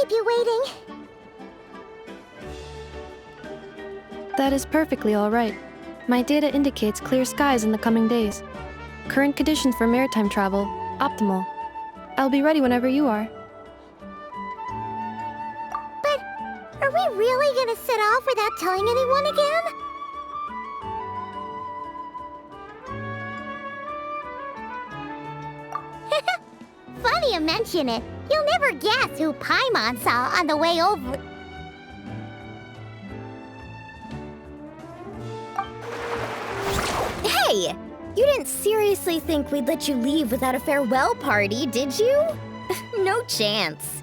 keep you waiting. That is perfectly all right. My data indicates clear skies in the coming days. Current conditions for maritime travel, optimal. I'll be ready whenever you are. But are we really gonna set off without telling anyone again? Funny you mention it. You'll never guess who Paimon saw on the way over. Hey! You didn't seriously think we'd let you leave without a farewell party, did you? No chance.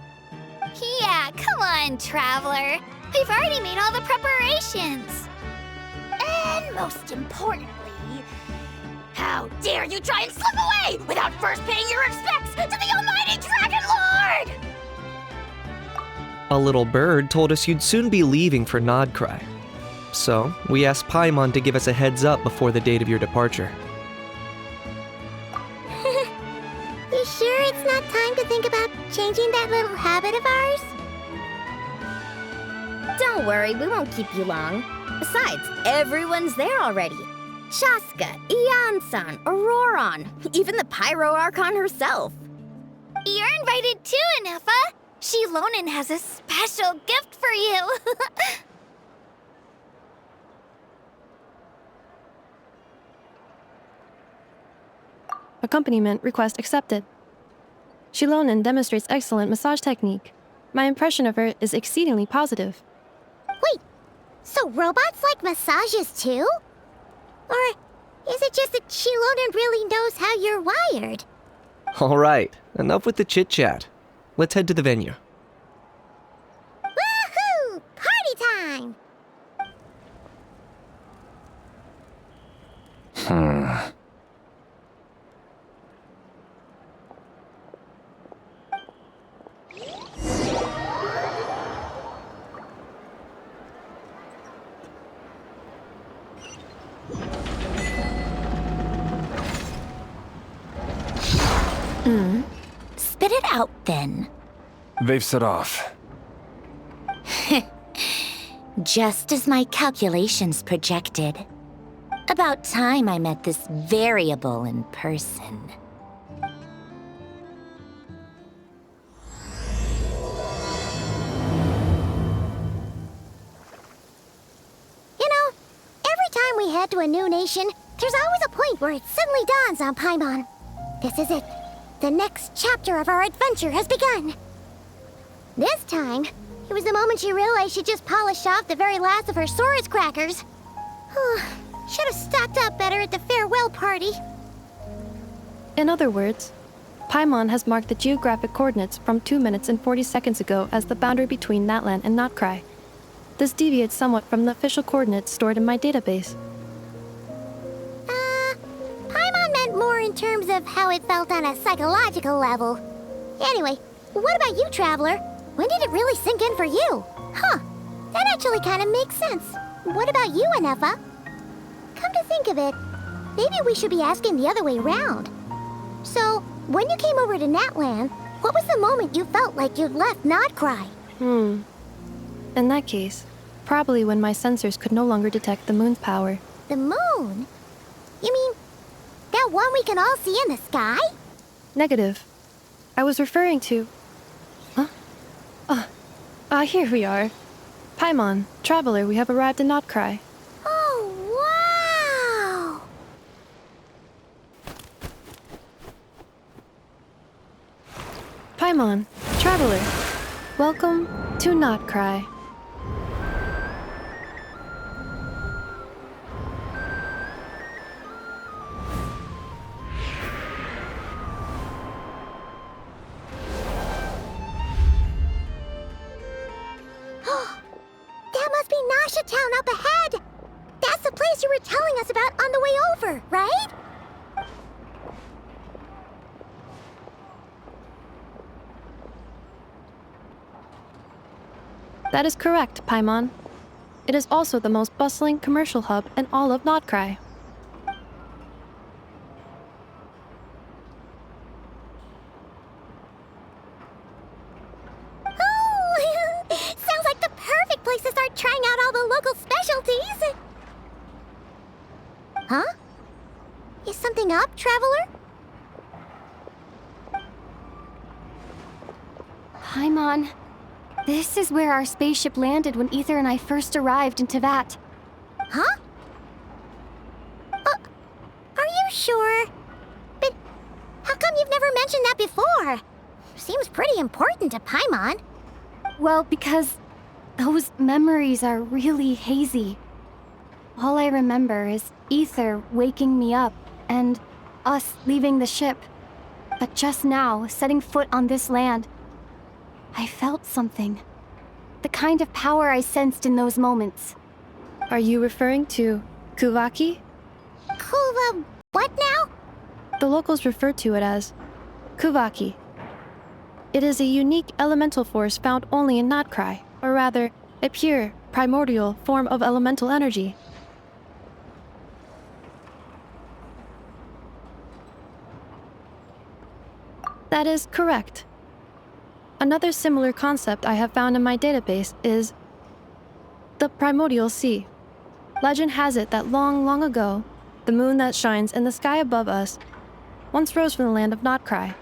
Yeah, come on, Traveler. We've already made all the preparations. And most importantly, how dare you try and slip away without first paying your respects to the almighty Dragon Lord! A little bird told us you'd soon be leaving for Nodcry. So, we asked Paimon to give us a heads up before the date of your departure. You sure it's not time to think about changing that little habit of ours? Don't worry, we won't keep you long. Besides, everyone's there already. Shaska, Ian-san, Auroron, even the Pyro Archon herself. You're invited too, Anefa. Shilonen has a special gift for you. Accompaniment request accepted. Shilonen demonstrates excellent massage technique. My impression of her is exceedingly positive. Wait, so robots like massages too? Or is it just that Shilonen really knows how you're wired? Alright, enough with the chit-chat. Let's head to the venue. Woohoo! Party time! Spit it out, then. They've set off. Just as my calculations projected. About time I met this variable in person. You know, every time we head to a new nation, there's always a point where it suddenly dawns on Paimon. This is it. The next chapter of our adventure has begun. This time, it was the moment she realized she just polished off the very last of her Saurus crackers. Should have stocked up better at the farewell party. In other words, Paimon has marked the geographic coordinates from 2 minutes and 40 seconds ago as the boundary between Natlan and Notcry. This deviates somewhat from the official coordinates stored in my database. Paimon meant more in terms of how it felt on a psychological level. Anyway, what about you, Traveler? When did it really sink in for you? Huh, that actually kind of makes sense. What about you, Anefa? Come to think of it, maybe we should be asking the other way round. So, when you came over to Natlan, what was the moment you felt like you'd left Nodcry? In that case, probably when my sensors could no longer detect the moon's power. The moon? You mean, that one we can all see in the sky? Negative. I was referring to... here we are. Paimon, Traveler, we have arrived in Notcry. Oh, wow! Paimon, Traveler, welcome to Notcry. That must be Nasha Town up ahead! That's the place you were telling us about on the way over, right? That is correct, Paimon. It is also the most bustling commercial hub in all of Notcry. Oh, Huh? Is something up, traveler? Paimon, this is where our spaceship landed when Ether and I first arrived in Tevat. Huh? Are you sure? But how come you've never mentioned that before? Seems pretty important to Paimon. Well, because those memories are really hazy. All I remember is Ether waking me up and us leaving the ship. But just now, setting foot on this land, I felt something. The kind of power I sensed in those moments. Are you referring to Kuvaki? Kuva, what now? The locals refer to it as Kuvaki. It is a unique elemental force found only in Notcry, or rather, a pure, primordial form of elemental energy. That is correct. Another similar concept I have found in my database is the primordial sea. Legend has it that long, long ago, the moon that shines in the sky above us once rose from the land of Notcry.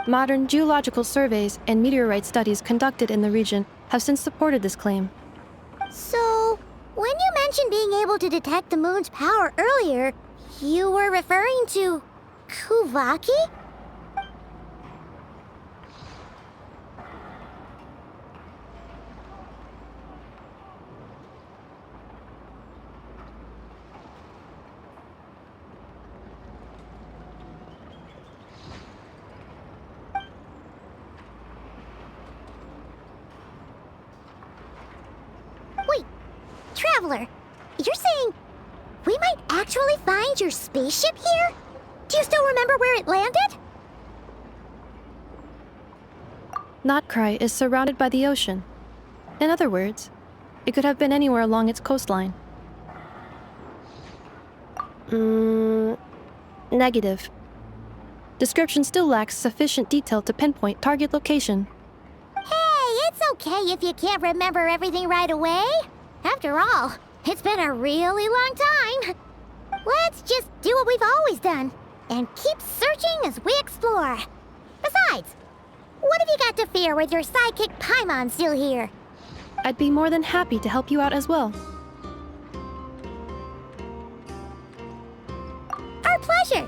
Modern geological surveys and meteorite studies conducted in the region have since supported this claim. So, when you mentioned being able to detect the moon's power earlier, you were referring to Kuvaki? Wait, Traveler, you're saying we might actually find your spaceship here? Do you still remember where it landed? Notcry is surrounded by the ocean. In other words, it could have been anywhere along its coastline. Negative. Description still lacks sufficient detail to pinpoint target location. Hey, it's okay if you can't remember everything right away. After all, it's been a really long time. Let's just do what we've always done and keep searching as we explore. Besides, what have you got to fear with your sidekick Paimon still here? I'd be more than happy to help you out as well. Our pleasure.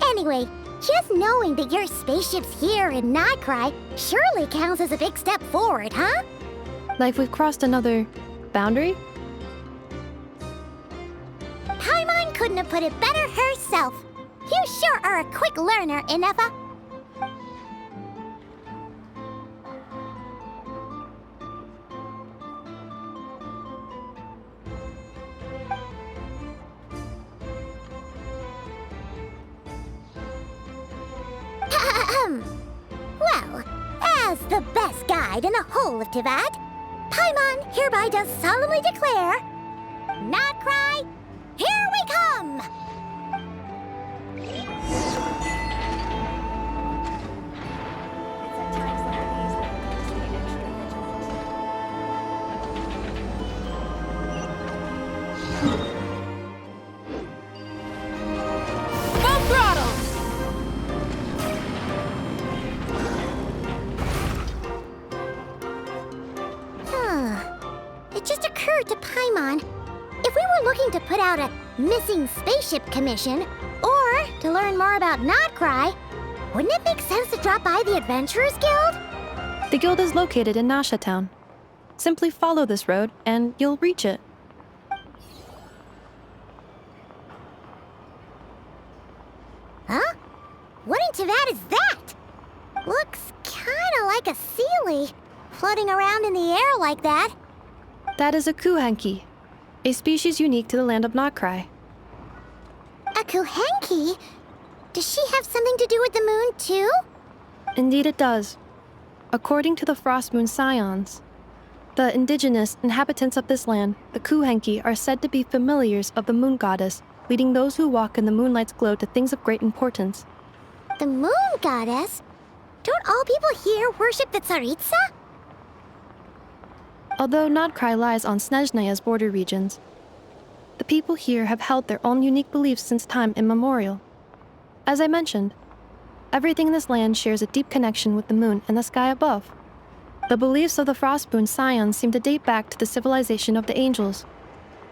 Anyway, just knowing that your spaceship's here in Notcry surely counts as a big step forward, huh? Like we've crossed another boundary? Paimon couldn't have put it better herself. You sure are a quick learner, Inefa. Well, as the best guide in the whole of Tevat, Paimon hereby does solemnly declare, Notcry, here we come! Full throttle! It just occurred to Paimon, if we were looking to put out a missing spaceship commission, or to learn more about Notcry, wouldn't it make sense to drop by the Adventurers Guild? The guild is located in Nasha Town. Simply follow this road and you'll reach it. Huh? What in Tevat is that? Looks kinda like a Sealy, floating around in the air like that. That is a Kuhanki, a species unique to the land of Notcry. A Kuhenki? Does she have something to do with the moon, too? Indeed it does. According to the Frost Moon Scions, the indigenous inhabitants of this land, the Kuhenki, are said to be familiars of the moon goddess, leading those who walk in the moonlight's glow to things of great importance. The moon goddess? Don't all people here worship the Tsaritsa? Although Notcry lies on Snezhnaya's border regions, The people here have held their own unique beliefs since time immemorial. As I mentioned, everything in this land shares a deep connection with the moon and the sky above. The beliefs of the Frostmoon Scions seem to date back to the civilization of the angels.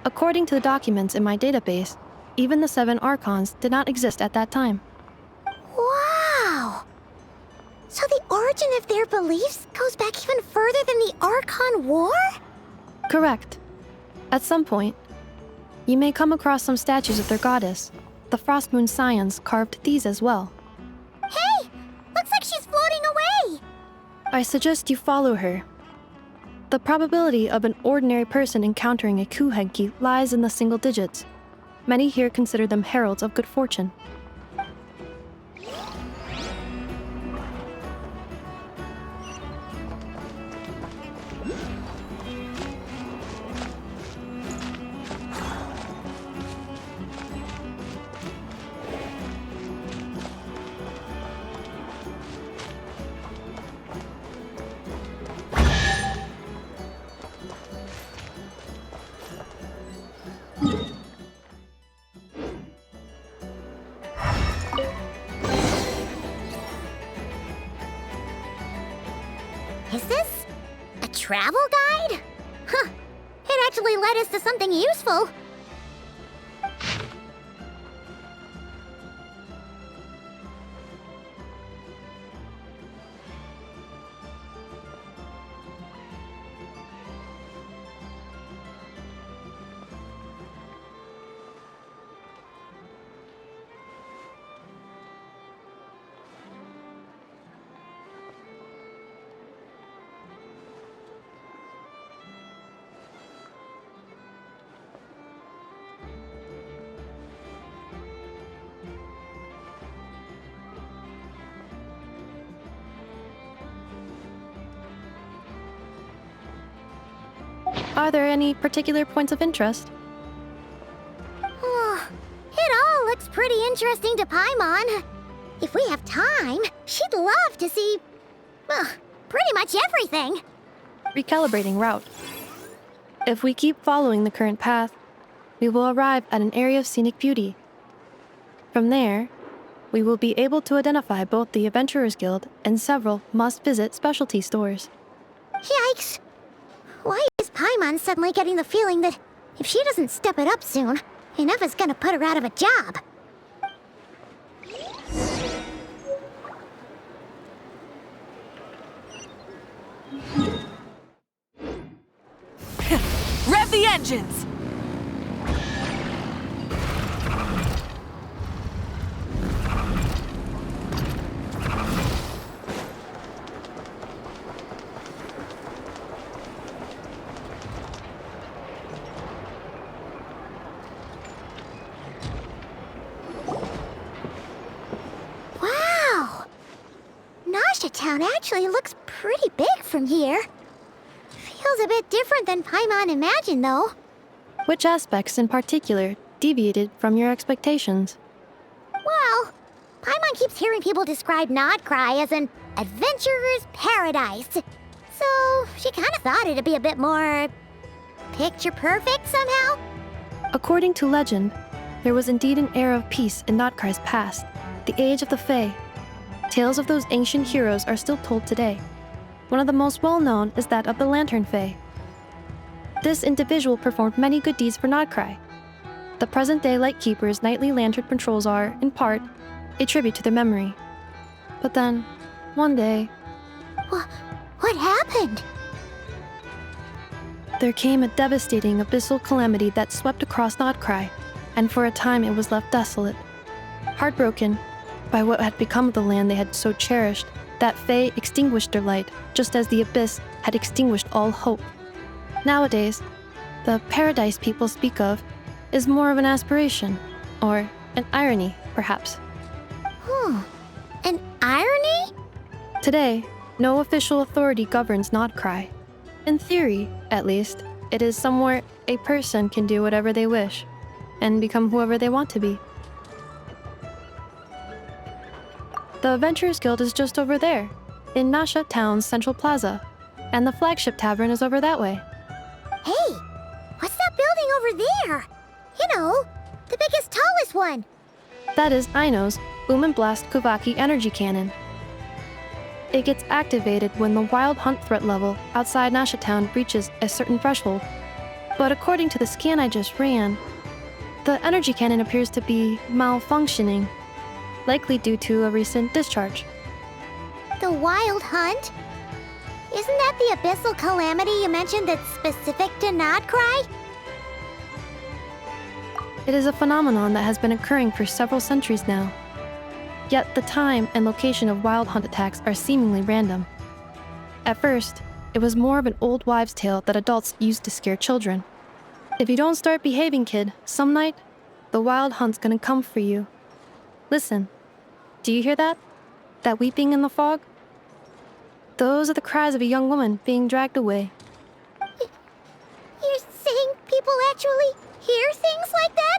According to the documents in my database, even the 7 Archons did not exist at that time. Wow! So the origin of their beliefs goes back even further than the Archon War? Correct. At some point, you may come across some statues of their goddess. The Frostmoon Scions carved these as well. Hey! Looks like she's floating away! I suggest you follow her. The probability of an ordinary person encountering a Kuhenki lies in the single digits. Many here consider them heralds of good fortune. Is this a travel guide? Huh. It actually led us to something useful. Are there any particular points of interest? It all looks pretty interesting to Paimon. If we have time, she'd love to see, pretty much everything. Recalibrating route. If we keep following the current path, we will arrive at an area of scenic beauty. From there, we will be able to identify both the Adventurers Guild and several must-visit specialty stores. Yikes! Why is Paimon suddenly getting the feeling that if she doesn't step it up soon, enough is gonna put her out of a job? Rev the engines! Wow! Nasha Town actually looks pretty big from here. Feels a bit different than Paimon imagined, though. Which aspects in particular deviated from your expectations? Well, Paimon keeps hearing people describe Nodcry as an adventurer's paradise. So she kind of thought it'd be a bit more picture perfect somehow. According to legend, there was indeed an era of peace in Nodcry's past, the age of the Fae. Tales of those ancient heroes are still told today. One of the most well-known is that of the Lantern Fae. This individual performed many good deeds for Nodcry. The present-day Lightkeeper's nightly lantern patrols are, in part, a tribute to their memory. But then, one day, What happened? there came a devastating abyssal calamity that swept across Nodcry, and for a time it was left desolate. Heartbroken by what had become of the land they had so cherished, that Fae extinguished their light, just as the abyss had extinguished all hope. Nowadays, the paradise people speak of is more of an aspiration, or an irony, perhaps. An irony? Today, no official authority governs Nodcry. In theory, at least, it is somewhere a person can do whatever they wish, and become whoever they want to be. The Adventurers Guild is just over there, in Nasha Town's central plaza, and the flagship tavern is over that way. Hey, what's that building over there? You know, the biggest, tallest one. That is Aino's Boom and Blast Kuvaki energy cannon. It gets activated when the wild hunt threat level outside Nasha Town reaches a certain threshold. But according to the scan I just ran, the energy cannon appears to be malfunctioning, likely due to a recent discharge. The wild hunt? Isn't that the abyssal calamity you mentioned that's specific to Nodcry? It is a phenomenon that has been occurring for several centuries now. Yet the time and location of wild hunt attacks are seemingly random. At first, it was more of an old wives' tale that adults used to scare children. If you don't start behaving, kid, some night, the wild hunt's gonna come for you. Listen, do you hear that? That weeping in the fog? Those are the cries of a young woman being dragged away. You're saying people actually hear things like that?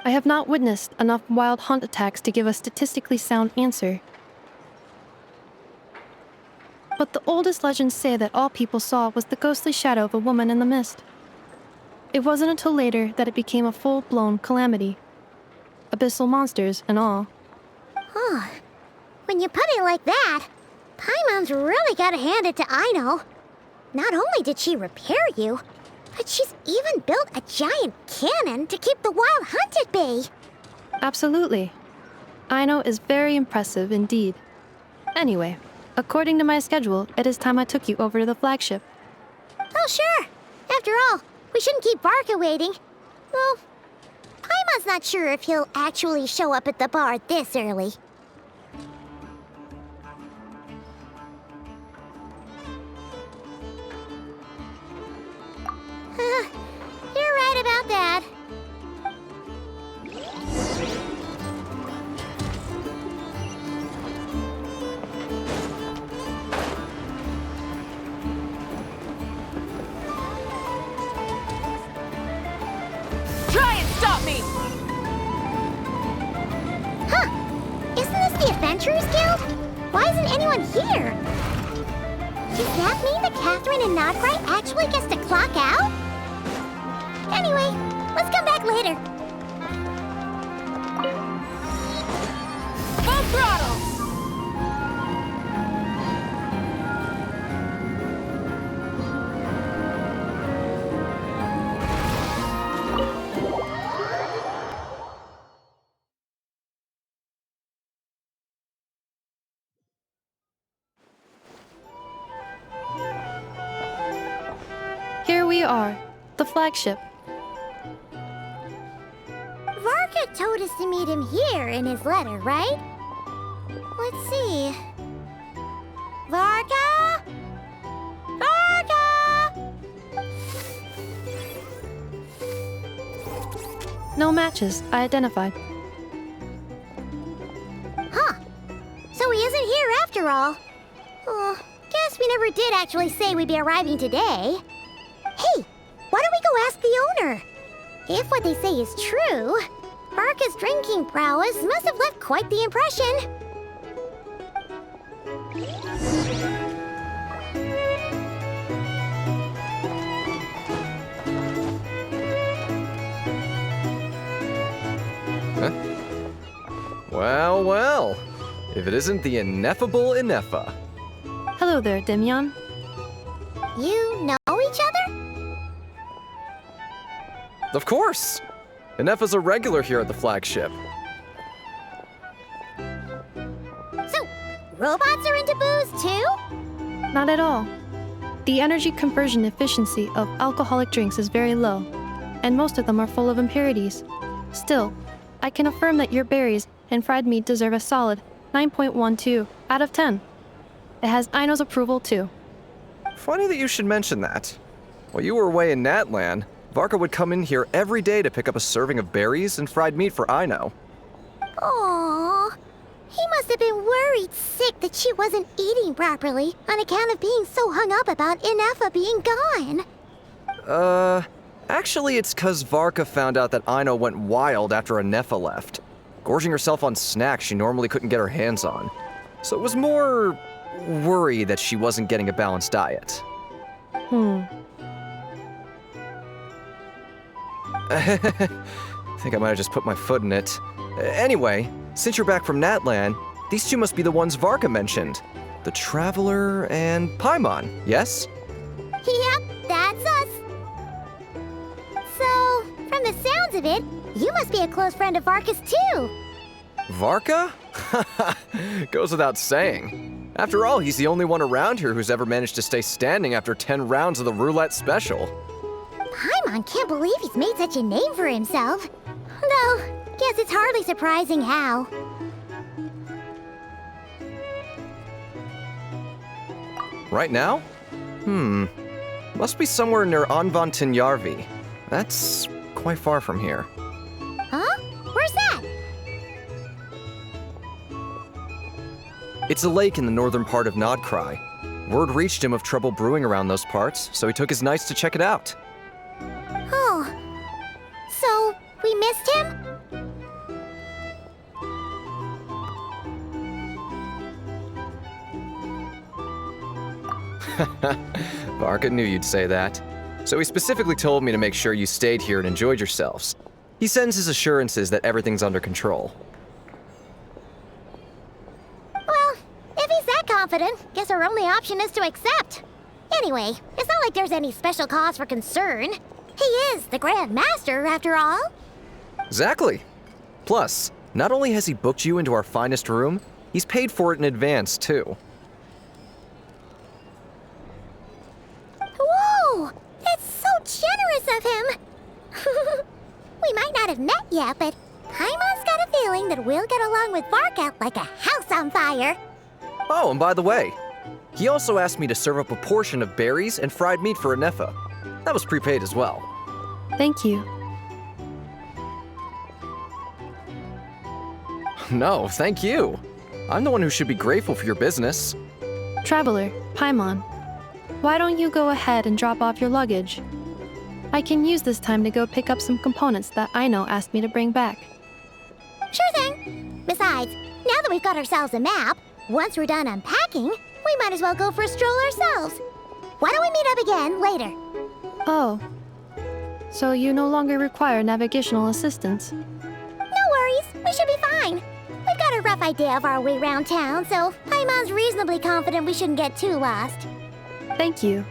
I have not witnessed enough wild hunt attacks to give a statistically sound answer. But the oldest legends say that all people saw was the ghostly shadow of a woman in the mist. It wasn't until later that it became a full-blown calamity. Abyssal monsters and all. Oh, when you put it like that, Paimon's really gotta hand it to Aino. Not only did she repair you, but she's even built a giant cannon to keep the wild hunt at bay. Absolutely. Aino is very impressive indeed. Anyway, according to my schedule, it is time I took you over to the flagship. Oh, sure. After all, we shouldn't keep Varka waiting. Well, Paimon's not sure if he'll actually show up at the bar this early. You're right about that. Try and stop me! Huh. Isn't this the Adventurers Guild? Why isn't anyone here? Does that mean that Catherine and Nodcry actually gets to clock out? Anyway, let's come back later. Full throttle! Here we are, the flagship. Varka told us to meet him here in his letter, right? Let's see. Varka? Varka! No matches, I identified. Huh. So he isn't here after all. Oh, guess we never did actually say we'd be arriving today. Hey, why don't we go ask the owner? If what they say is true, Varka's drinking prowess must have left quite the impression. Well, well. If it isn't the ineffable Ineffa. Hello there, Demian. You know each other? Of course! Ineffa's a regular here at the flagship. So, robots are into booze too? Not at all. The energy conversion efficiency of alcoholic drinks is very low, and most of them are full of impurities. Still, I can affirm that your berries and fried meat deserve a solid 9.12 out of 10. It has Aino's approval too. Funny that you should mention that. While you were away in Natlan, Varka would come in here every day to pick up a serving of berries and fried meat for Aino. Aww. He must have been worried sick that she wasn't eating properly on account of being so hung up about Ineffa being gone. Actually it's 'cause Varka found out that Aino went wild after Ineffa left, gorging herself on snacks she normally couldn't get her hands on. So it was more worry that she wasn't getting a balanced diet. I think I might have just put my foot in it. Anyway, since you're back from Natlan, these two must be the ones Varka mentioned. The Traveler and Paimon, yes? Yep, that's us. So, from the sounds of it, you must be a close friend of Varka's too. Varka? Goes without saying. After all, he's the only one around here who's ever managed to stay standing after 10 rounds of the roulette special. Paimon can't believe he's made such a name for himself. Though, guess it's hardly surprising how. Right now? Must be somewhere near Anvantinjarvi. That's quite far from here. Huh? Where's that? It's a lake in the northern part of Nodcry. Word reached him of trouble brewing around those parts, so he took his knights to check it out. Oh. So, we missed him? Varka knew you'd say that. So he specifically told me to make sure you stayed here and enjoyed yourselves. He sends his assurances that everything's under control. Well, if he's that confident, guess our only option is to accept. Anyway, it's not like there's any special cause for concern. He is the Grand Master, after all. Exactly. Plus, not only has he booked you into our finest room, he's paid for it in advance, too. Whoa! That's so generous of him! We might not have met yet, but Paimon's got a feeling that we'll get along with Varka like a house on fire. Oh, and by the way, he also asked me to serve up a portion of berries and fried meat for Anefa. That was prepaid as well. Thank you. No, thank you. I'm the one who should be grateful for your business. Traveler, Paimon, why don't you go ahead and drop off your luggage? I can use this time to go pick up some components that Aino asked me to bring back. Sure thing. Besides, now that we've got ourselves a map, once we're done unpacking, we might as well go for a stroll ourselves. Why don't we meet up again later? Oh. So you no longer require navigational assistance? No worries, we should be fine. We've got a rough idea of our way around town, so Paimon's reasonably confident we shouldn't get too lost. Thank you.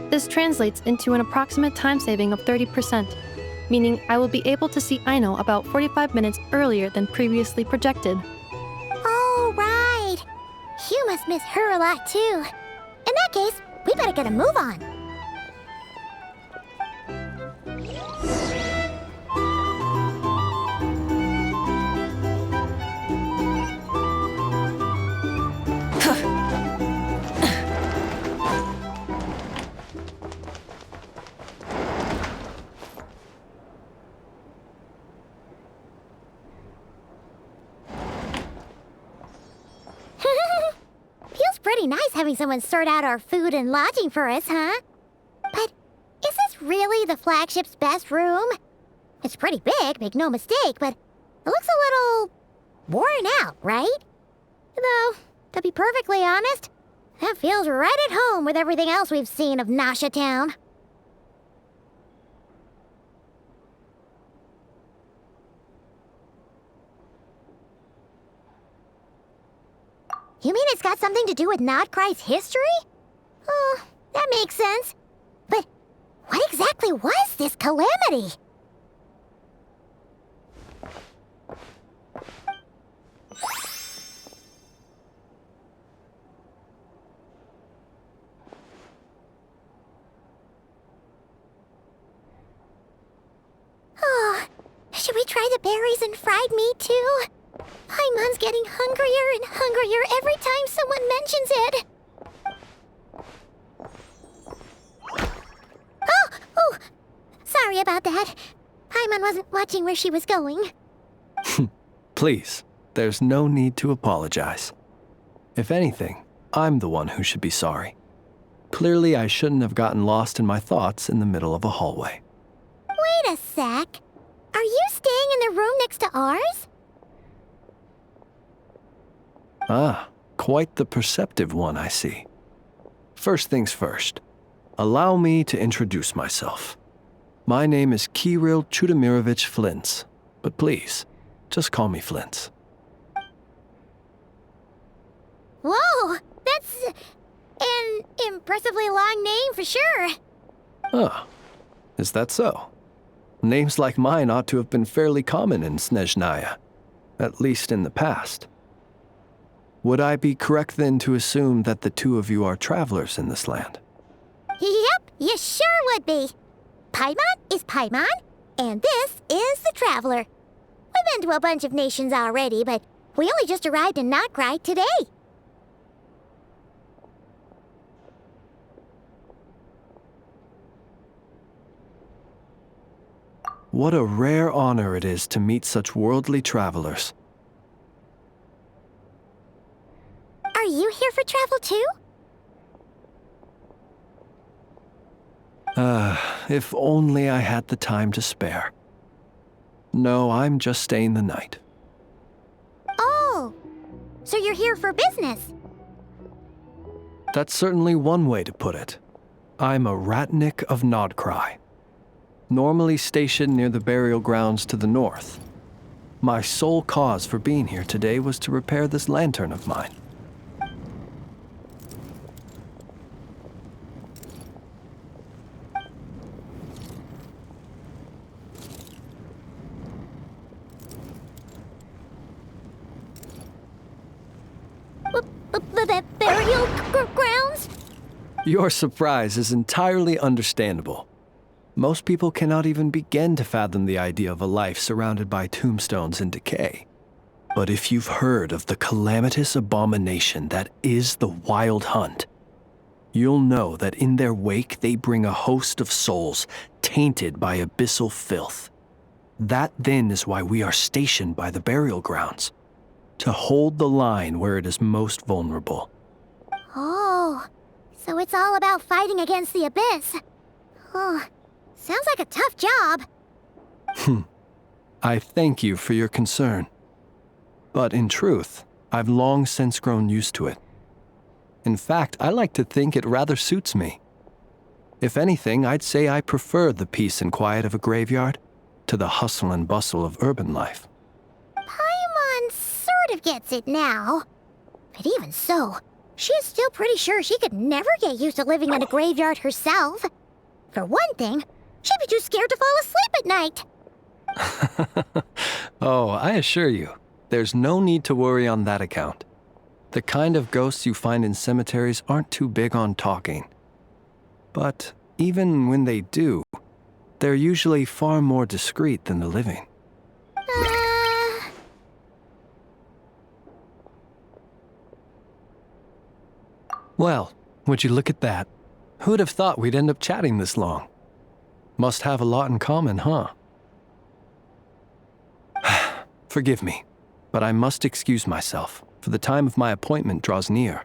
This translates into an approximate time saving of 30%, meaning I will be able to see Aino about 45 minutes earlier than previously projected. Oh, right. You must miss her a lot, too. In that case, we better get a move on. Feels pretty nice having someone sort out our food and lodging for us, huh? But is this really the flagship's best room? It's pretty big, make no mistake, but it looks a little worn out, right? Though, to be perfectly honest, that feels right at home with everything else we've seen of Nasha Town. You mean it's got something to do with Nodcry's history? Oh, that makes sense. But what exactly was this calamity? Oh, should we try the berries and fried meat too? Paimon's getting hungrier and hungrier every time someone mentions it. Oh! Sorry about that. Paimon wasn't watching where she was going. Please, there's no need to apologize. If anything, I'm the one who should be sorry. Clearly, I shouldn't have gotten lost in my thoughts in the middle of a hallway. Wait a sec. Are you staying in the room next to ours? Ah, quite the perceptive one, I see. First things first, allow me to introduce myself. My name is Kirill Chudamirovich Flintz, but please, just call me Flintz. Whoa, that's an impressively long name for sure. Huh. Is that so? Names like mine ought to have been fairly common in Snezhnaya, at least in the past. Would I be correct then to assume that the two of you are travelers in this land? Yep, you sure would be. Paimon is Paimon, and this is the Traveler. We've been to a bunch of nations already, but we only just arrived in Notcry today. What a rare honor it is to meet such worldly travelers. Are you here for travel too? If only I had the time to spare. No, I'm just staying the night. Oh, so you're here for business? That's certainly one way to put it. I'm a Ratnik of Nodcry, normally stationed near the burial grounds to the north. My sole cause for being here today was to repair this lantern of mine. The burial grounds? Your surprise is entirely understandable. Most people cannot even begin to fathom the idea of a life surrounded by tombstones and decay. But if you've heard of the calamitous abomination that is the Wild Hunt, you'll know that in their wake they bring a host of souls tainted by abyssal filth. That then is why we are stationed by the burial grounds, to hold the line where it is most vulnerable. Oh, so it's all about fighting against the abyss. Oh, sounds like a tough job. I thank you for your concern. But in truth, I've long since grown used to it. In fact, I like to think it rather suits me. If anything, I'd say I prefer the peace and quiet of a graveyard to the hustle and bustle of urban life. Paimon sort of gets it now. But even so, she's still pretty sure she could never get used to living in a graveyard herself. For one thing, she'd be too scared to fall asleep at night. Oh, I assure you, there's no need to worry on that account. The kind of ghosts you find in cemeteries aren't too big on talking. But even when they do, they're usually far more discreet than the living. Well, would you look at that? Who'd have thought we'd end up chatting this long? Must have a lot in common, huh? Forgive me, but I must excuse myself, for the time of my appointment draws near.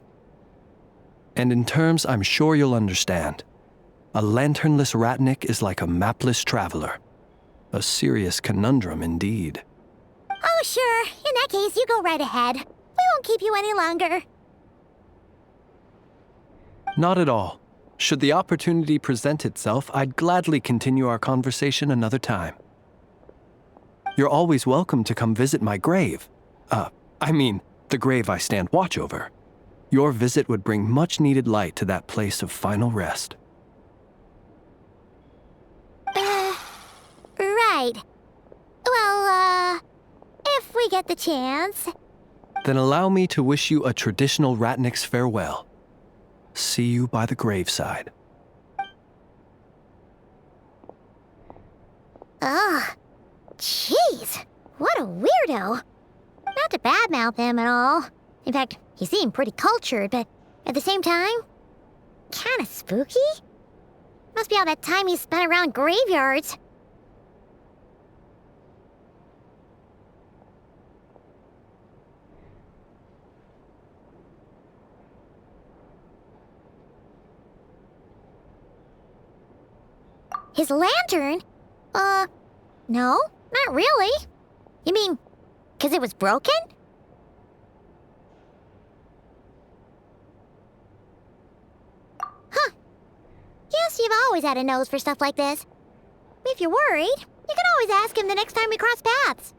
And in terms I'm sure you'll understand, a lanternless Ratnik is like a mapless traveler. A serious conundrum indeed. Oh, sure. In that case, you go right ahead. We won't keep you any longer. Not at all. Should the opportunity present itself, I'd gladly continue our conversation another time. You're always welcome to come visit my grave. The grave I stand watch over. Your visit would bring much-needed light to that place of final rest. Right. Well, if we get the chance. Then allow me to wish you a traditional Ratnik's farewell. See you by the graveside. Ugh. Jeez. What a weirdo. Not to badmouth him at all. In fact, he seemed pretty cultured, but at the same time, kinda spooky? Must be all that time he spent around graveyards. His lantern? No, not really. You mean, 'cause it was broken? Huh. Guess you've always had a nose for stuff like this. If you're worried, you can always ask him the next time we cross paths.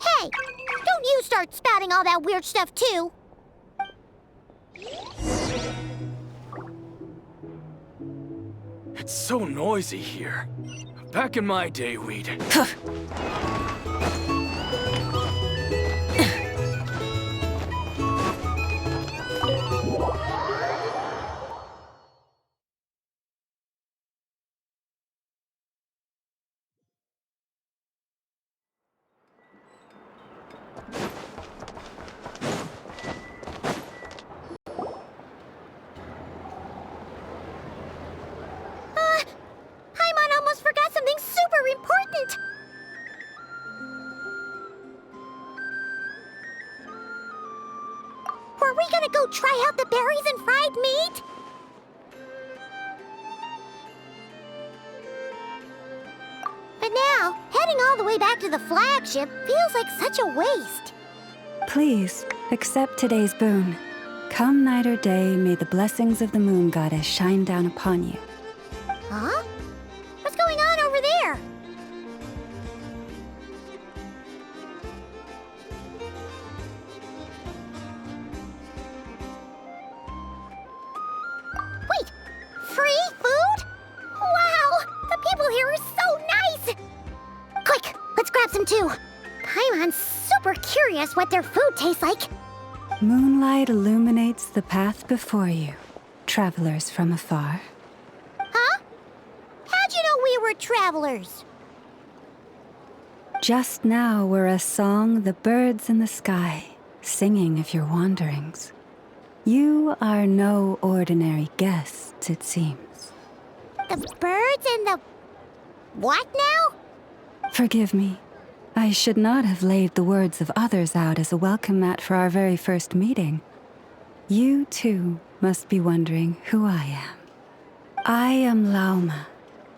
Hey, don't you start spouting all that weird stuff too. It's so noisy here. Back in my day, we'd... Paimon almost forgot something super important. Were we gonna go try out the berries and fried meat? But now, heading all the way back to the flagship feels like such a waste. Please, accept today's boon. Come night or day, may the blessings of the moon goddess shine down upon you. Huh? What's going on over there? Wait! Free food? Wow! The people here are so nice! Quick! Let's grab some too! Paimon's super curious what their food tastes like. Moonlight illuminates the path before you, travelers from afar. Huh? How'd you know we were travelers? Just now were a song the birds in the sky, singing of your wanderings. You are no ordinary guests, it seems. The birds and the... what now? Forgive me. I should not have laid the words of others out as a welcome mat for our very first meeting. You, too, must be wondering who I am. I am Lauma,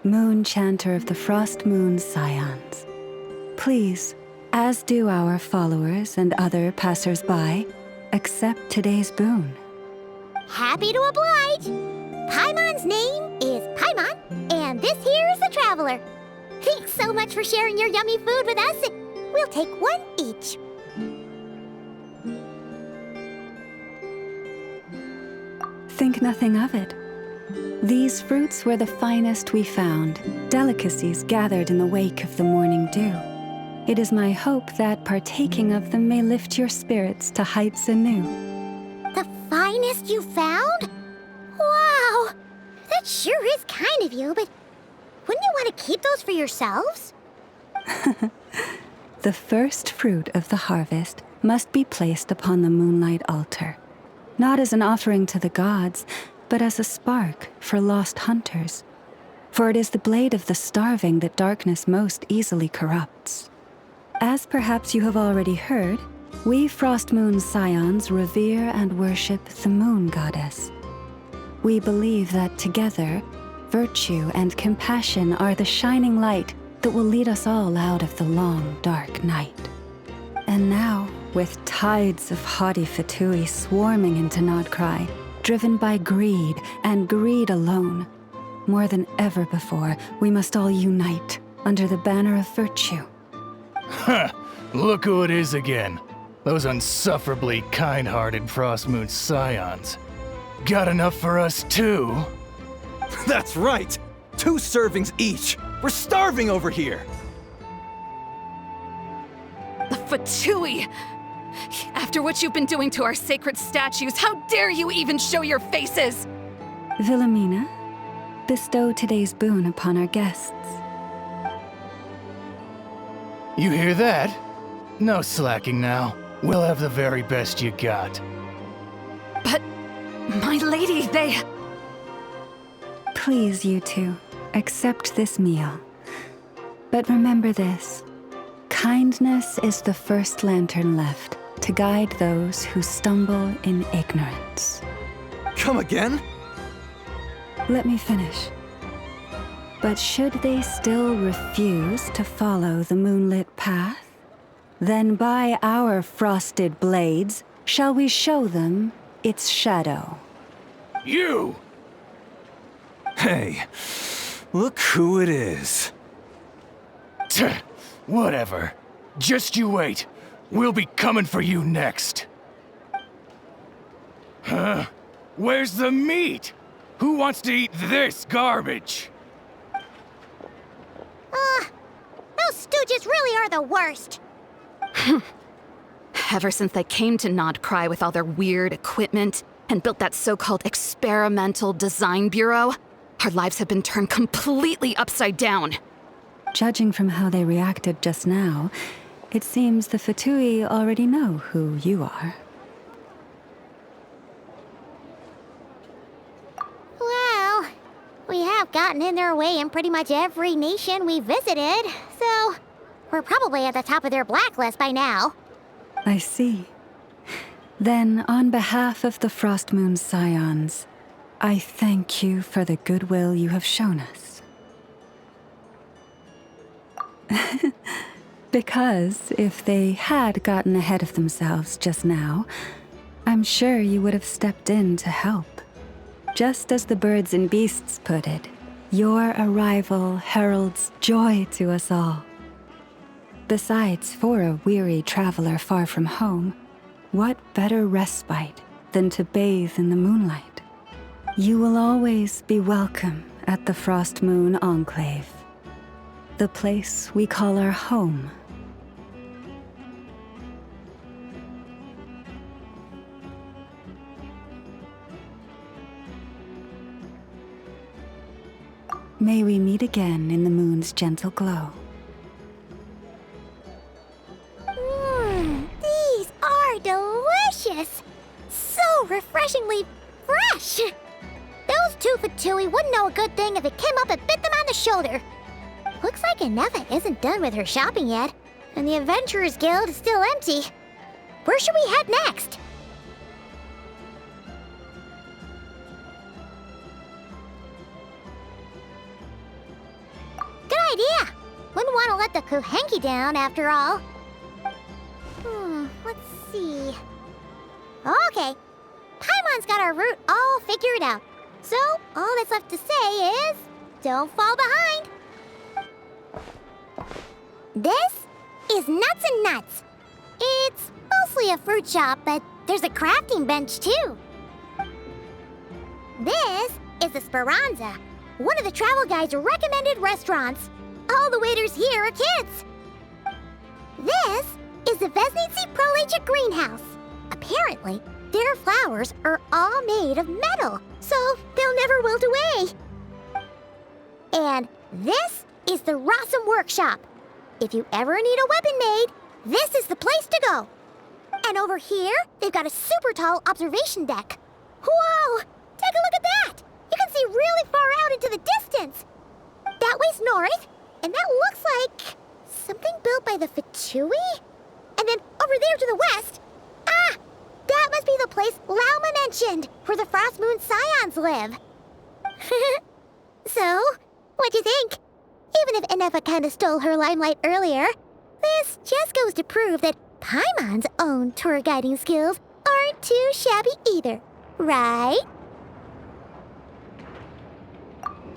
moon chanter of the Frost Moon Scions. Please, as do our followers and other passers-by, accept today's boon. Happy to oblige! Paimon's name is Paimon, and this here is the Traveler. Thanks so much for sharing your yummy food with us. We'll take one each. Think nothing of it. These fruits were the finest we found, delicacies gathered in the wake of the morning dew. It is my hope that partaking of them may lift your spirits to heights anew. The finest you found? Wow! That sure is kind of you, but wouldn't you want to keep those for yourselves? The first fruit of the harvest must be placed upon the moonlight altar, not as an offering to the gods, but as a spark for lost hunters. For it is the blade of the starving that darkness most easily corrupts. As perhaps you have already heard, we Frost Moon Scions revere and worship the moon goddess. We believe that together, virtue and compassion are the shining light that will lead us all out of the long, dark night. And now, with tides of haughty Fatui swarming into Nodcry, driven by greed and greed alone, more than ever before, we must all unite under the banner of virtue. Huh, look who it is again. Those unsufferably kind-hearted Frost Moon Scions. Got enough for us too? That's right! 2 servings each! We're starving over here! The Fatui! After what you've been doing to our sacred statues, how dare you even show your faces? Wilhelmina, bestow today's boon upon our guests. You hear that? No slacking now. We'll have the very best you got. But, my lady, they... Please, you two, accept this meal. But remember this. Kindness is the first lantern left to guide those who stumble in ignorance. Come again? Let me finish. But should they still refuse to follow the moonlit path, then by our frosted blades shall we show them its shadow. You! Hey, look who it is. Tch, whatever. Just you wait. We'll be coming for you next. Huh? Where's the meat? Who wants to eat this garbage? Those stooges really are the worst. Ever since they came to Nodcry with all their weird equipment and built that so-called experimental design bureau, our lives have been turned completely upside down. Judging from how they reacted just now, it seems the Fatui already know who you are. Well, we have gotten in their way in pretty much every nation we visited, so we're probably at the top of their blacklist by now. I see. Then, on behalf of the Frostmoon Scions, I thank you for the goodwill you have shown us. Because if they had gotten ahead of themselves just now, I'm sure you would have stepped in to help. Just as the birds and beasts put it, your arrival heralds joy to us all. Besides, for a weary traveler far from home, what better respite than to bathe in the moonlight? You will always be welcome at the Frostmoon Enclave, the place we call our home. May we meet again in the moon's gentle glow. These are delicious! So refreshingly fresh! Those two Fatui wouldn't know a good thing if it came up and bit them on the shoulder. Looks like Inefa isn't done with her shopping yet, and the Adventurers Guild is still empty. Where should we head next? Good idea! Wouldn't want to let the Kuhenki down after all. Let's see. Okay, Paimon's got our route all figured out. So, all that's left to say is, don't fall behind. This is Nuts and Nuts. It's mostly a fruit shop, but there's a crafting bench too. This is the Speranza, one of the travel guide's recommended restaurants. All the waiters here are kids. This is the Vesnitsi Prolegia greenhouse. Apparently, their flowers are all made of metal, so they'll never wilt away. And this is the Rossum Workshop. If you ever need a weapon made, this is the place to go. And over here, they've got a super tall observation deck. Whoa! Take a look at that! You can see really far out into the distance. That way's north, and that looks like something built by the Fatui? And then over there to the west, that must be the place Lauma mentioned, where the Frostmoon Scions live. So, what'd you think? Even if Inefa kinda stole her limelight earlier, this just goes to prove that Paimon's own tour guiding skills aren't too shabby either, right?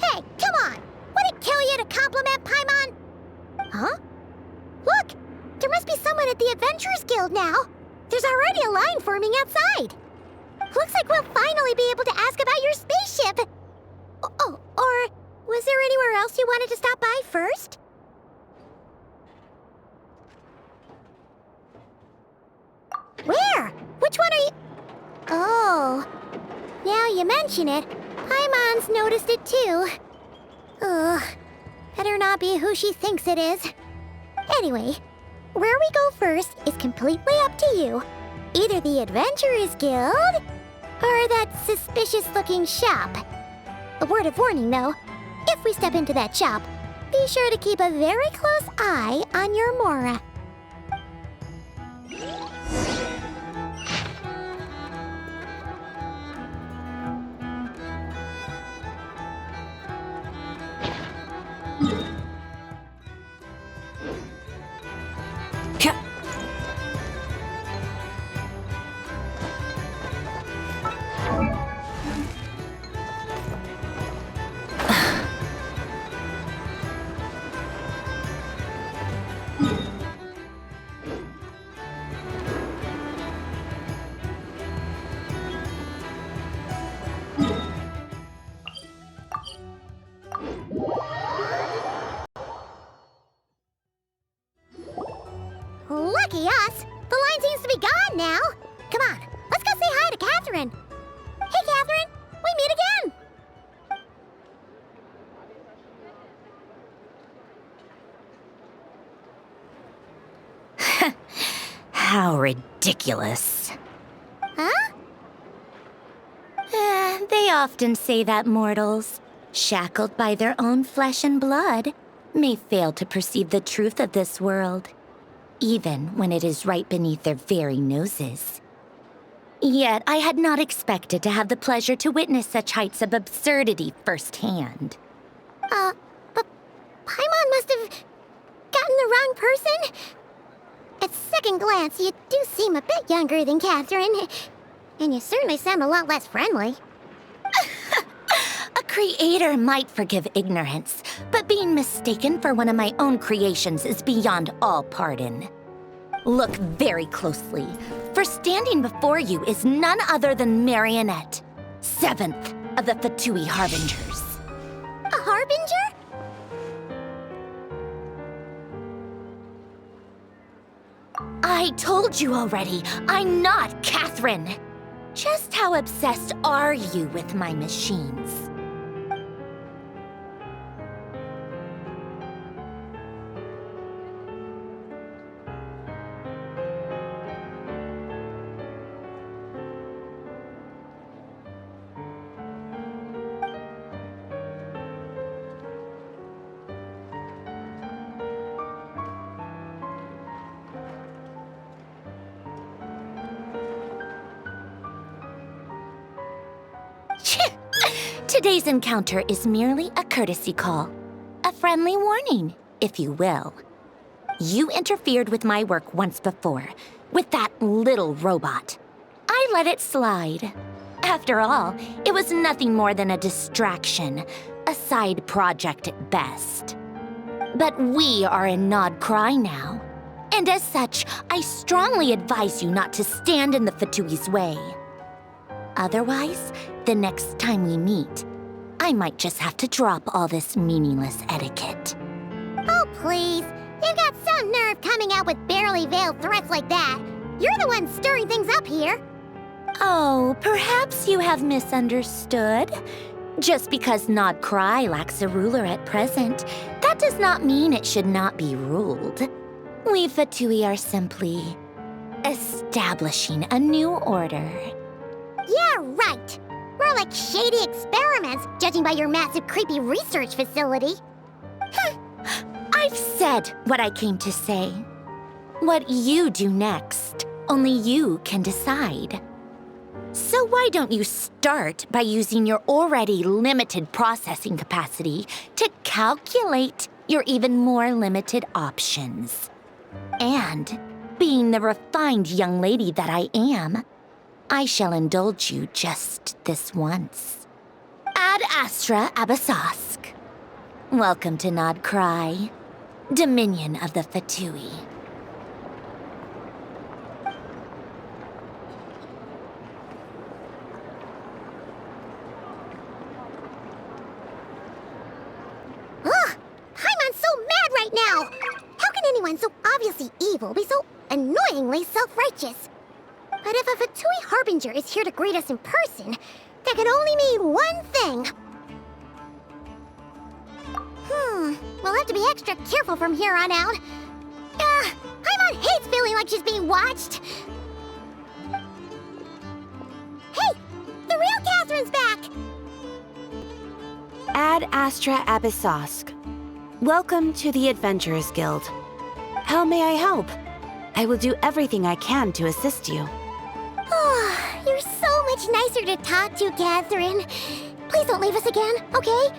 Hey, come on! Would it kill you to compliment Paimon? Huh? Look! There must be someone at the Adventurers Guild now! There's already a line forming outside! Looks like we'll finally be able to ask about your spaceship! Oh, or was there anywhere else you wanted to stop by first? Where? Which one are you... Oh, now you mention it, Paimon's noticed it too. Ugh, better not be who she thinks it is. Anyway, where we go first is completely up to you. Either the Adventurers Guild, or that suspicious-looking shop. A word of warning, though. If we step into that shop, be sure to keep a very close eye on your Mora. now. Come on, let's go say hi to Catherine. Hey, Catherine, we meet again. How ridiculous. Huh? They often say that mortals, shackled by their own flesh and blood, may fail to perceive the truth of this world, even when it is right beneath their very noses. Yet I had not expected to have the pleasure to witness such heights of absurdity firsthand. But Paimon must have gotten the wrong person? At second glance, you do seem a bit younger than Catherine, and you certainly sound a lot less friendly. A creator might forgive ignorance, but being mistaken for one of my own creations is beyond all pardon. Look very closely, for standing before you is none other than Marionette, 7th of the Fatui Harbingers. A harbinger? I told you already, I'm not Catherine. Just how obsessed are you with my machines? Today's encounter is merely a courtesy call. A friendly warning, if you will. You interfered with my work once before, with that little robot. I let it slide. After all, it was nothing more than a distraction, a side project at best. But we are in Nod Cry now, and as such, I strongly advise you not to stand in the Fatui's way. Otherwise, the next time we meet, I might just have to drop all this meaningless etiquette. Oh, please. You've got some nerve coming out with barely veiled threats like that. You're the one stirring things up here. Oh, perhaps you have misunderstood. Just because Nod Cry lacks a ruler at present, that does not mean it should not be ruled. We Fatui are simply establishing a new order. Yeah, right. More like shady experiments, judging by your massive, creepy research facility. I've said what I came to say. What you do next, only you can decide. So why don't you start by using your already limited processing capacity to calculate your even more limited options? And, being the refined young lady that I am, I shall indulge you just this once. Ad Astra Abyssosque. Welcome to Nod Cry, Dominion of the Fatui. Ugh! Paimon's so mad right now! How can anyone so obviously evil be so annoyingly self-righteous? But if a Fatui Harbinger is here to greet us in person, that can only mean one thing. We'll have to be extra careful from here on out. Paimon hates feeling like she's being watched. Hey, the real Catherine's back! Ad Astra Abyssosque. Welcome to the Adventurers Guild. How may I help? I will do everything I can to assist you. You're so much nicer to talk to, Catherine. Please don't leave us again, okay?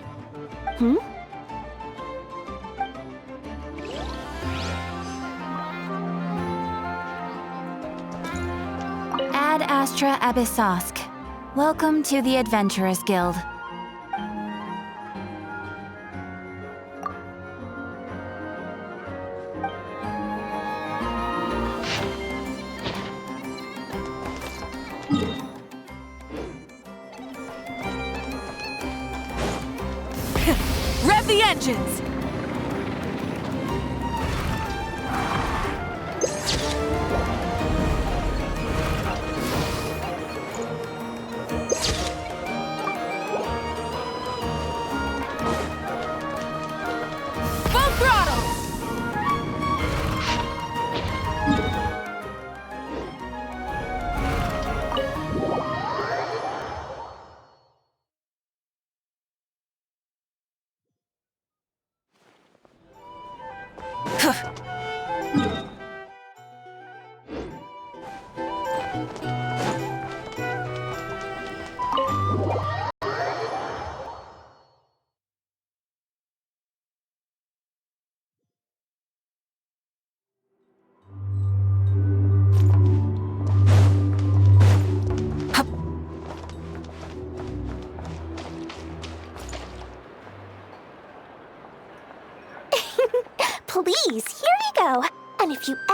Ad Astra Abyssosque. Welcome to the Adventurers Guild. Rev the engines!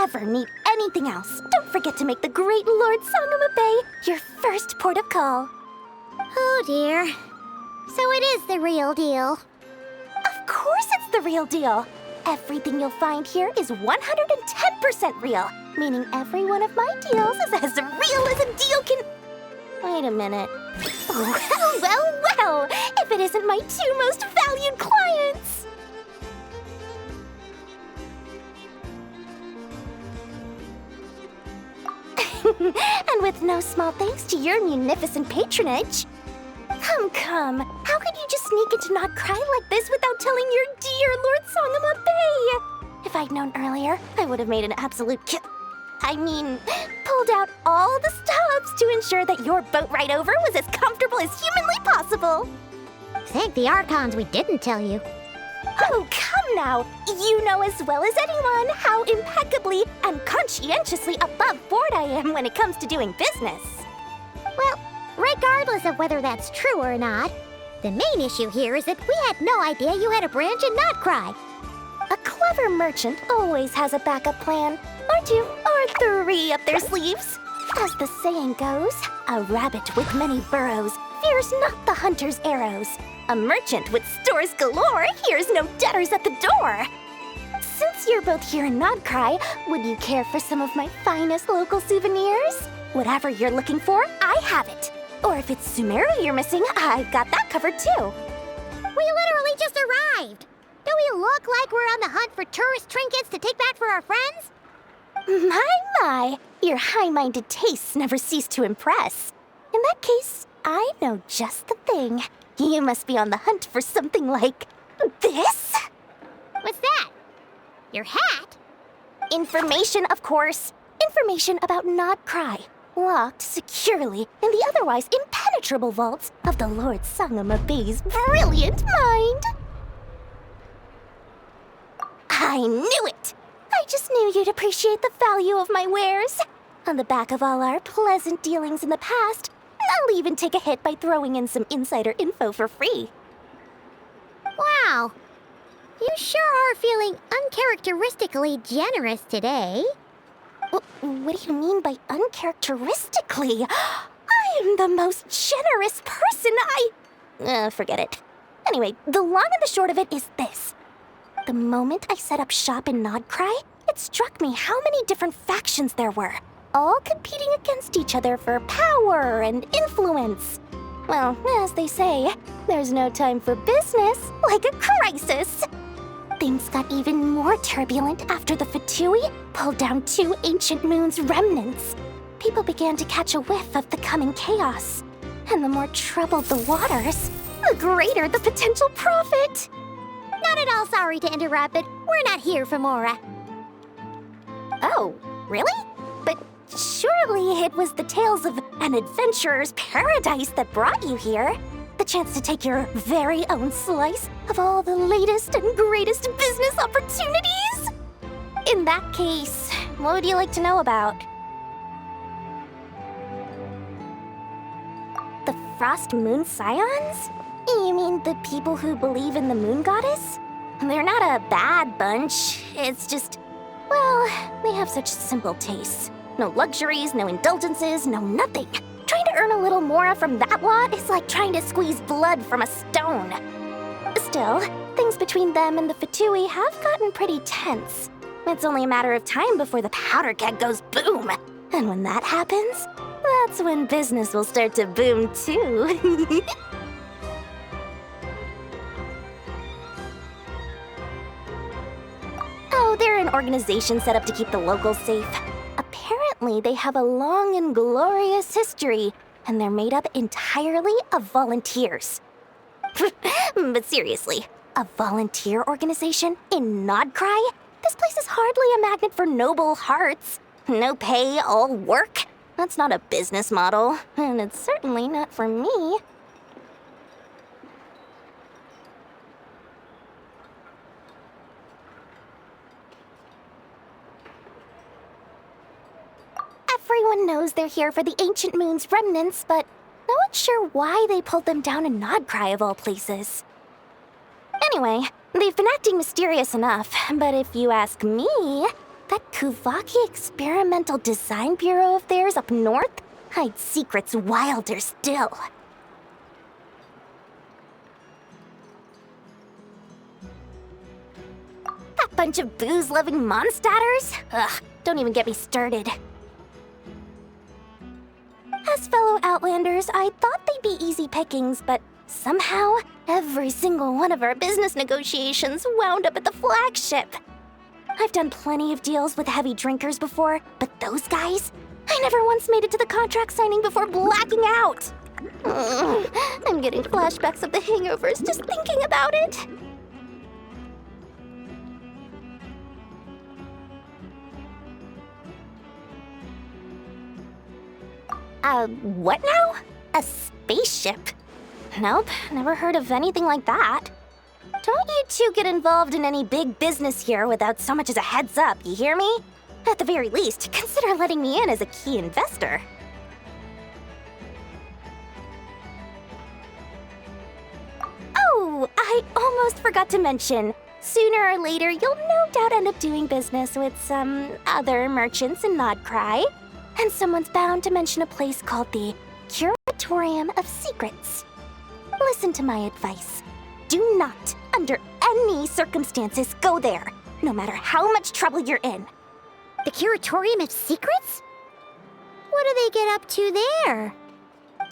ever need anything else, don't forget to make the great Lord Sangama Bay your first port of call. Oh dear. So it is the real deal. Of course it's the real deal. Everything you'll find here is 110% real, meaning every one of my deals is as real as a deal can... Wait a minute. Well, if it isn't my two most valued clients! And with no small thanks to your munificent patronage. Come, how could you just sneak into Not Cry like this without telling your dear Lord Sangama Bay? If I'd known earlier, I would have made an absolute pulled out all the stops to ensure that your boat ride over was as comfortable as humanly possible. Thank the Archons we didn't tell you. Oh, come now. You know as well as anyone how impeccably and conscientiously above board I am when it comes to doing business. Well, regardless of whether that's true or not, the main issue here is that we had no idea you had a branch in Notcry. A clever merchant always has a backup plan, or two, or three up their sleeves. As the saying goes, a rabbit with many burrows fears not the hunter's arrows. A merchant with stores galore hears no debtors at the door. Since you're both here in Nodcry, would you care for some of my finest local souvenirs? Whatever you're looking for, I have it. Or if it's Sumeru you're missing, I've got that covered too. We literally just arrived. Do we look like we're on the hunt for tourist trinkets to take back for our friends? My, your high-minded tastes never cease to impress. In that case, I know just the thing. You must be on the hunt for something like this? What's that? Your hat? Information, of course. Information about Nodcry, locked securely in the otherwise impenetrable vaults of the Lord Sangama Bay's brilliant mind. I knew it! I just knew you'd appreciate the value of my wares. On the back of all our pleasant dealings in the past, I'll even take a hit by throwing in some insider info for free. Wow. You sure are feeling uncharacteristically generous today. What do you mean by uncharacteristically? I am the most generous person forget it. Anyway, the long and the short of it is this. The moment I set up shop in Nodcry, it struck me how many different factions there were, all competing against each other for power and influence. Well, as they say, there's no time for business like a crisis. Things got even more turbulent after the Fatui pulled down 2 ancient moon's remnants. People began to catch a whiff of the coming chaos. And the more troubled the waters, the greater the potential profit. Not at all sorry to interrupt, but we're not here for Mora. Oh, really? But surely it was the tales of an adventurer's paradise that brought you here. The chance to take your very own slice of all the latest and greatest business opportunities? In that case, what would you like to know about? The Frost Moon Scions? You mean the people who believe in the Moon Goddess? They're not a bad bunch. It's just, well, they have such simple tastes. No luxuries, no indulgences, no nothing. Trying to earn a little more from that lot is like trying to squeeze blood from a stone. Still, things between them and the Fatui have gotten pretty tense. It's only a matter of time before the powder keg goes boom. And when that happens, that's when business will start to boom too. Oh, they're an organization set up to keep the locals safe. Apparently, they have a long and glorious history, and they're made up entirely of volunteers. But seriously, a volunteer organization in Nodcry? This place is hardly a magnet for noble hearts. No pay, all work? That's not a business model, and it's certainly not for me. Everyone knows they're here for the Ancient Moon's remnants, but no one's sure why they pulled them down in Nodcry of all places. Anyway, they've been acting mysterious enough, but if you ask me, That Kuvaki Experimental Design Bureau of theirs up north hides secrets wilder still. That bunch of booze-loving monstators? Ugh, don't even get me started. As fellow Outlanders, I thought they'd be easy pickings, but somehow, every single one of our business negotiations wound up at the flagship. I've done plenty of deals with heavy drinkers before, but those guys? I never once made it to the contract signing before blacking out. I'm getting flashbacks of the hangovers just thinking about it. What now? A spaceship? Nope, never heard of anything like that. Don't you two get involved in any big business here without so much as a heads up, you hear me? At the very least, consider letting me in as a key investor. Oh, I almost forgot to mention. Sooner or later, you'll no doubt end up doing business with some other merchants in Nodcry. And someone's bound to mention a place called the Curatorium of Secrets. Listen to my advice. Do not, under any circumstances, go there, no matter how much trouble you're in. The Curatorium of Secrets? What do they get up to there?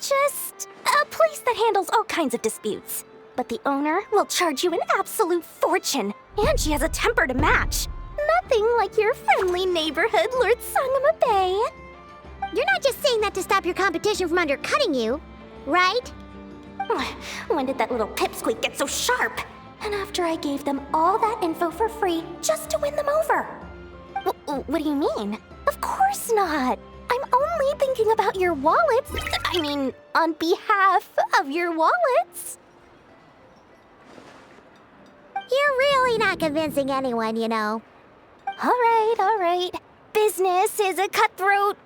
Just a place that handles all kinds of disputes. But the owner will charge you an absolute fortune, and she has a temper to match. Nothing like your friendly neighborhood, Lord Sangama Bay. You're not just saying that to stop your competition from undercutting you, right? When did that little pipsqueak get so sharp? And after I gave them all that info for free just to win them over. What do you mean? Of course not. I'm only thinking about your wallets. I mean, on behalf of your wallets. You're really not convincing anyone, you know. All right. Business is a cutthroat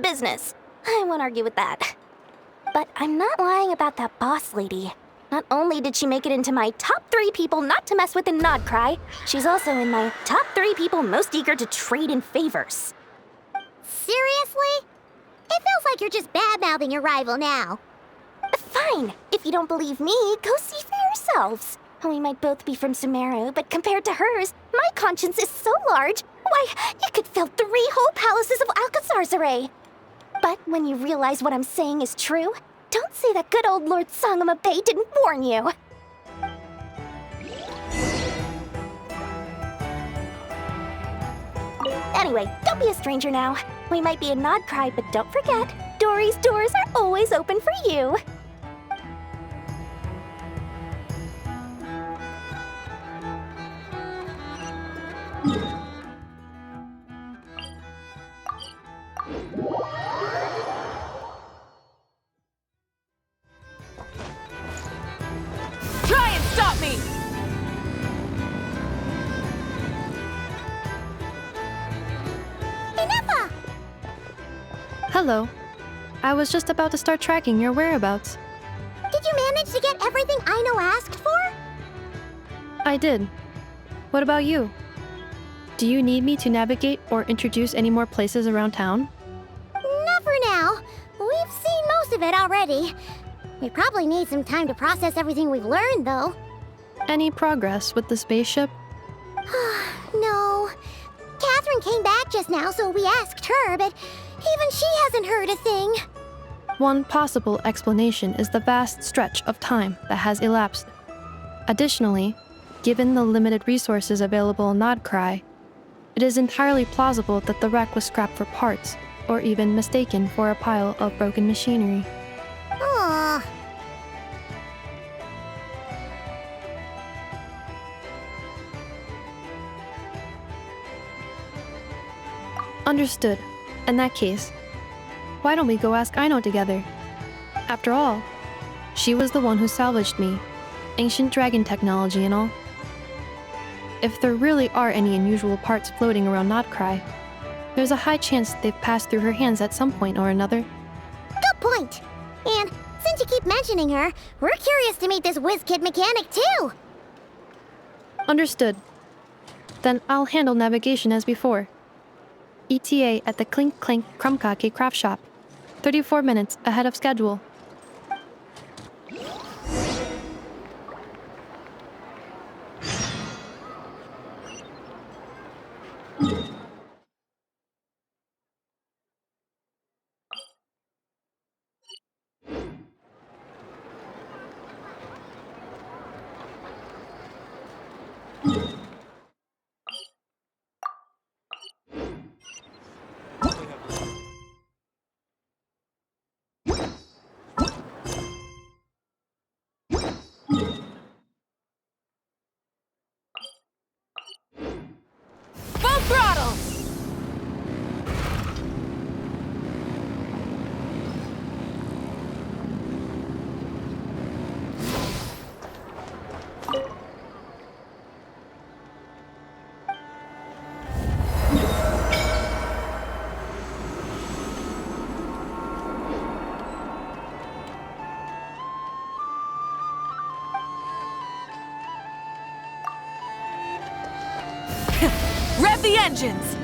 business. I won't argue with that. But I'm not lying about that boss lady. Not only did she make it into my top 3 people not to mess with in Nodcry, she's also in my top 3 people most eager to trade in favors. Seriously? It feels like you're just bad-mouthing your rival now. Fine. If you don't believe me, go see for yourselves. We might both be from Sumeru, but compared to hers, my conscience is so large, why, you could fill 3 whole palaces of Alcazar's array. But when you realize what I'm saying is true, don't say that good old Lord Sangama Bay didn't warn you. Anyway, don't be a stranger now. We might be in Nodcry, but don't forget, Dory's doors are always open for you. Try and stop me! Enough! Hello. I was just about to start tracking your whereabouts. Did you manage to get everything Aino asked for? I did. What about you? Do you need me to navigate or introduce any more places around town? Not for now. We've seen most of it already. We probably need some time to process everything we've learned, though. Any progress with the spaceship? No. Catherine came back just now, so we asked her, but even she hasn't heard a thing. One possible explanation is the vast stretch of time that has elapsed. Additionally, given the limited resources available in Nodcry, it is entirely plausible that the wreck was scrapped for parts, or even mistaken for a pile of broken machinery. Aww. Understood. In that case, why don't we go ask Aino together? After all, she was the one who salvaged me, ancient dragon technology and all. If there really are any unusual parts floating around Nodcry, there's a high chance they've passed through her hands at some point or another. Good point. And since you keep mentioning her, we're curious to meet this whiz-kid mechanic too. Understood. Then I'll handle navigation as before. ETA at the Clink Clank Krumkake craft shop. 34 minutes ahead of schedule. Full throttle! Rev the engines!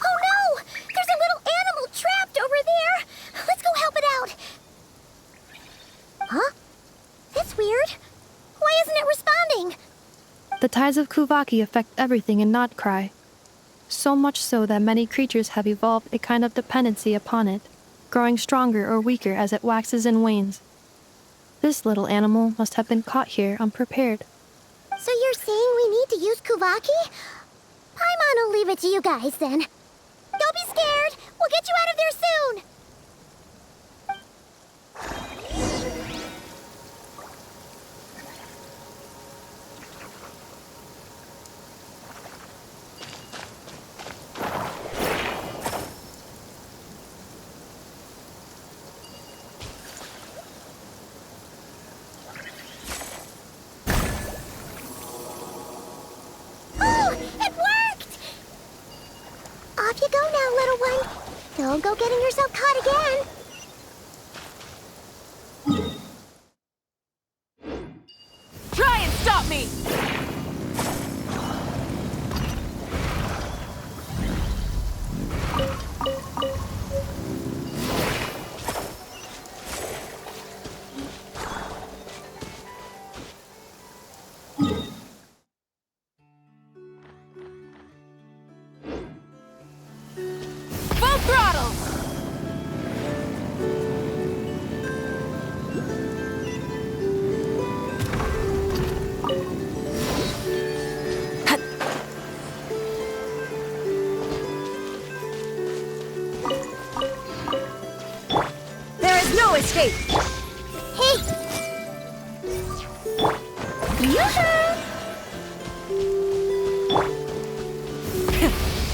Oh no! There's a little animal trapped over there! Let's go help it out! Huh? That's weird. Why isn't it responding? The tides of Kuvaki affect everything in Nodcry. So much so that many creatures have evolved a kind of dependency upon it, growing stronger or weaker as it waxes and wanes. This little animal must have been caught here unprepared. So you're saying we need to use Kuvaki? Paimon will leave it to you guys then. Don't be scared! We'll get you out of there soon! Oh, it worked! Off you go now, little one. Don't go getting yourself caught again. Try and stop me! Full throttle! There is no escape! Hey! Yoo-hoo!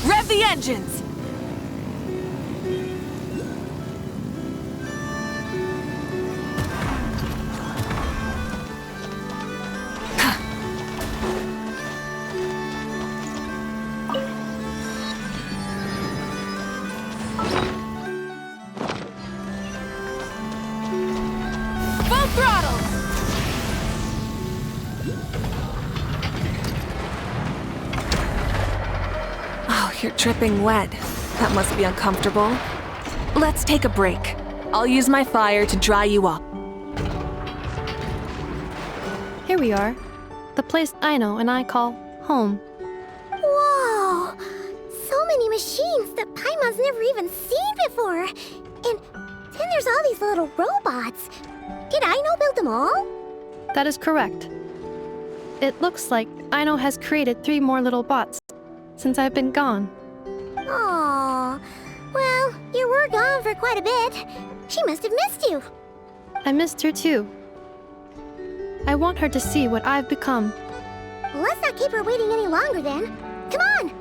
Rev the engines! Full throttle! Oh, you're dripping wet. That must be uncomfortable. Let's take a break. I'll use my fire to dry you up. Here we are. The place Aino and I call home. Whoa! So many machines that Paimon's never even seen before. And then there's all these little robots. Did Aino build them all? That is correct. It looks like Aino has created 3 more little bots since I've been gone. Aww. Well, you were gone for quite a bit. She must have missed you. I missed her too. I want her to see what I've become. Let's not keep her waiting any longer then. Come on!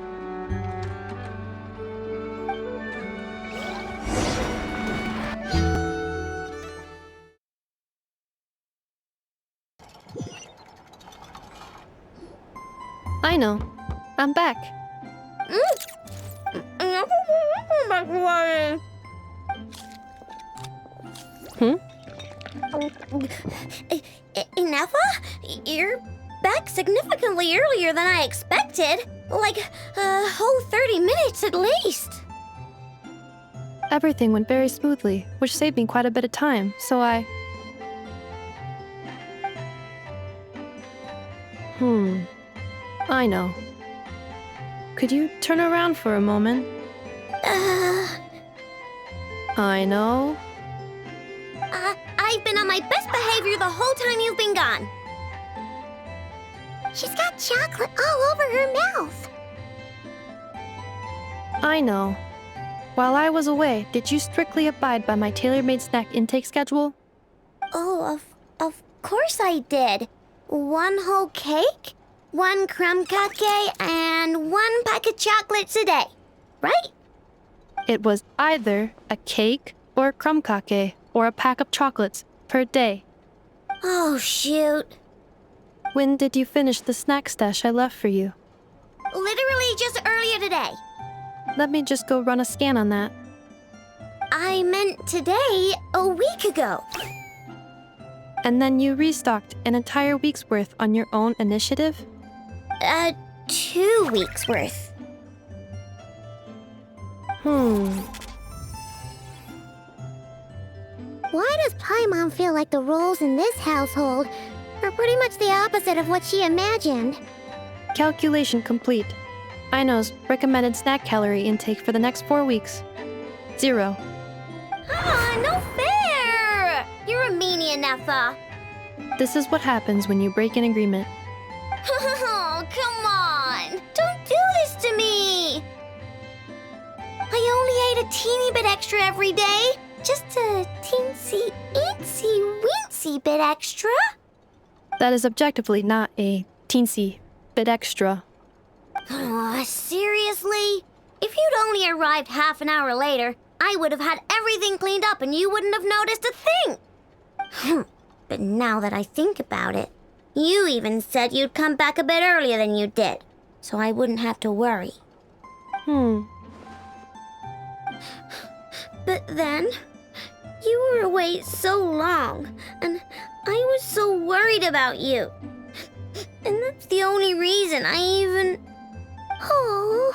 I know. I'm back. Nefa? You're back significantly earlier than I expected. Like a whole 30 minutes at least. Everything went very smoothly, which saved me quite a bit of time, so I... I know. Could you turn around for a moment? I know. I've been on my best behavior the whole time you've been gone. She's got chocolate all over her mouth. I know. While I was away, did you strictly abide by my tailor-made snack intake schedule? Oh, of course I did. 1 whole cake, 1 crumb cake, and 1 pack of chocolates a day, right? It was either a cake or a crumb cake or a pack of chocolates per day. Oh, shoot. When did you finish the snack stash I left for you? Literally just earlier today. Let me just go run a scan on that. I meant today, a week ago. And then you restocked an entire week's worth on your own initiative? 2 weeks worth. Why does Paimon feel like the roles in this household are pretty much the opposite of what she imagined? Calculation complete. Aino's recommended snack calorie intake for the next 4 weeks. 0. No fair! You're a meanie, Nefa. This is what happens when you break an agreement. Oh, come on! Don't do this to me! I only ate a teeny bit extra every day. Just a teensy, itsy, weensy bit extra. That is objectively not a teensy bit extra. Seriously? If you'd only arrived half an hour later, I would have had everything cleaned up and you wouldn't have noticed a thing. But now that I think about it, you even said you'd come back a bit earlier than you did, so I wouldn't have to worry. But then, you were away so long, and I was so worried about you. And that's the only reason I even... Oh.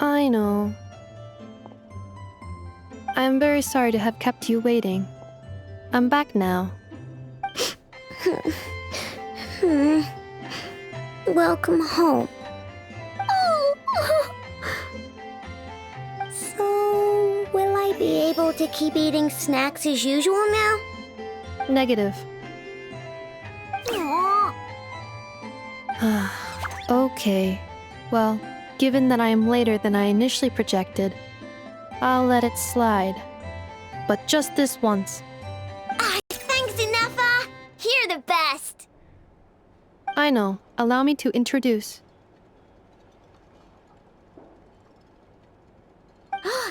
I know. I am very sorry to have kept you waiting. I'm back now. Welcome home. Oh. So, will I be able to keep eating snacks as usual now? Negative. Okay. Well, given that I am later than I initially projected, I'll let it slide. But just this once. Thanks, Nefa! You're the best! I know. Allow me to introduce.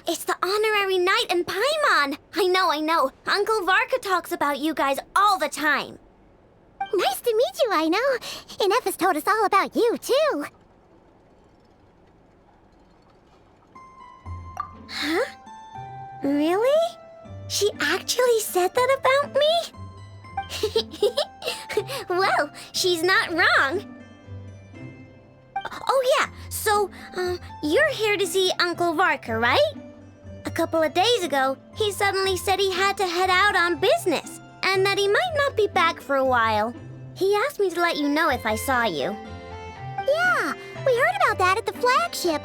It's the honorary knight and Paimon! I know. Uncle Varka talks about you guys all the time. Nice to meet you, I know. And Nefa's told us all about you, too. Huh? Really? She actually said that about me? Well, she's not wrong. Oh yeah, so, you're here to see Uncle Varka, right? A couple of days ago, he suddenly said he had to head out on business, and that he might not be back for a while. He asked me to let you know if I saw you. Yeah, we heard about that at the flagship.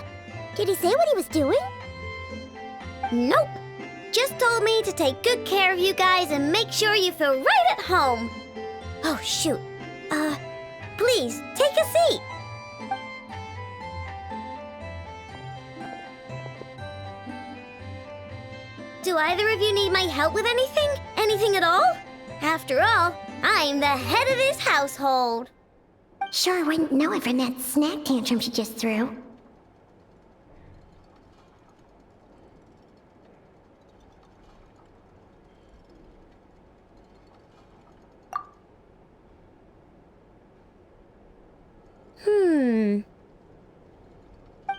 Did he say what he was doing? Nope. Just told me to take good care of you guys and make sure you feel right at home. Oh, shoot. Please, take a seat. Do either of you need my help with anything? Anything at all? After all, I'm the head of this household. Sure wouldn't know it from that snack tantrum she just threw.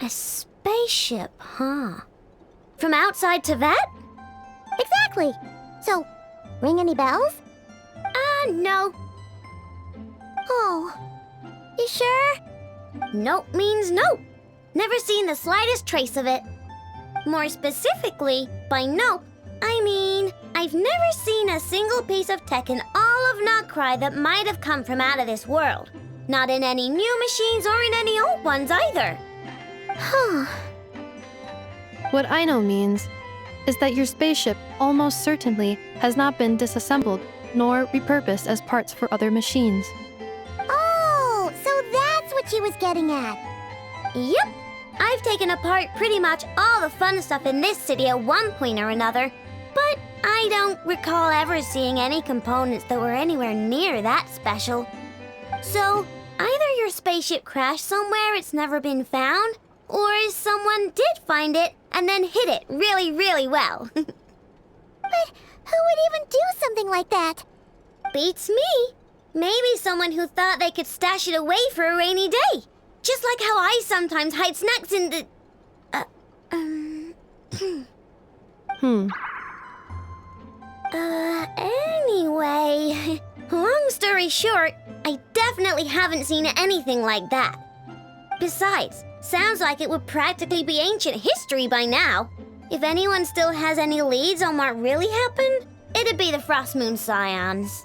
A spaceship, huh? From outside to that? Exactly. So, ring any bells? No. Oh, you sure? Nope means nope. Never seen the slightest trace of it. More specifically, by nope, I mean, I've never seen a single piece of tech in all of Notcry that might have come from out of this world. Not in any new machines or in any old ones either. Huh. What Aino means is that your spaceship almost certainly has not been disassembled nor repurposed as parts for other machines. Oh, so that's what she was getting at. Yep. I've taken apart pretty much all the fun stuff in this city at one point or another, but I don't recall ever seeing any components that were anywhere near that special. So, either your spaceship crashed somewhere it's never been found, or someone did find it and then hid it really, really well. But who would even do something like that? Beats me. Maybe someone who thought they could stash it away for a rainy day. Just like how I sometimes hide snacks in the... Anyway, long story short, I definitely haven't seen anything like that. Besides, sounds like it would practically be ancient history by now. If anyone still has any leads on what really happened, it'd be the Frost Moon Scions.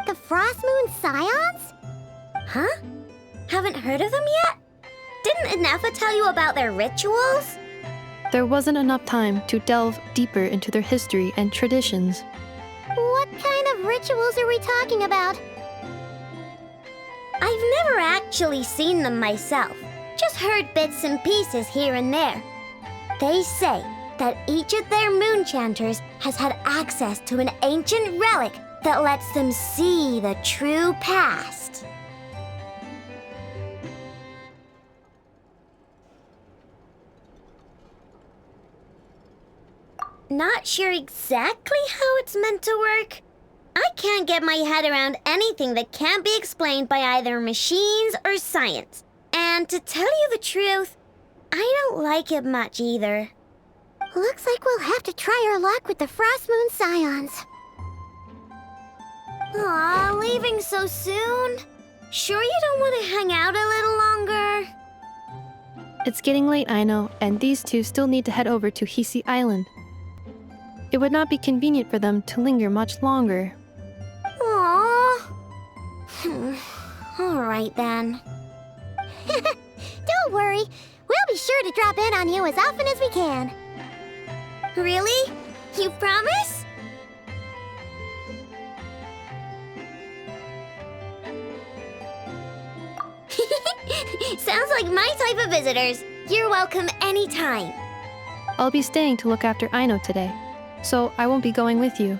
The Frost Moon Scions? Huh? Haven't heard of them yet? Didn't Inefa tell you about their rituals? There wasn't enough time to delve deeper into their history and traditions. What kind of rituals are we talking about? I've never actually seen them myself, just heard bits and pieces here and there. They say that each of their moon chanters has had access to an ancient relic that lets them see the true past. Not sure exactly how it's meant to work. I can't get my head around anything that can't be explained by either machines or science. And to tell you the truth, I don't like it much either. Looks like we'll have to try our luck with the Frost Moon Scions. Aw, leaving so soon? Sure you don't want to hang out a little longer? It's getting late, I know, and these two still need to head over to Hisi Island. It would not be convenient for them to linger much longer. Aww. All right then. Don't worry. We'll be sure to drop in on you as often as we can. Really? You promise? Sounds like my type of visitors. You're welcome anytime. I'll be staying to look after Aino today, so I won't be going with you.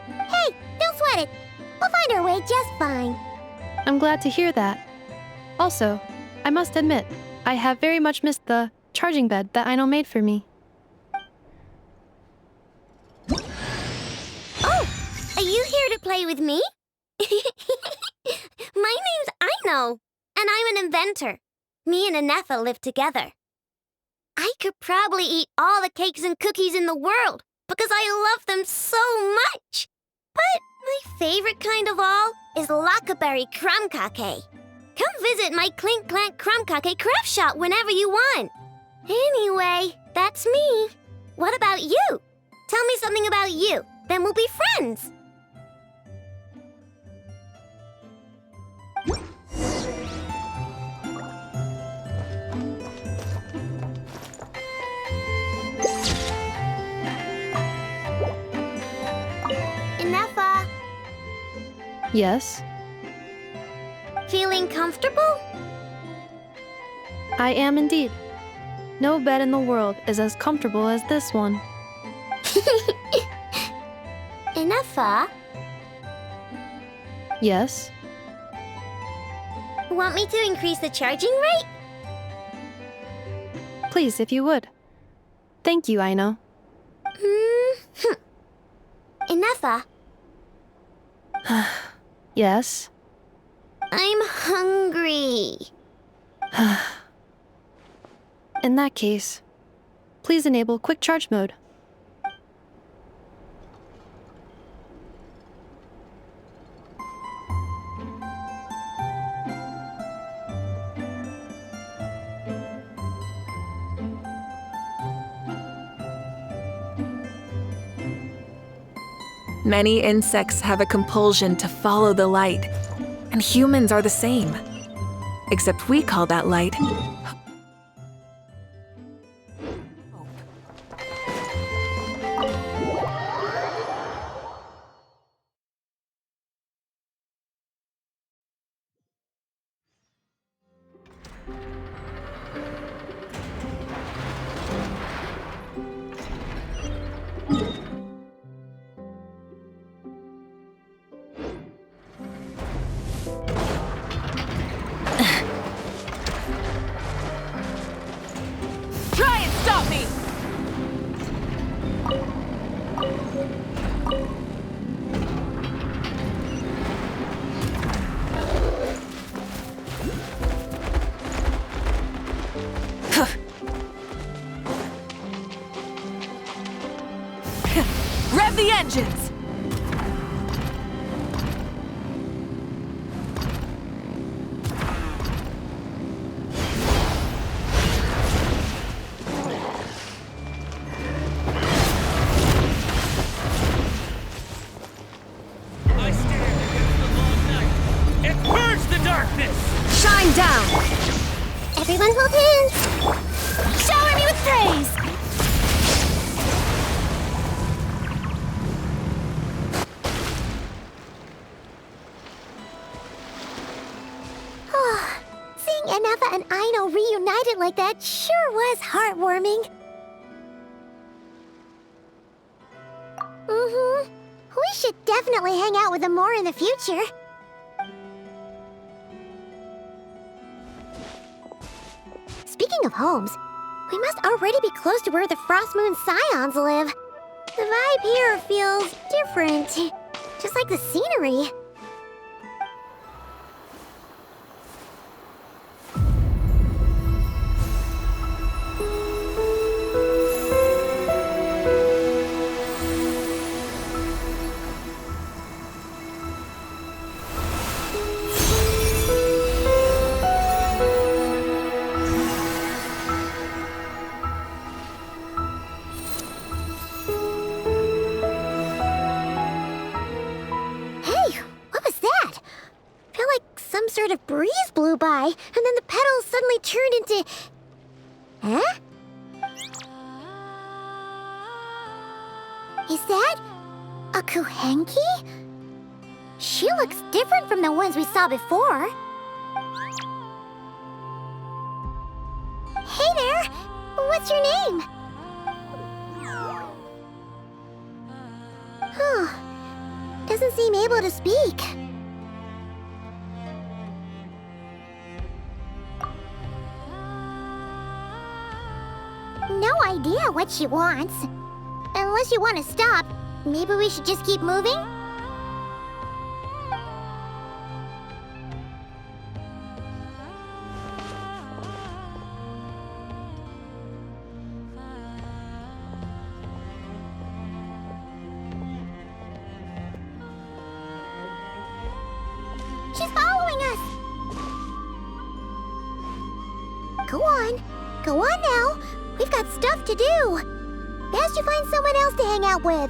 Hey, don't sweat it. We'll find our way just fine. I'm glad to hear that. Also, I must admit, I have very much missed the charging bed that Aino made for me. Oh, are you here to play with me? My name's Aino, and I'm an inventor. Me and Inefa live together. I could probably eat all the cakes and cookies in the world because I love them so much. But my favorite kind of all is Lackaberry Crumb Cake. Come visit my Clink Clank Crumb Cake craft shop whenever you want. Anyway, that's me. What about you? Tell me something about you, then we'll be friends. Inefa, Yes, feeling comfortable? I am indeed. No bed in the world is as comfortable as this one. Inefa, Yes, want me to increase the charging rate? please, if you would. Thank you, Aino. Inefa, Yes. I'm hungry. In that case, please enable quick charge mode. Many insects have a compulsion to follow the light, and humans are the same. Except we call that light Try and stop me! Rev the engines! I stand against the long night and purge the darkness! Shine down! Everyone hold hands! Shower me with praise! Seeing Anafa and Aino reunited like that sure was heartwarming. Mm-hmm. We should definitely hang out with them more in the future. Speaking of homes, we must already be close to where the Frost Moon Scions live. The vibe here feels different, just like the scenery. Sort of breeze blew by, and then the petals suddenly turned into... Huh? Is that a Kuhenki? She looks different from the ones we saw before. Hey there! What's your name? Huh. Doesn't seem able to speak. No idea what she wants. Unless you want to stop, maybe we should just keep moving? She's following us! Go on. Go on now. We've got stuff to do. Best you find someone else to hang out with.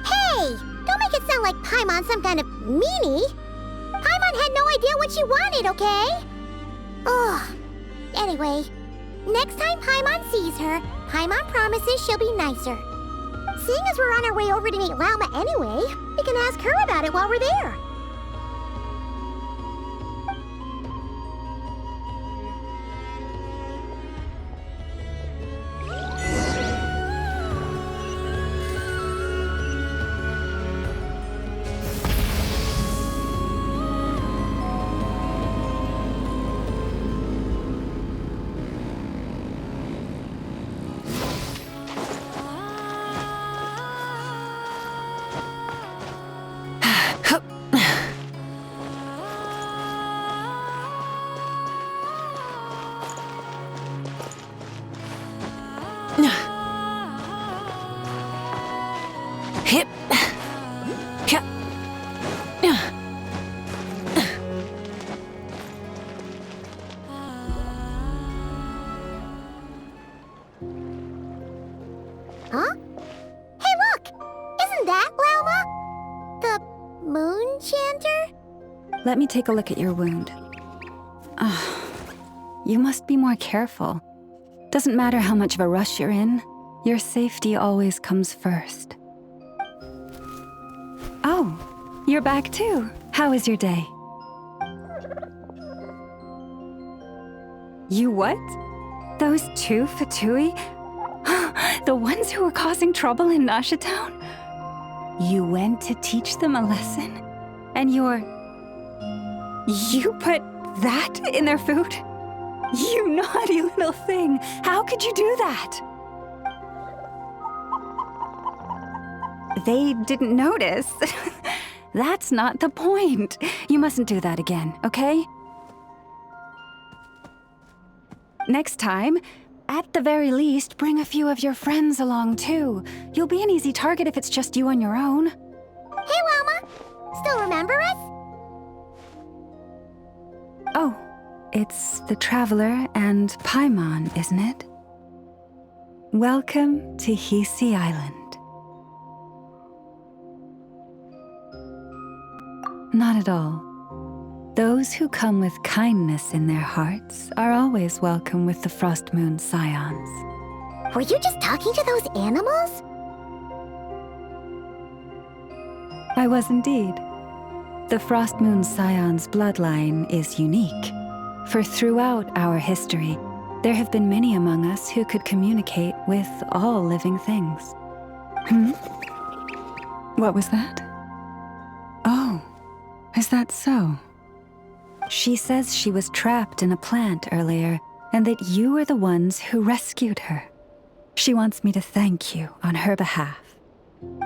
Hey! Don't make it sound like Paimon's some kind of meanie. Paimon had no idea what she wanted, okay? Ugh. Anyway, next time Paimon sees her, Paimon promises she'll be nicer. Seeing as we're on our way over to meet Lauma anyway, we can ask her about it while we're there. let me take a look at your wound. You must be more careful. Doesn't matter how much of a rush you're in, your safety always comes first. Oh, you're back too. How is your day? You what? Those two Fatui? The ones who were causing trouble in Nasha Town? You went to teach them a lesson? And you put that in their food? You naughty little thing! How could you do that? They didn't notice. That's not the point. You mustn't do that again, okay? Next time, at the very least, bring a few of your friends along too. You'll be an easy target if it's just you on your own. Hey, Wilma! Still remember us? Oh, it's the Traveler and Paimon, isn't it? Welcome to Hisi Island. Not at all. Those who come with kindness in their hearts are always welcome with the Frost Moon Scions. Were you just talking to those animals? I was indeed. The Frost Moon Scions bloodline is unique, for throughout our history, there have been many among us who could communicate with all living things. What was that? Oh, is that so? She says she was trapped in a plant earlier, and that you were the ones who rescued her. She wants me to thank you on her behalf.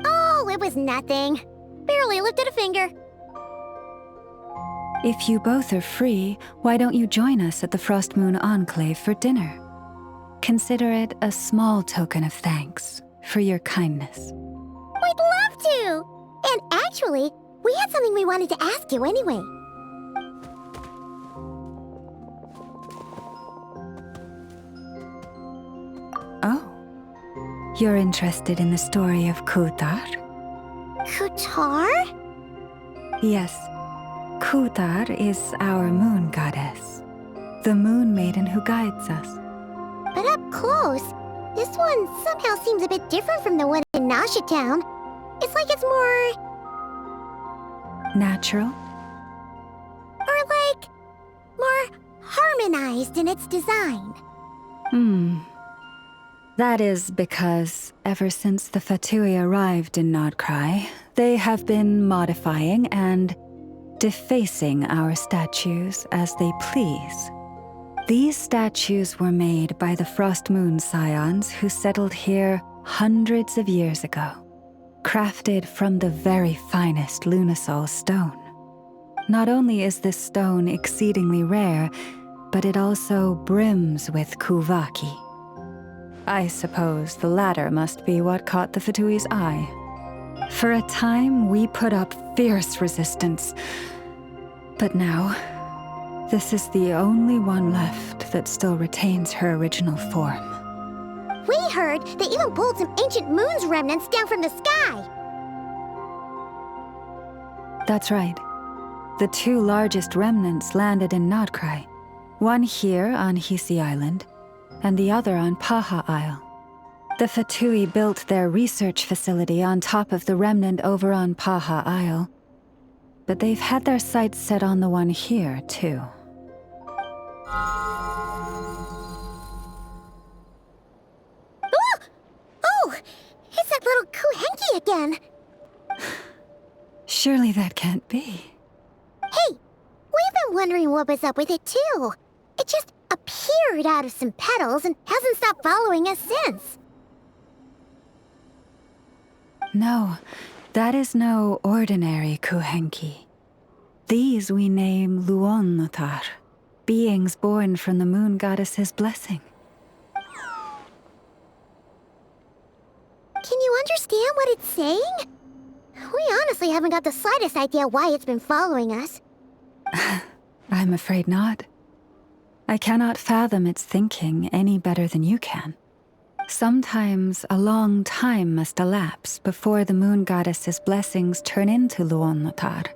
Oh, it was nothing. Barely lifted a finger. If you both are free, why don't you join us at the Frost Moon Enclave for dinner? Consider it a small token of thanks for your kindness. We'd love to! And actually, we had something we wanted to ask you anyway. Oh. You're interested in the story of Kutar? Kutar? Yes. Kutar is our moon goddess, the moon maiden who guides us. But up close, this one somehow seems a bit different from the one in Nasha Town. It's like it's more... natural? Or like... more harmonized in its design. That is because, ever since the Fatui arrived in Nodcry, they have been modifying and defacing our statues as they please. These statues were made by the Frost Moon Scions who settled here hundreds of years ago, crafted from the very finest Lunasol stone. Not only is this stone exceedingly rare, but it also brims with Kuvaki. I suppose the latter must be what caught the Fatui's eye. For a time, we put up fierce resistance. But now, this is the only one left that still retains her original form. We heard they even pulled some ancient moon's remnants down from the sky. That's right. The two largest remnants landed in Nodcry. One here on Hisi Island, and the other on Paha Isle. The Fatui built their research facility on top of the remnant over on Paha Isle, but they've had their sights set on the one here, too. Oh! It's that little Kuhenki again! Surely that can't be. Hey! We've been wondering what was up with it, too. It just appeared out of some petals and hasn't stopped following us since. No, that is no ordinary Kuhenki. These we name Luonnotar, beings born from the moon goddess's blessing. Can you understand what it's saying? We honestly haven't got the slightest idea why it's been following us. I'm afraid not. I cannot fathom its thinking any better than you can. Sometimes a long time must elapse before the moon goddess's blessings turn into Luonnotar.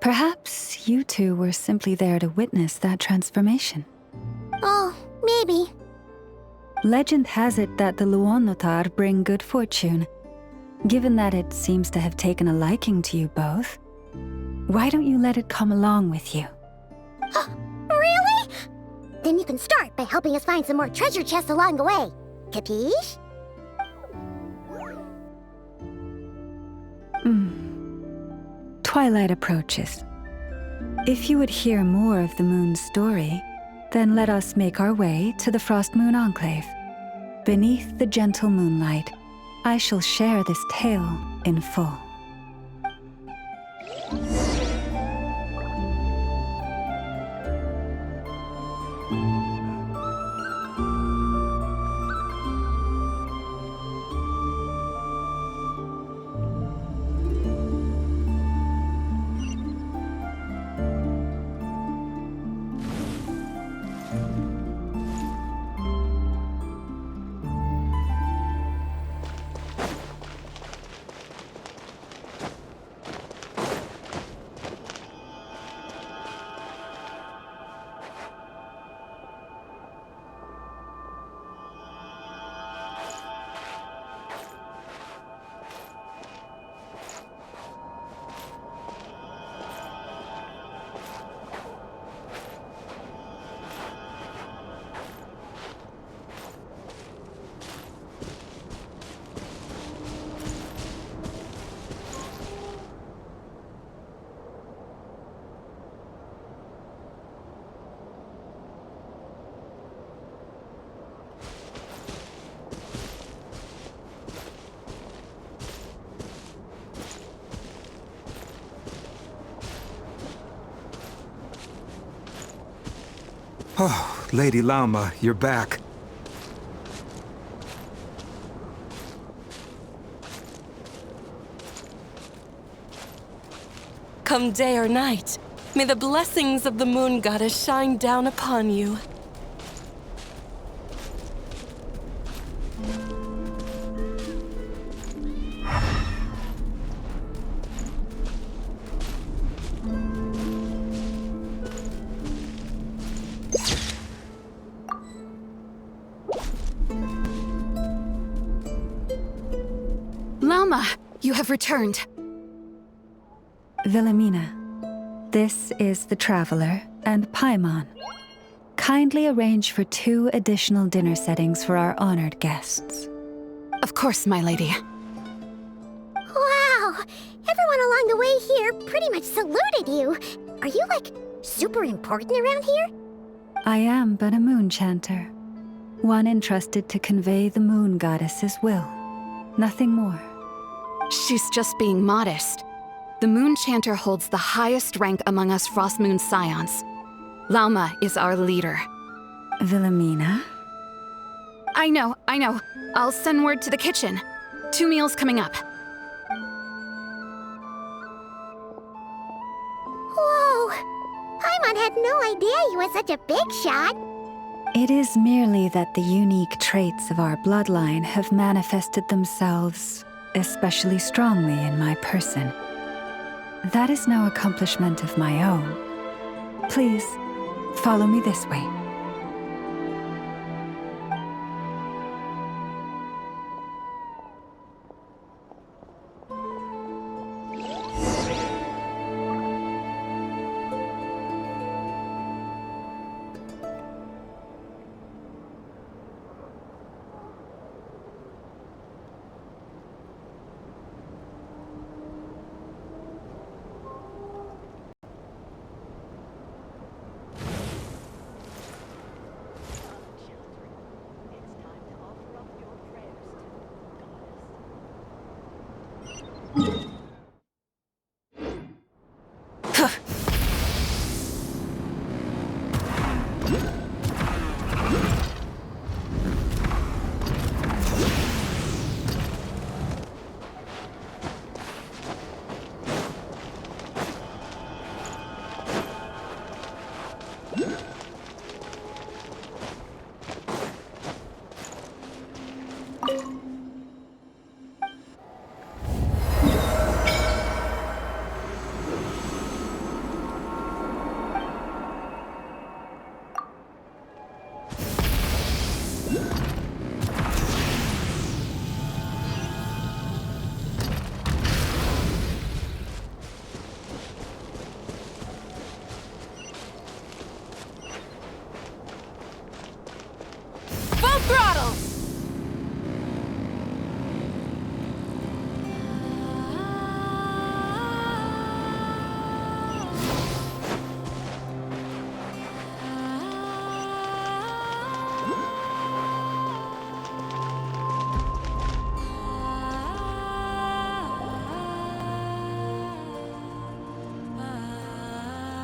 Perhaps you two were simply there to witness that transformation. Oh, maybe. Legend has it that the Luonotar bring good fortune. Given that it seems to have taken a liking to you both, why don't you let it come along with you? Really? Then you can start by helping us find some more treasure chests along the way. Capiche? Twilight approaches. If you would hear more of the moon's story, then let us make our way to the Frost Moon Enclave. Beneath the gentle moonlight, I shall share this tale in full. Oh, Lady Lauma, you're back. Come day or night, may the blessings of the Moon Goddess shine down upon you. Lauma, you have returned. Wilhelmina, this is the Traveler and Paimon. Kindly arrange for 2 additional dinner settings for our honored guests. Of course, my lady. Wow! Everyone along the way here pretty much saluted you. Are you, like, super important around here? I am but a moon chanter, one entrusted to convey the moon goddess's will. Nothing more. She's just being modest. The Moon Chanter holds the highest rank among us Frost Moon Scions. Lauma is our leader. Wilhelmina? I know. I'll send word to the kitchen. 2 meals coming up. Whoa! Paimon had no idea you were such a big shot. It is merely that the unique traits of our bloodline have manifested themselves especially strongly in my person. That is no accomplishment of my own. Please, follow me this way.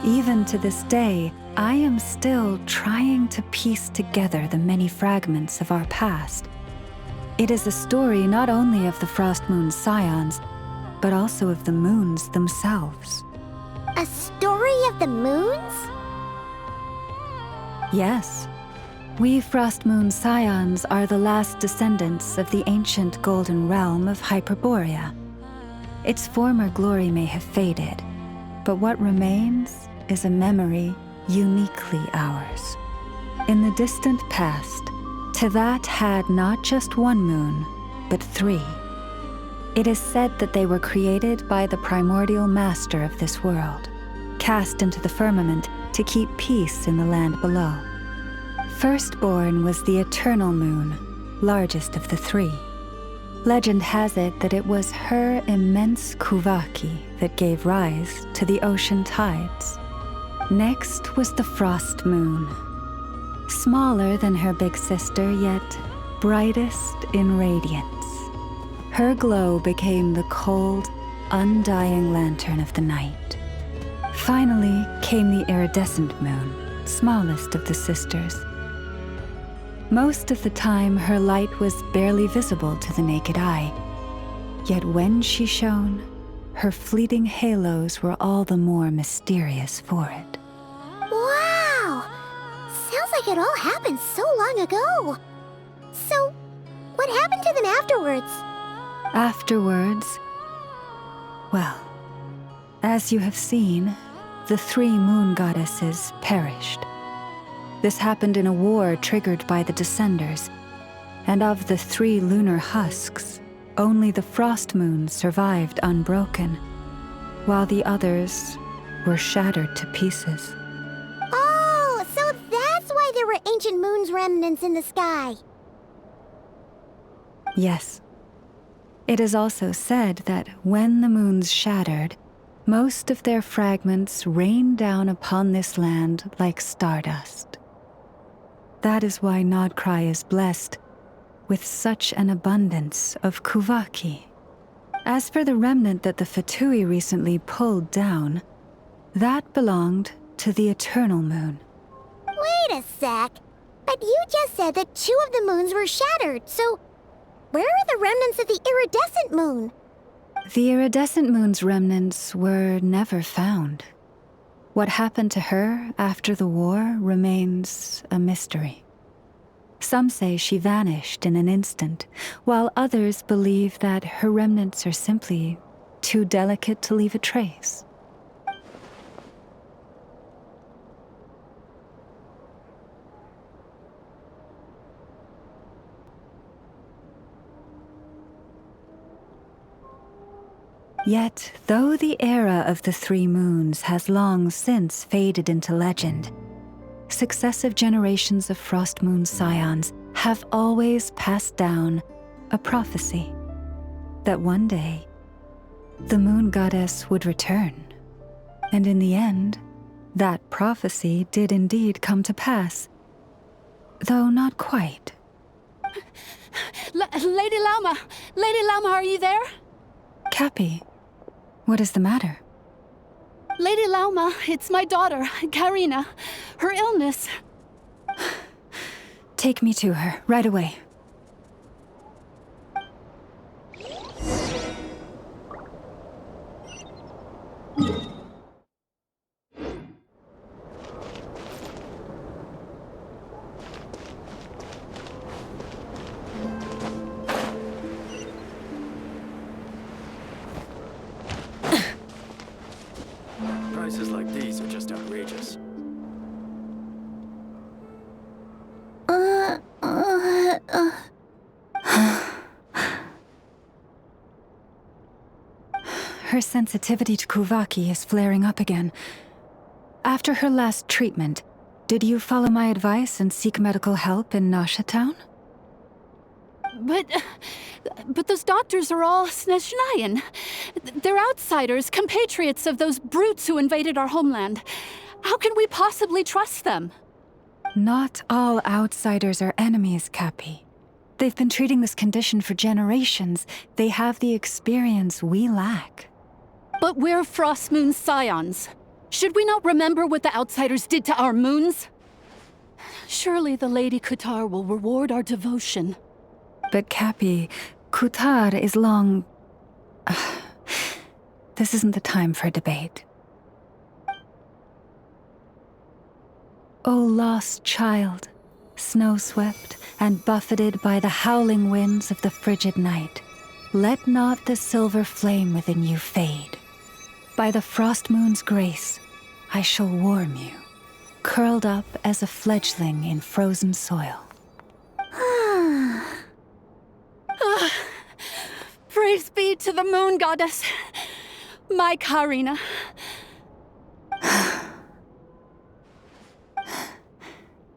Even to this day, I am still trying to piece together the many fragments of our past. It is a story not only of the Frost Moon's scions, but also of the moons themselves. A story of the moons? Yes. We Frost Moon scions are the last descendants of the ancient golden realm of Hyperborea. Its former glory may have faded, but what remains is a memory uniquely ours. In the distant past, Teyvat had not just one moon, but 3. It is said that they were created by the primordial master of this world, cast into the firmament to keep peace in the land below. Firstborn was the eternal moon, largest of the 3. Legend has it that it was her immense Kuvaki that gave rise to the ocean tides. Next was the frost moon. Smaller than her big sister, yet brightest in radiance. Her glow became the cold, undying lantern of the night. Finally came the iridescent moon, smallest of the sisters. Most of the time, her light was barely visible to the naked eye. Yet when she shone, her fleeting halos were all the more mysterious for it. Wow! Sounds like it all happened so long ago. So, what happened to them afterwards? Afterwards, well, as you have seen, the 3 moon goddesses perished. This happened in a war triggered by the Descenders, and of the 3 lunar husks, only the frost moon survived unbroken, while the others were shattered to pieces. Oh, so that's why there were ancient moon's remnants in the sky. Yes. It is also said that when the moons shattered, most of their fragments rained down upon this land like stardust. That is why Nodcry is blessed with such an abundance of Kuvaki. As for the remnant that the Fatui recently pulled down, that belonged to the Eternal Moon. Wait a sec. But you just said that 2 of the moons were shattered, so where are the remnants of the iridescent moon? The iridescent moon's remnants were never found. What happened to her after the war remains a mystery. Some say she vanished in an instant, while others believe that her remnants are simply too delicate to leave a trace. Yet, though the era of the 3 moons has long since faded into legend, successive generations of Frost Moon scions have always passed down a prophecy that one day the moon goddess would return. And in the end, that prophecy did indeed come to pass, though not quite. Lady Lauma! Lady Lauma, are you there? Cappy, what is the matter? Lady Lauma, it's my daughter, Karina. Her illness. Take me to her, right away. Prices like these are just outrageous. Her sensitivity to Kuvaki is flaring up again. After her last treatment, did you follow my advice and seek medical help in Nasha Town? But those doctors are all Snezhnayan. They're outsiders, compatriots of those brutes who invaded our homeland. How can we possibly trust them? Not all outsiders are enemies, Cappy. They've been treating this condition for generations. They have the experience we lack. But we're Frost Moon scions. Should we not remember what the outsiders did to our moons? Surely the Lady Kutar will reward our devotion. But Cappy, Kutar is long... This isn't the time for debate. O lost child, snow-swept and buffeted by the howling winds of the frigid night, let not the silver flame within you fade. By the frost moon's grace, I shall warm you, curled up as a fledgling in frozen soil. Praise be to the moon goddess, my Karina.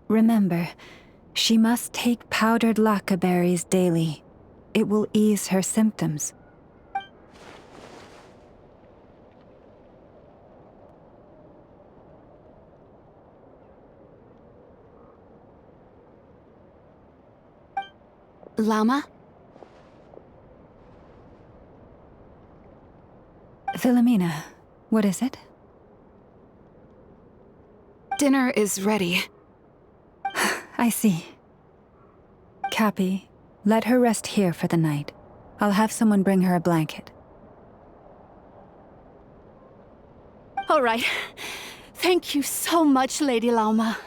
Remember, she must take powdered laka berries daily. It will ease her symptoms. Llama? Philomena, what is it? Dinner is ready. I see. Cappy, let her rest here for the night. I'll have someone bring her a blanket. All right. Thank you so much, Lady Llama.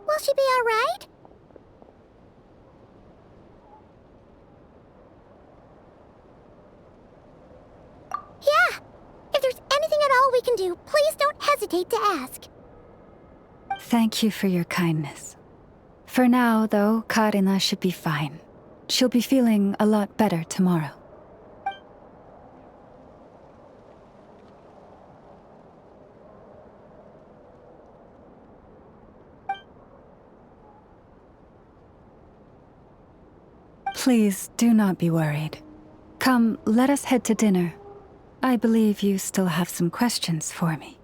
Will she be all right? Yeah! If there's anything at all we can do, please don't hesitate to ask. Thank you for your kindness. For now, though, Karina should be fine. She'll be feeling a lot better tomorrow. Please do not be worried. Come, let us head to dinner. I believe you still have some questions for me.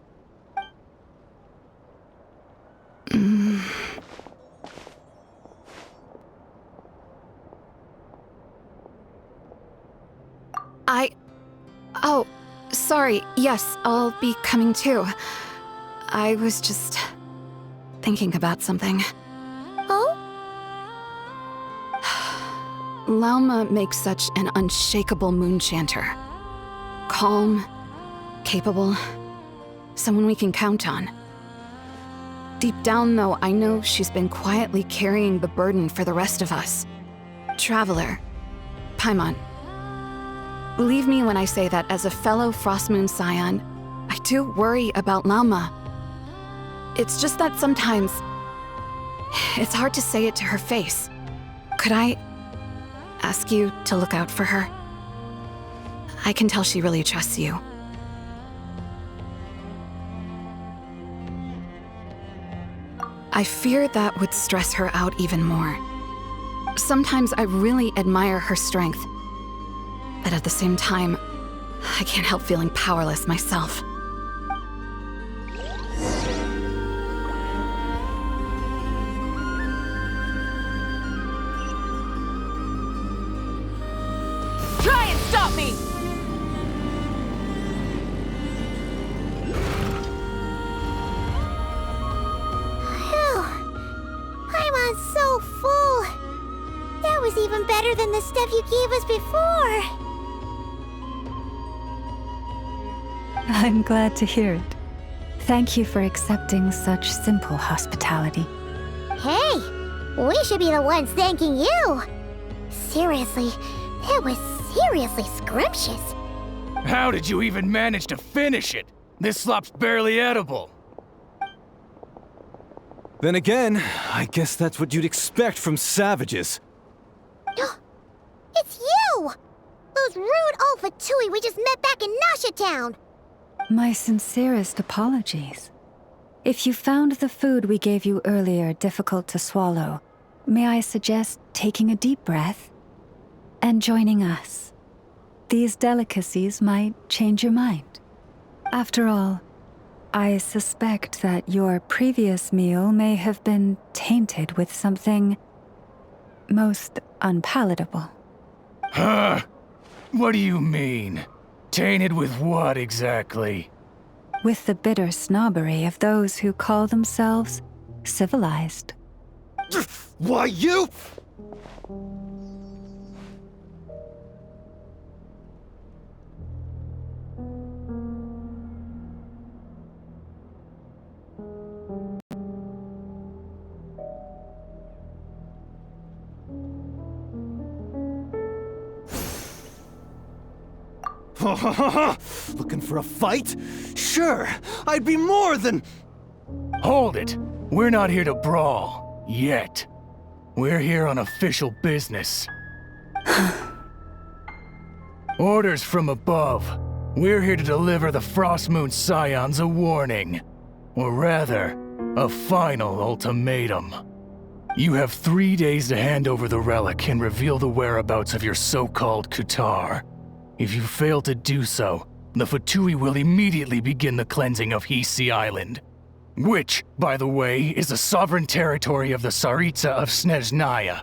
Oh, sorry. Yes, I'll be coming too. I was just thinking about something. Oh? Lauma makes such an unshakable moon chanter. Calm, capable, someone we can count on. Deep down, though, I know she's been quietly carrying the burden for the rest of us. Traveler, Paimon. Believe me when I say that as a fellow Frost Moon Scion, I do worry about Lauma. It's just that sometimes it's hard to say it to her face. Could I ask you to look out for her? I can tell she really trusts you. I fear that would stress her out even more. Sometimes I really admire her strength, but at the same time, I can't help feeling powerless myself. Try and stop me! Phew. Paimon's so full. That was even better than the stuff you gave us before. I'm glad to hear it. Thank you for accepting such simple hospitality. Hey, we should be the ones thanking you. Seriously, that was seriously scrumptious. How did you even manage to finish it? This slop's barely edible. Then again, I guess that's what you'd expect from savages. It's you! Those rude Olfatui we just met back in Nasha Town. My sincerest apologies. If you found the food we gave you earlier difficult to swallow, may I suggest taking a deep breath and joining us? These delicacies might change your mind. After all, I suspect that your previous meal may have been tainted with something most unpalatable. Huh? What do you mean? Tainted with what exactly? With the bitter snobbery of those who call themselves civilized. Why, you? Looking for a fight? Sure, I'd be more than... Hold it! We're not here to brawl. Yet. We're here on official business. Orders from above. We're here to deliver the Frostmoon Scions a warning. Or rather, a final ultimatum. You have 3 days to hand over the relic and reveal the whereabouts of your so-called Kutar. If you fail to do so, the Fatui will immediately begin the cleansing of Hisi Island. Which, by the way, is the sovereign territory of the Tsaritsa of Snezhnaya.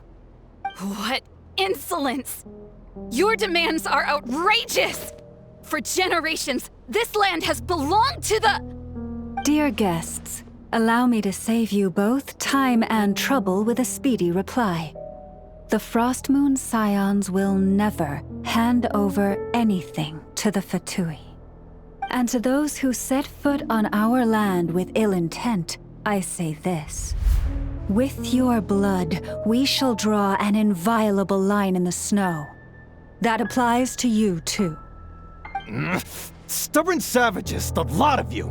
What insolence! Your demands are outrageous! For generations, this land has belonged to the... Dear guests, allow me to save you both time and trouble with a speedy reply. The Frostmoon Scions will never hand over anything to the Fatui. And to those who set foot on our land with ill intent, I say this. With your blood, we shall draw an inviolable line in the snow. That applies to you, too. Stubborn savages, the lot of you!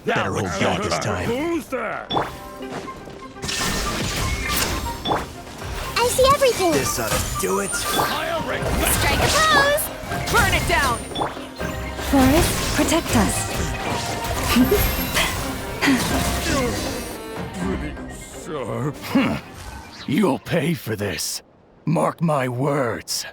Better hold back this time. Who's there? I see everything! This ought to do it. Strike a pose! Burn it down! Forest, protect us. Pretty sharp. You'll pay for this. Mark my words.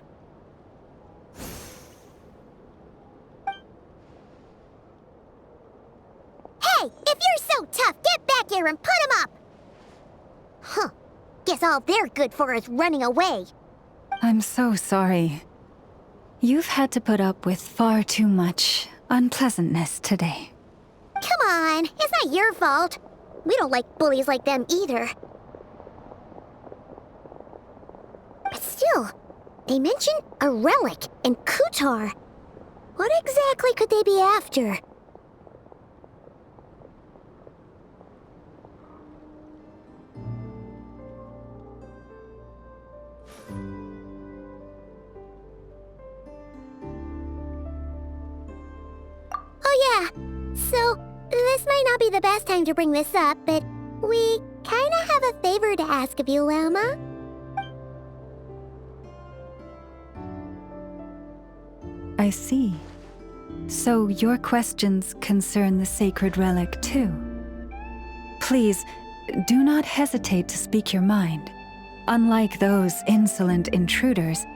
Hey, if you're so tough, get back here and put him up! Huh. Guess all they're good for is running away. I'm so sorry. You've had to put up with far too much unpleasantness today. Come on, it's not your fault. We don't like bullies like them either. But still, they mentioned a relic in Kutar. What exactly could they be after? Oh yeah, so this might not be the best time to bring this up, but we kinda have a favor to ask of you, Lama. I see. So your questions concern the sacred relic too. Please, do not hesitate to speak your mind. Unlike those insolent intruders,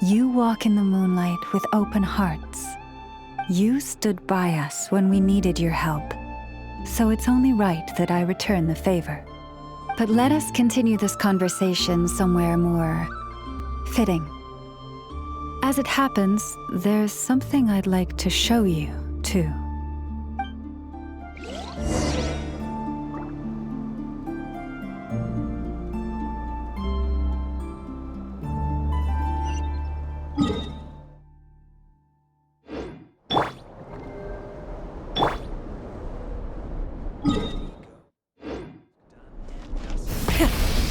you walk in the moonlight with open hearts. You stood by us when we needed your help, so it's only right that I return the favor. But let us continue this conversation somewhere more fitting. As it happens, there's something I'd like to show you, too.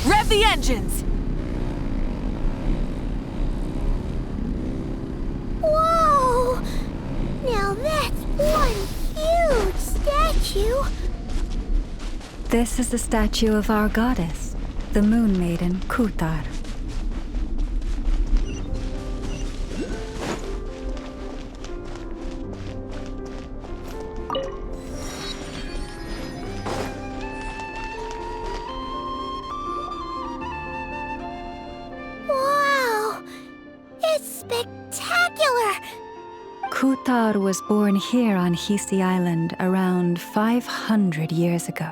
Rev the engines! Whoa! Now that's one huge statue! This is the statue of our goddess, the Moon Maiden Kutar. Wow! It's spectacular! Kutar was born here on Hisi Island around 500 years ago.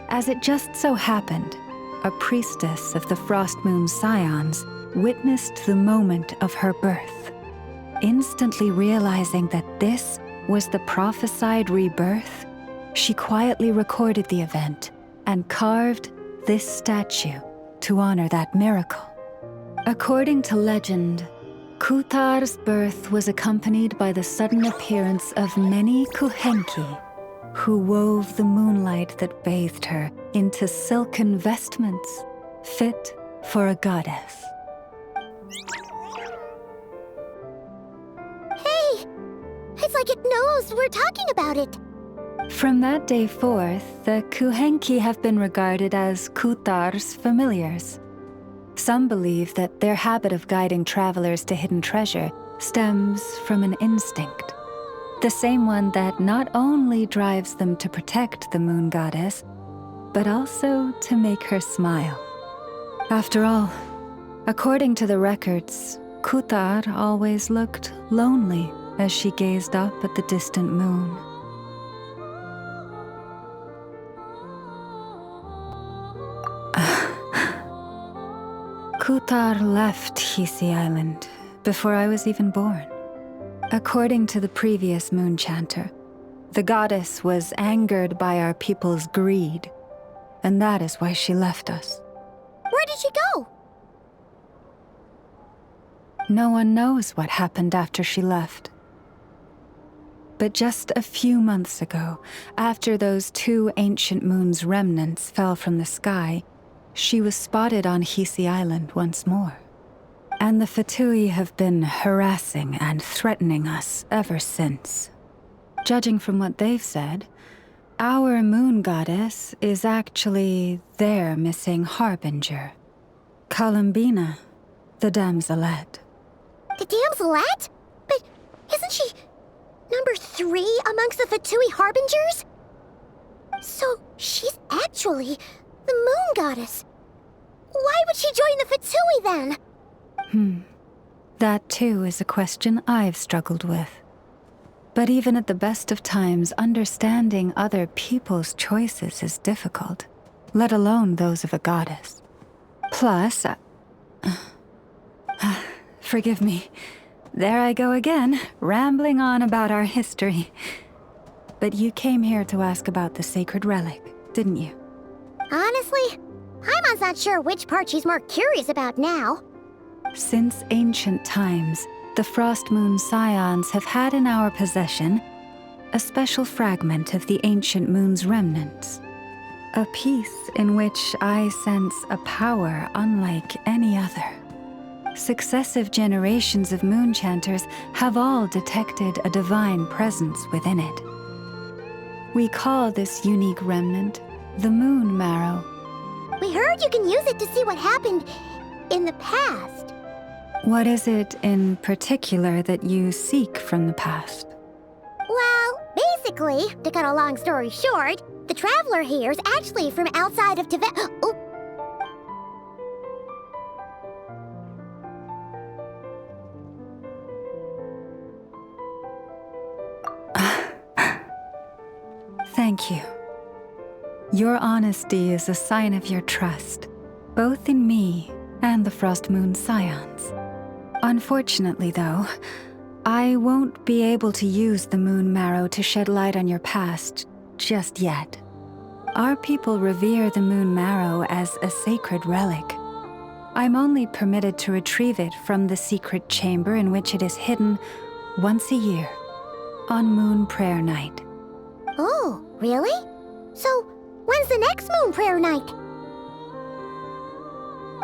As it just so happened, a priestess of the Frost Moon Scions, witnessed the moment of her birth. Instantly realizing that this was the prophesied rebirth, she quietly recorded the event and carved this statue to honor that miracle. According to legend, Kutar's birth was accompanied by the sudden appearance of many Kuhenki, who wove the moonlight that bathed her into silken vestments fit for a goddess. Hey! It's like it knows we're talking about it. From that day forth, the Kuhenki have been regarded as Kutar's familiars. Some believe that their habit of guiding travelers to hidden treasure stems from an instinct. The same one that not only drives them to protect the moon goddess, but also to make her smile. After all, according to the records, Kutar always looked lonely as she gazed up at the distant moon. Kutar left Hisi Island before I was even born. According to the previous moon chanter, the goddess was angered by our people's greed, and that is why she left us. Where did she go? No one knows what happened after she left. But just a few months ago, after those 2 ancient moon's remnants fell from the sky, she was spotted on Hisi Island once more. And the Fatui have been harassing and threatening us ever since. Judging from what they've said, our moon goddess is actually their missing harbinger, Columbina, the damselette. The damselette? But isn't she number 3 amongst the Fatui harbingers? So she's actually the moon goddess. Why would she join the Fatui then? That too is a question I've struggled with. But even at the best of times, understanding other people's choices is difficult, let alone those of a goddess. Plus, forgive me, there I go again, rambling on about our history. But you came here to ask about the sacred relic, didn't you? Honestly, Paimon's not sure which part she's more curious about now. Since ancient times, the Frost Moon Scions have had in our possession a special fragment of the ancient moon's remnants. A piece in which I sense a power unlike any other. Successive generations of moon chanters have all detected a divine presence within it. We call this unique remnant the Moon Marrow. We heard you can use it to see what happened in the past. What is it in particular that you seek from the past? Well, basically, to cut a long story short, the traveler here is actually from outside of Tibet. Oh. Thank you. Your honesty is a sign of your trust, both in me and the Frost Moon Scions. Unfortunately, though, I won't be able to use the Moon Marrow to shed light on your past just yet. Our people revere the Moon Marrow as a sacred relic. I'm only permitted to retrieve it from the secret chamber in which it is hidden once a year, on Moon Prayer Night. Oh, really? So, when's the next Moon Prayer Night?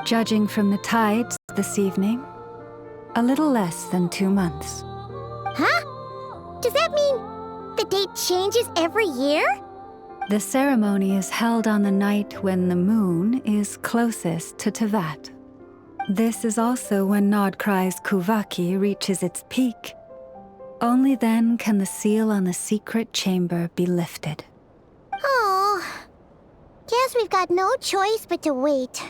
Judging from the tides this evening, a little less than 2 months. Huh? Does that mean the date changes every year? The ceremony is held on the night when the moon is closest to Tevat. This is also when Nodkrai's Kuvaki reaches its peak. Only then can the seal on the secret chamber be lifted. Oh, guess we've got no choice but to wait.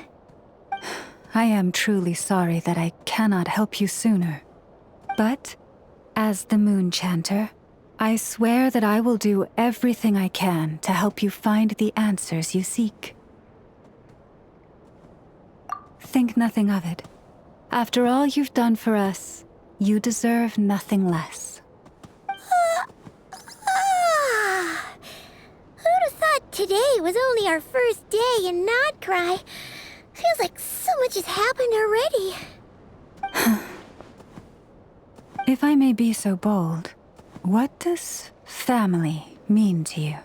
I am truly sorry that I cannot help you sooner. But, as the Moon Chanter, I swear that I will do everything I can to help you find the answers you seek. Think nothing of it. After all you've done for us, you deserve nothing less. Who'd have thought today was only our first day in Nodcry? Feels like so much has happened already. If I may be so bold, what does family mean to you?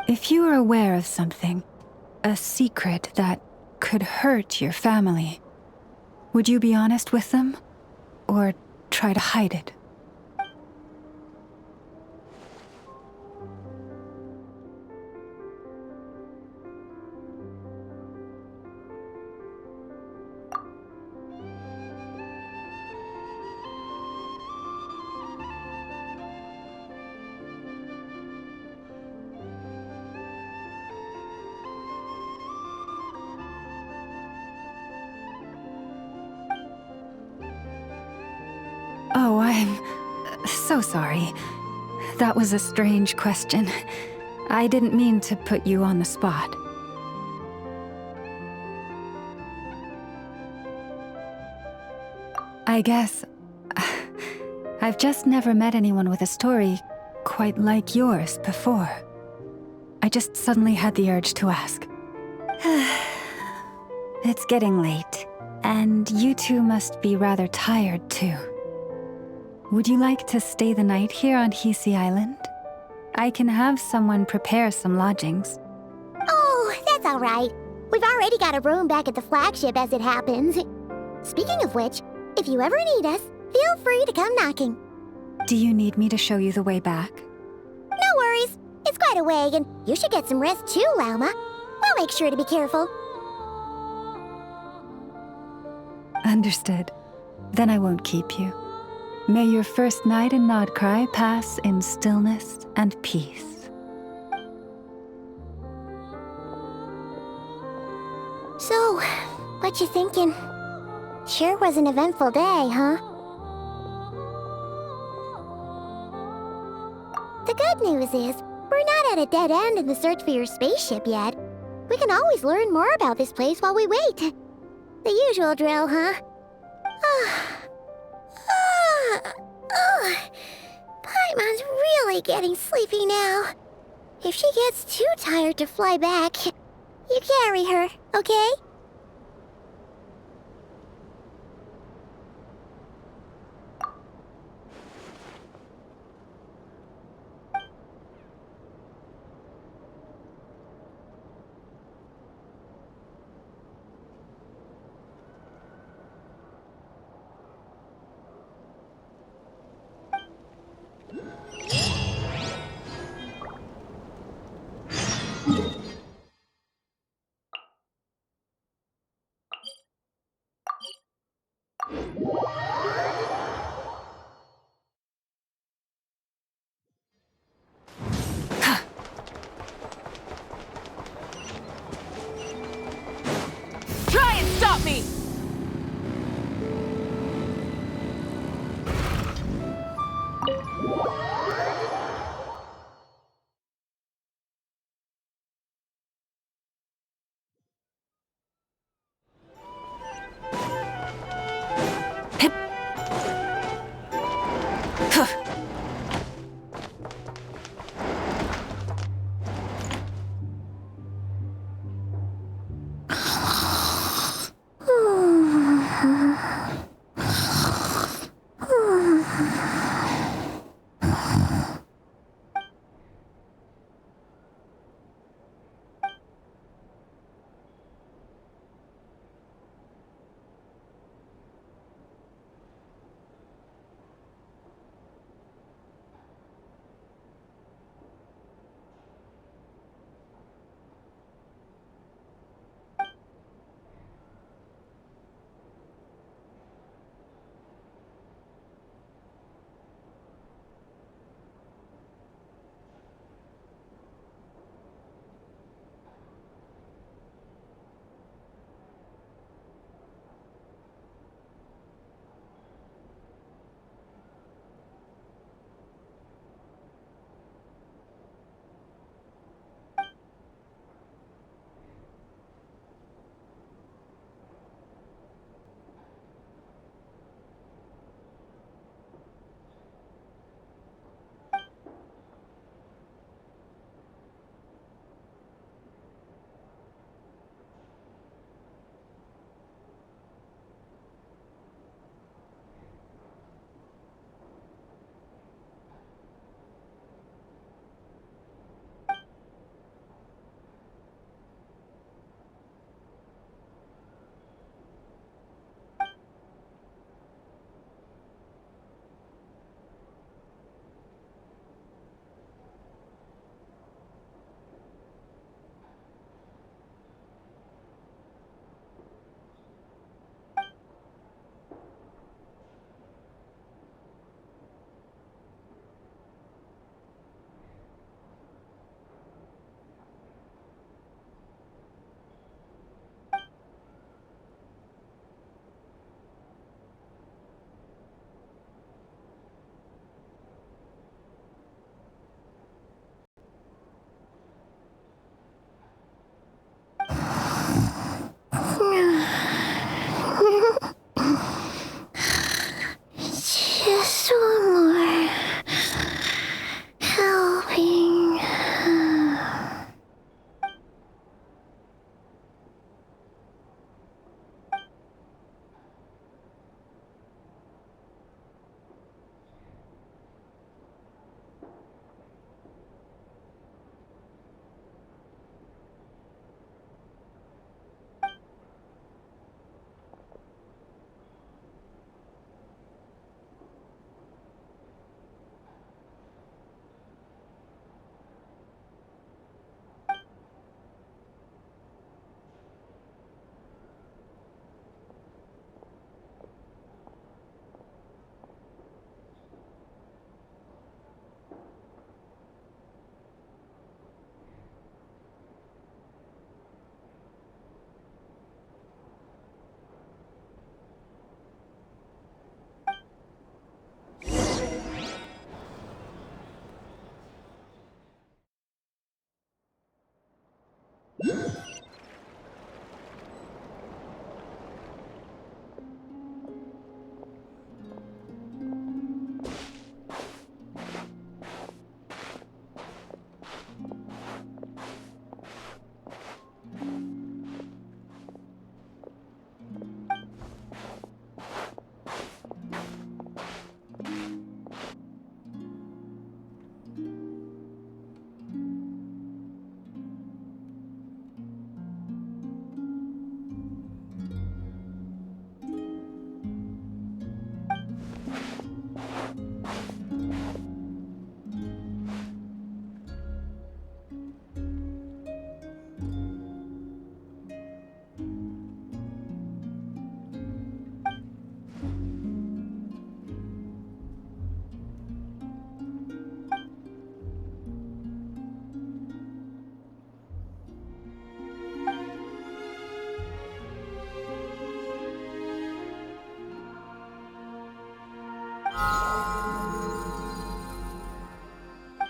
If you are aware of something, a secret that could hurt your family, would you be honest with them? Or try to hide it? Oh, I'm so sorry. That was a strange question. I didn't mean to put you on the spot. I guess I've just never met anyone with a story quite like yours before. I just suddenly had the urge to ask. It's getting late, and you two must be rather tired too. Would you like to stay the night here on Hisi Island? I can have someone prepare some lodgings. Oh, that's all right. We've already got a room back at the flagship as it happens. Speaking of which, if you ever need us, feel free to come knocking. Do you need me to show you the way back? No worries. It's quite a way, and you should get some rest too, Lauma. I'll make sure to be careful. Understood. Then I won't keep you. May your first night in Nodcry pass in stillness and peace. So, what you thinking? Sure was an eventful day, huh? The good news is, we're not at a dead end in the search for your spaceship yet. We can always learn more about this place while we wait. The usual drill, huh? Paimon's really getting sleepy now. If she gets too tired to fly back, you carry her, okay? Try and stop me!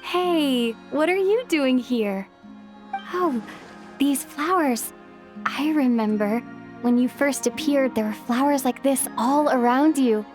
Hey, what are you doing here? Oh, these flowers. I remember when you first appeared, there were flowers like this all around you.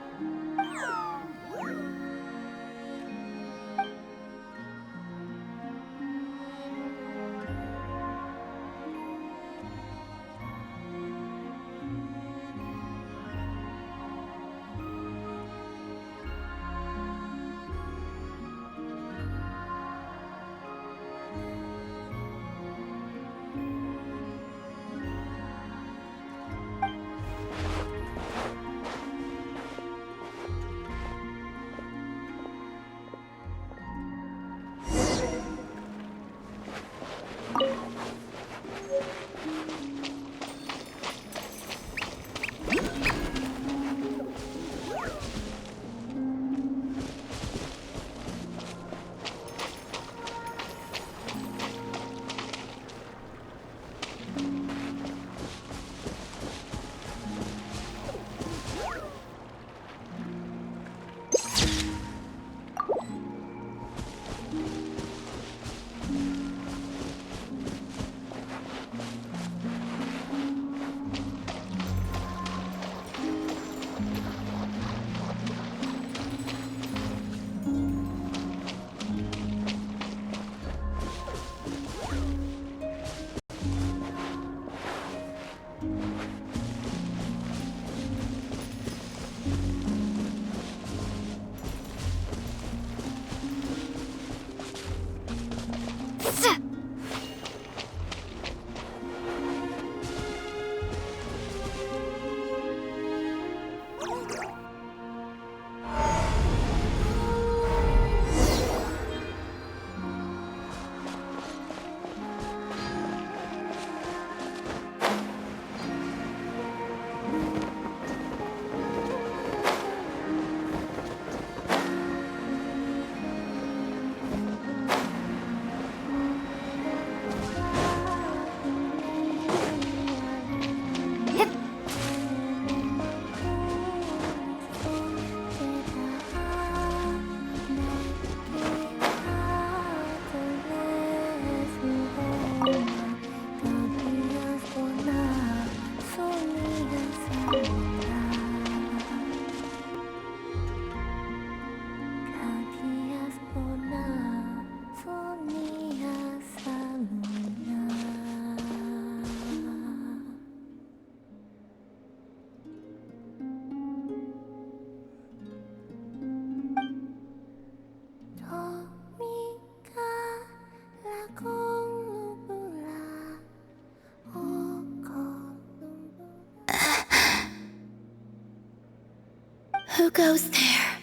Who goes there?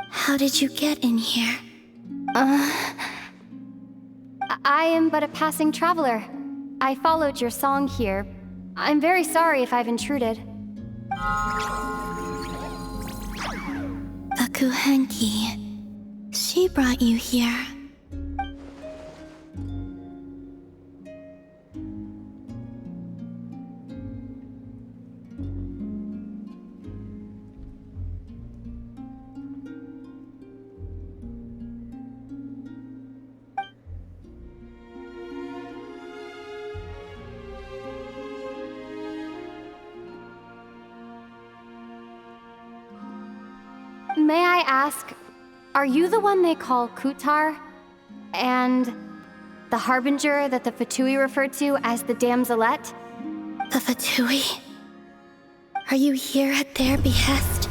How did you get in here? I am but a passing traveler. I followed your song here. I'm very sorry if I've intruded. Akuhenki. She brought you here. ask, are you the one they call Kutar? And the harbinger that the Fatui referred to as the Damselette? The Fatui? Are you here at their behest?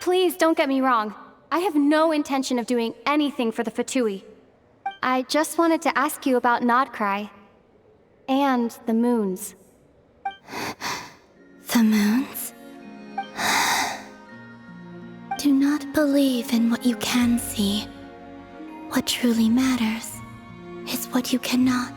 Please don't get me wrong. I have no intention of doing anything for the Fatui. I just wanted to ask you about Nodcry. And the moons. The moons? Do not believe in what you can see. What truly matters is what you cannot.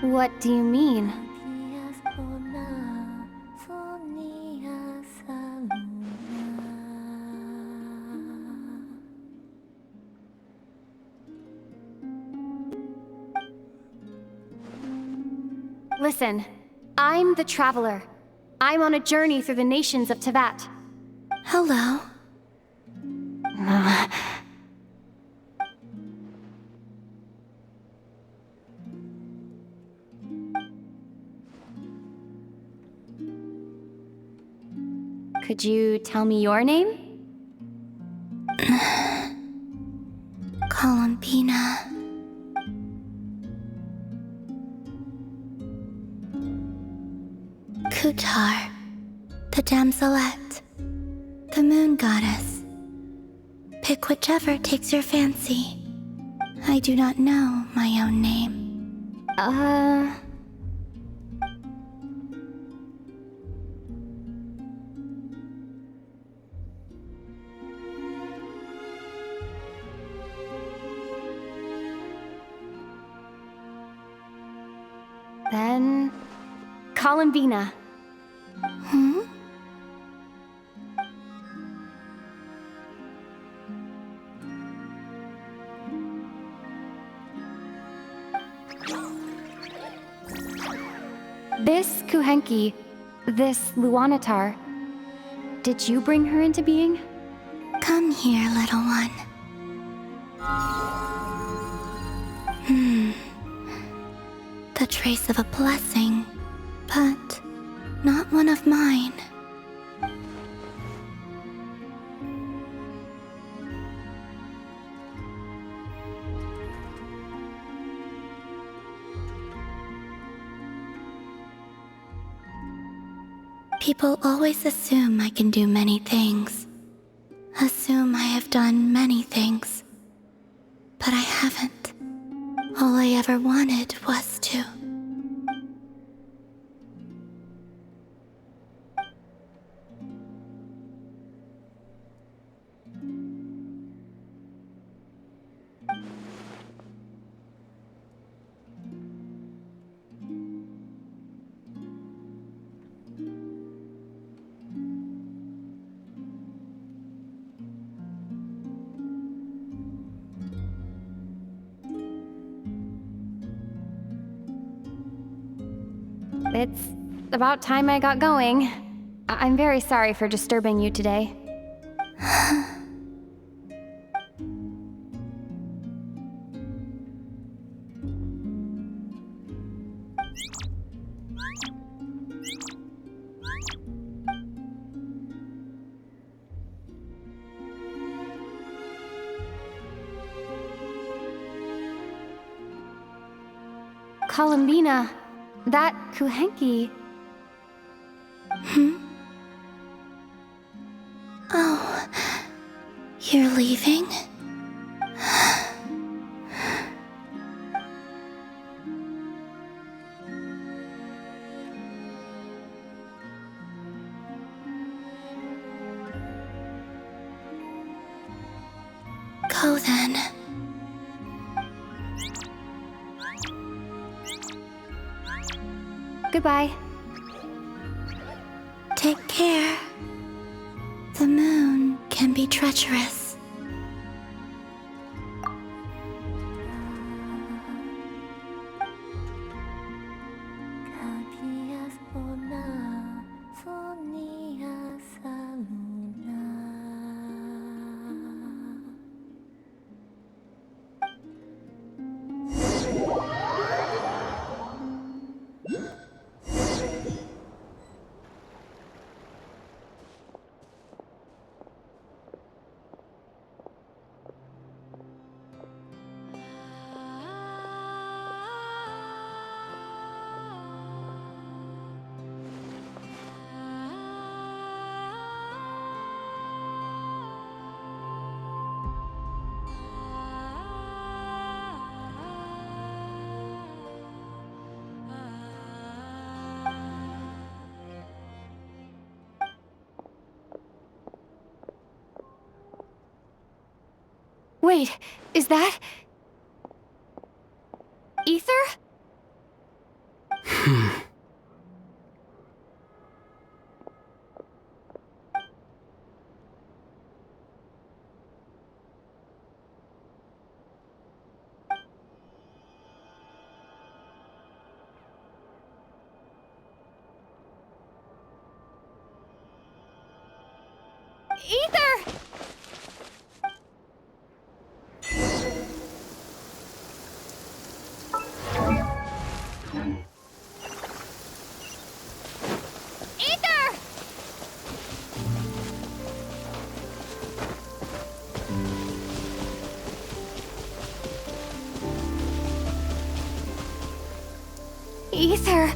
What do you mean? Listen, I'm the Traveler. I'm on a journey through the nations of Tevat. Hello. Could you tell me your name? Columbina. Kutar, the Damselette, the moon goddess. Pick whichever takes your fancy. I do not know my own name. Then... Columbina. Hmm? This Kuhenki, this Luanatar, did you bring her into being? Come here, little one. The trace of a blessing, but not one of mine. People always assume I can do many things. Assume I have done many things. But I haven't. All I ever wanted was to. It's about time I got going. I'm very sorry for disturbing you today. Columbina, that Kuhenki... Oh, you're leaving? Go then. Goodbye. Take care. The moon can be treacherous. Wait, is that... Ether? Ether! Ether! Ether!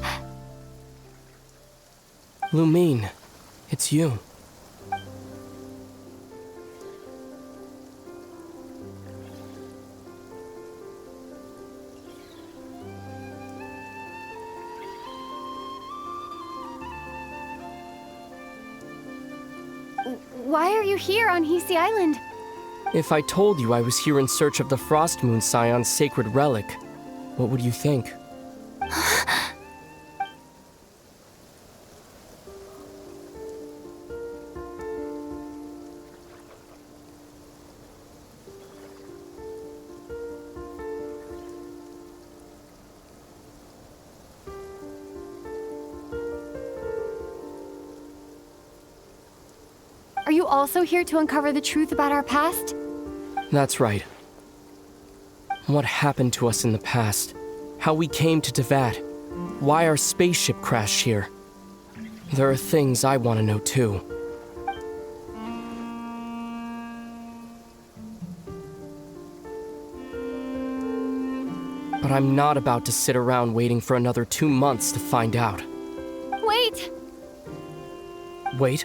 Lumine, it's you. Why are you here on Hisi Island? If I told you I was here in search of the Frost Moon Scion's sacred relic, what would you think? Are you also here to uncover the truth about our past? That's right. What happened to us in the past? How we came to Tevat? Why our spaceship crashed here? There are things I want to know too. But I'm not about to sit around waiting for another 2 months to find out. Wait! Wait?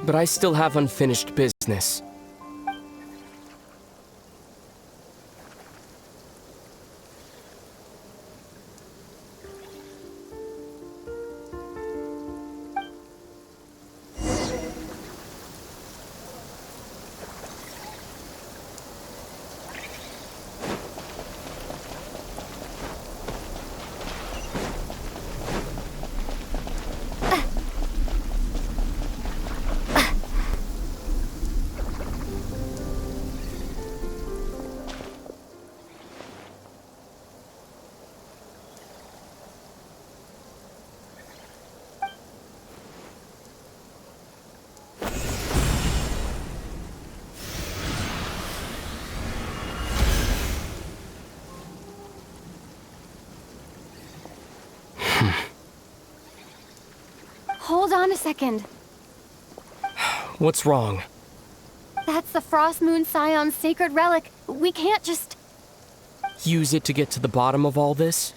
But I still have unfinished business. Hold on a second. What's wrong? That's the Frost Moon Scion's sacred relic. We can't just... Use it to get to the bottom of all this?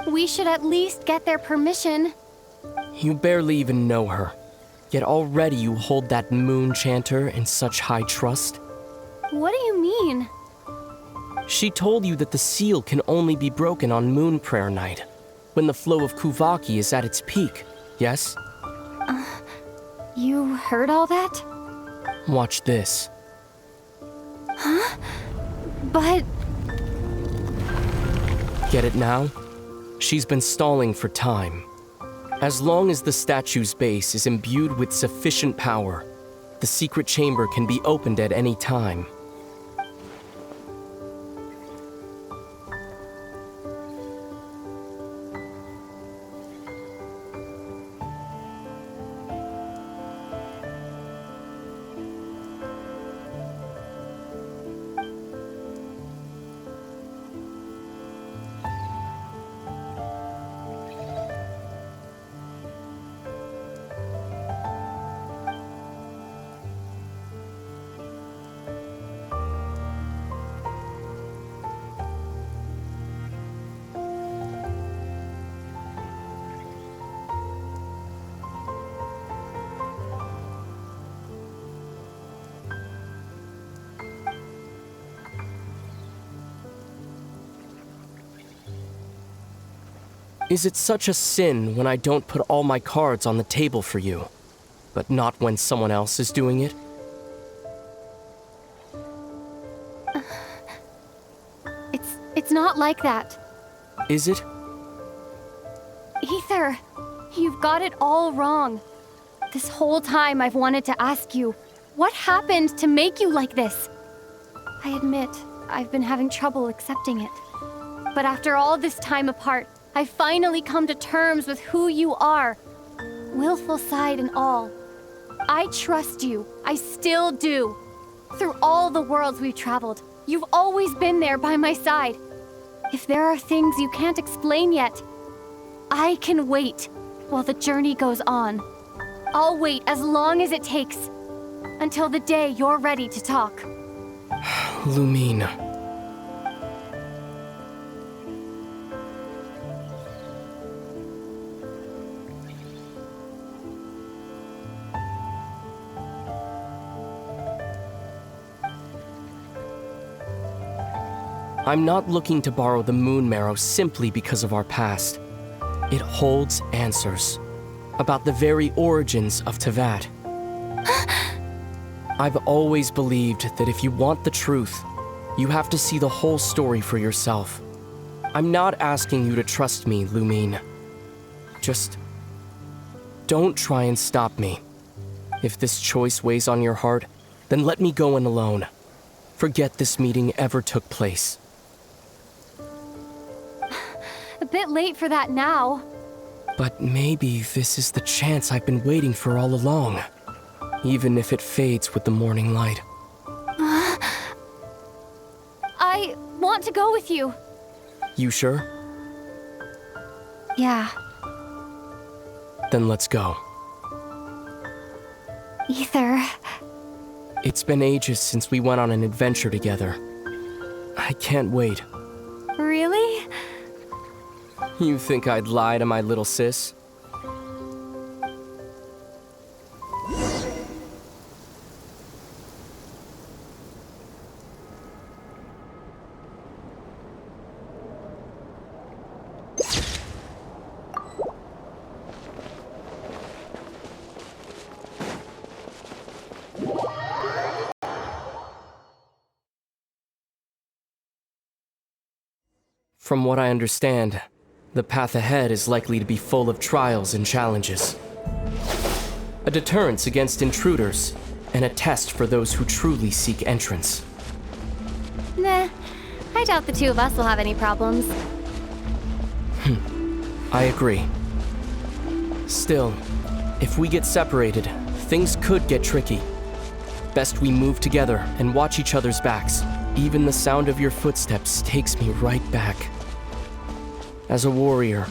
We should at least get their permission. You barely even know her. Yet already you hold that moon chanter in such high trust. What do you mean? She told you that the seal can only be broken on Moon Prayer Night, when the flow of Kuvaki is at its peak, yes? You heard all that? Watch this. Huh? But... Get it now? She's been stalling for time. As long as the statue's base is imbued with sufficient power, the secret chamber can be opened at any time. Is it such a sin when I don't put all my cards on the table for you, but not when someone else is doing it? It's not like that. Is it? Ether, you've got it all wrong. This whole time I've wanted to ask you, what happened to make you like this? I admit, I've been having trouble accepting it. But after all this time apart, I've finally come to terms with who you are, willful side and all. I trust you. I still do. Through all the worlds we've traveled, you've always been there by my side. If there are things you can't explain yet, I can wait while the journey goes on. I'll wait as long as it takes, until the day you're ready to talk. Lumine. I'm not looking to borrow the Moon Marrow simply because of our past. It holds answers about the very origins of Teyvat. I've always believed that if you want the truth, you have to see the whole story for yourself. I'm not asking you to trust me, Lumine. Just don't try and stop me. If this choice weighs on your heart, then let me go in alone. Forget this meeting ever took place. A bit late for that now. But maybe this is the chance I've been waiting for all along. Even if it fades with the morning light. I want to go with you. You sure? Yeah. Then let's go. Ether. It's been ages since we went on an adventure together. I can't wait. Really? You think I'd lie to my little sis? From what I understand, the path ahead is likely to be full of trials and challenges. A deterrence against intruders, and a test for those who truly seek entrance. Nah, I doubt the two of us will have any problems. I agree. Still, if we get separated, things could get tricky. Best we move together and watch each other's backs. Even the sound of your footsteps takes me right back. As a warrior,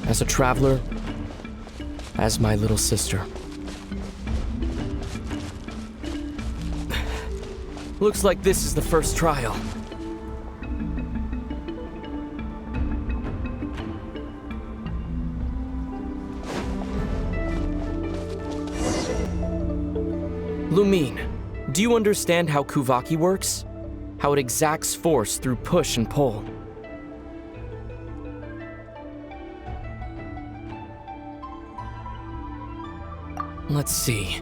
as a traveler, as my little sister. Looks like this is the first trial. Lumine, do you understand how Kuvaki works? How it exacts force through push and pull? Let's see.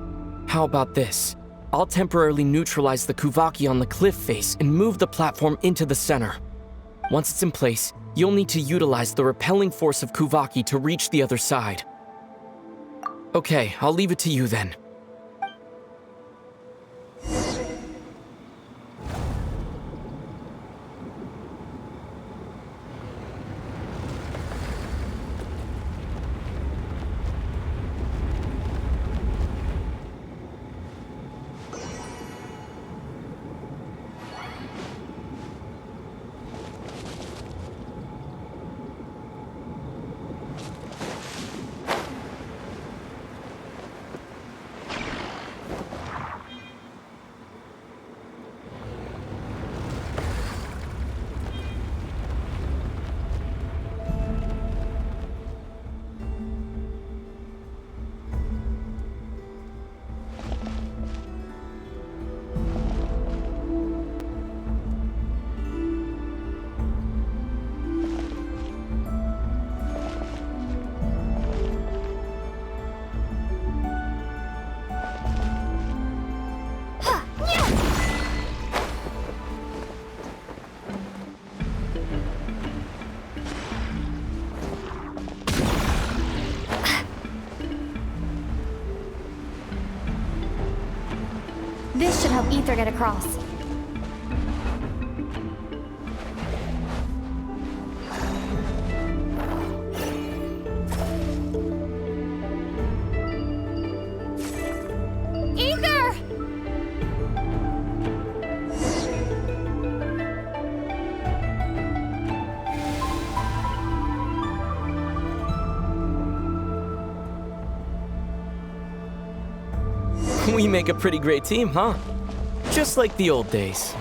How about this? I'll temporarily neutralize the Kuvaki on the cliff face and move the platform into the center. Once it's in place, You'll need to utilize the repelling force of Kuvaki to reach the other side. Okay, I'll leave it to you then. This should help Ether get across. Ether! We make a pretty great team, huh? Just like the old days.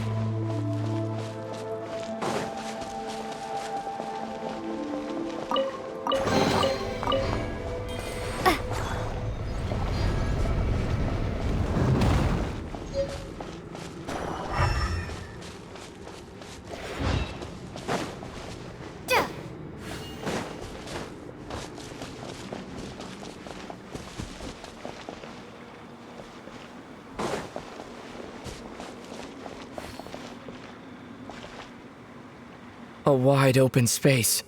A wide open space.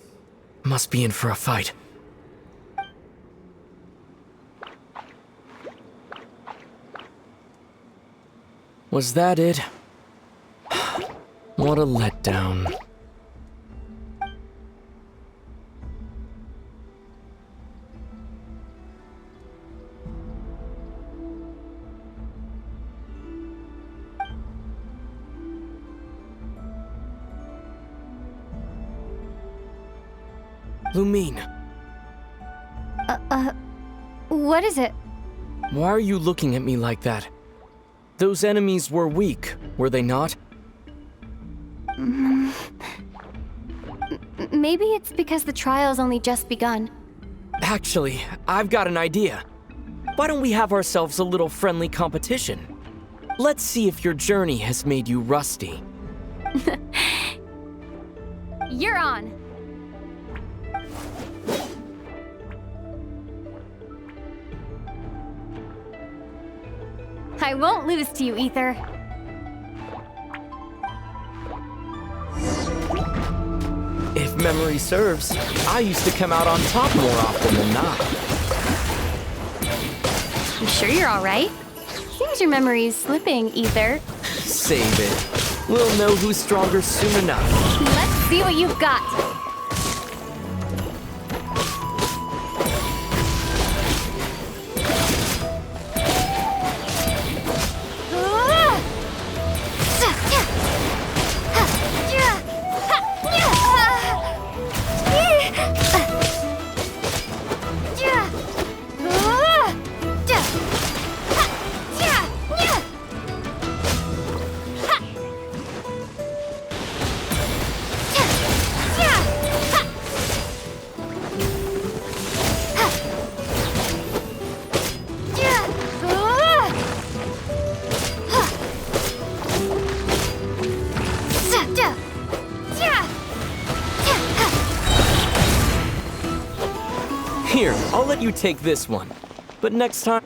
Must be in for a fight. Was that it? What a letdown. Lumine. What is it? Why are you looking at me like that? Those enemies were weak, were they not? Maybe it's because the trial's only just begun. Actually, I've got an idea. Why don't we have ourselves a little friendly competition? Let's see if your journey has made you rusty. You're on. I won't lose to you, Ether. If memory serves, I used to come out on top more often than not. You sure you're alright? Seems your memory's slipping, Ether. Save it. We'll know who's stronger soon enough. Let's see what you've got. Here, I'll let you take this one. But next time...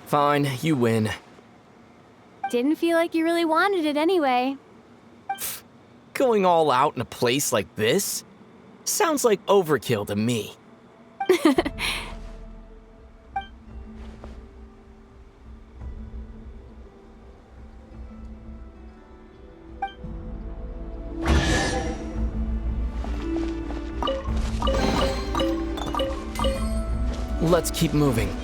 Fine, you win. Didn't feel like you really wanted it anyway. Going all out in a place like this? Sounds like overkill to me. Let's keep moving.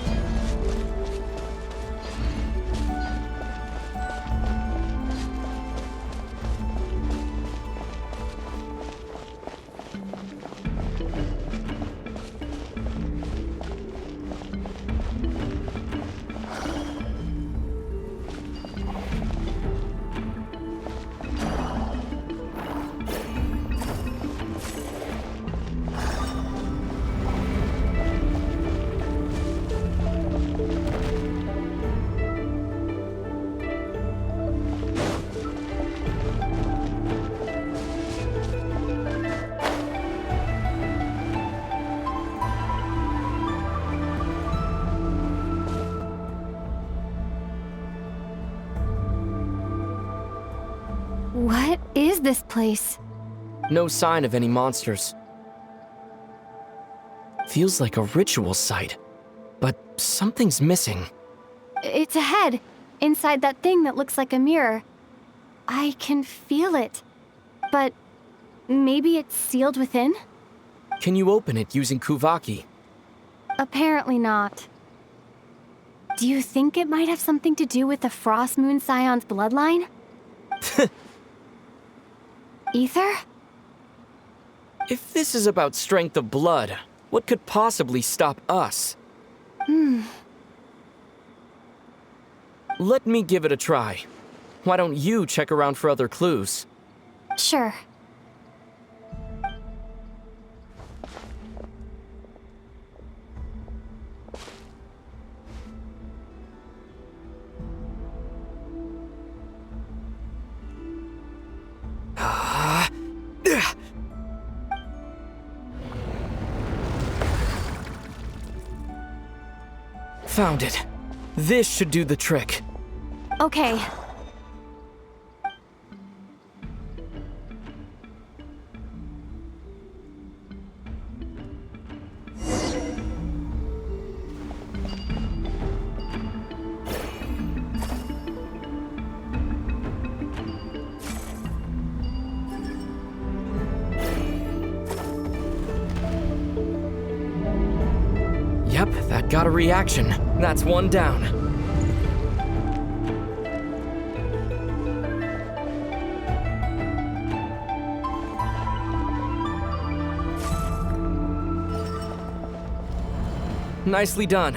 What is this place? No sign of any monsters. Feels like a ritual site, but something's missing. It's a head, inside that thing that looks like a mirror. I can feel it. But maybe it's sealed within? Can you open it using Kuvaki? Apparently not. Do you think it might have something to do with the Frost Moon Scion's bloodline? Ether? If this is about strength of blood, what could possibly stop us? Let me give it a try. Why don't you check around for other clues? Sure. Found it. This should do the trick. Okay. Yep, that got a reaction. That's one down. Nicely done.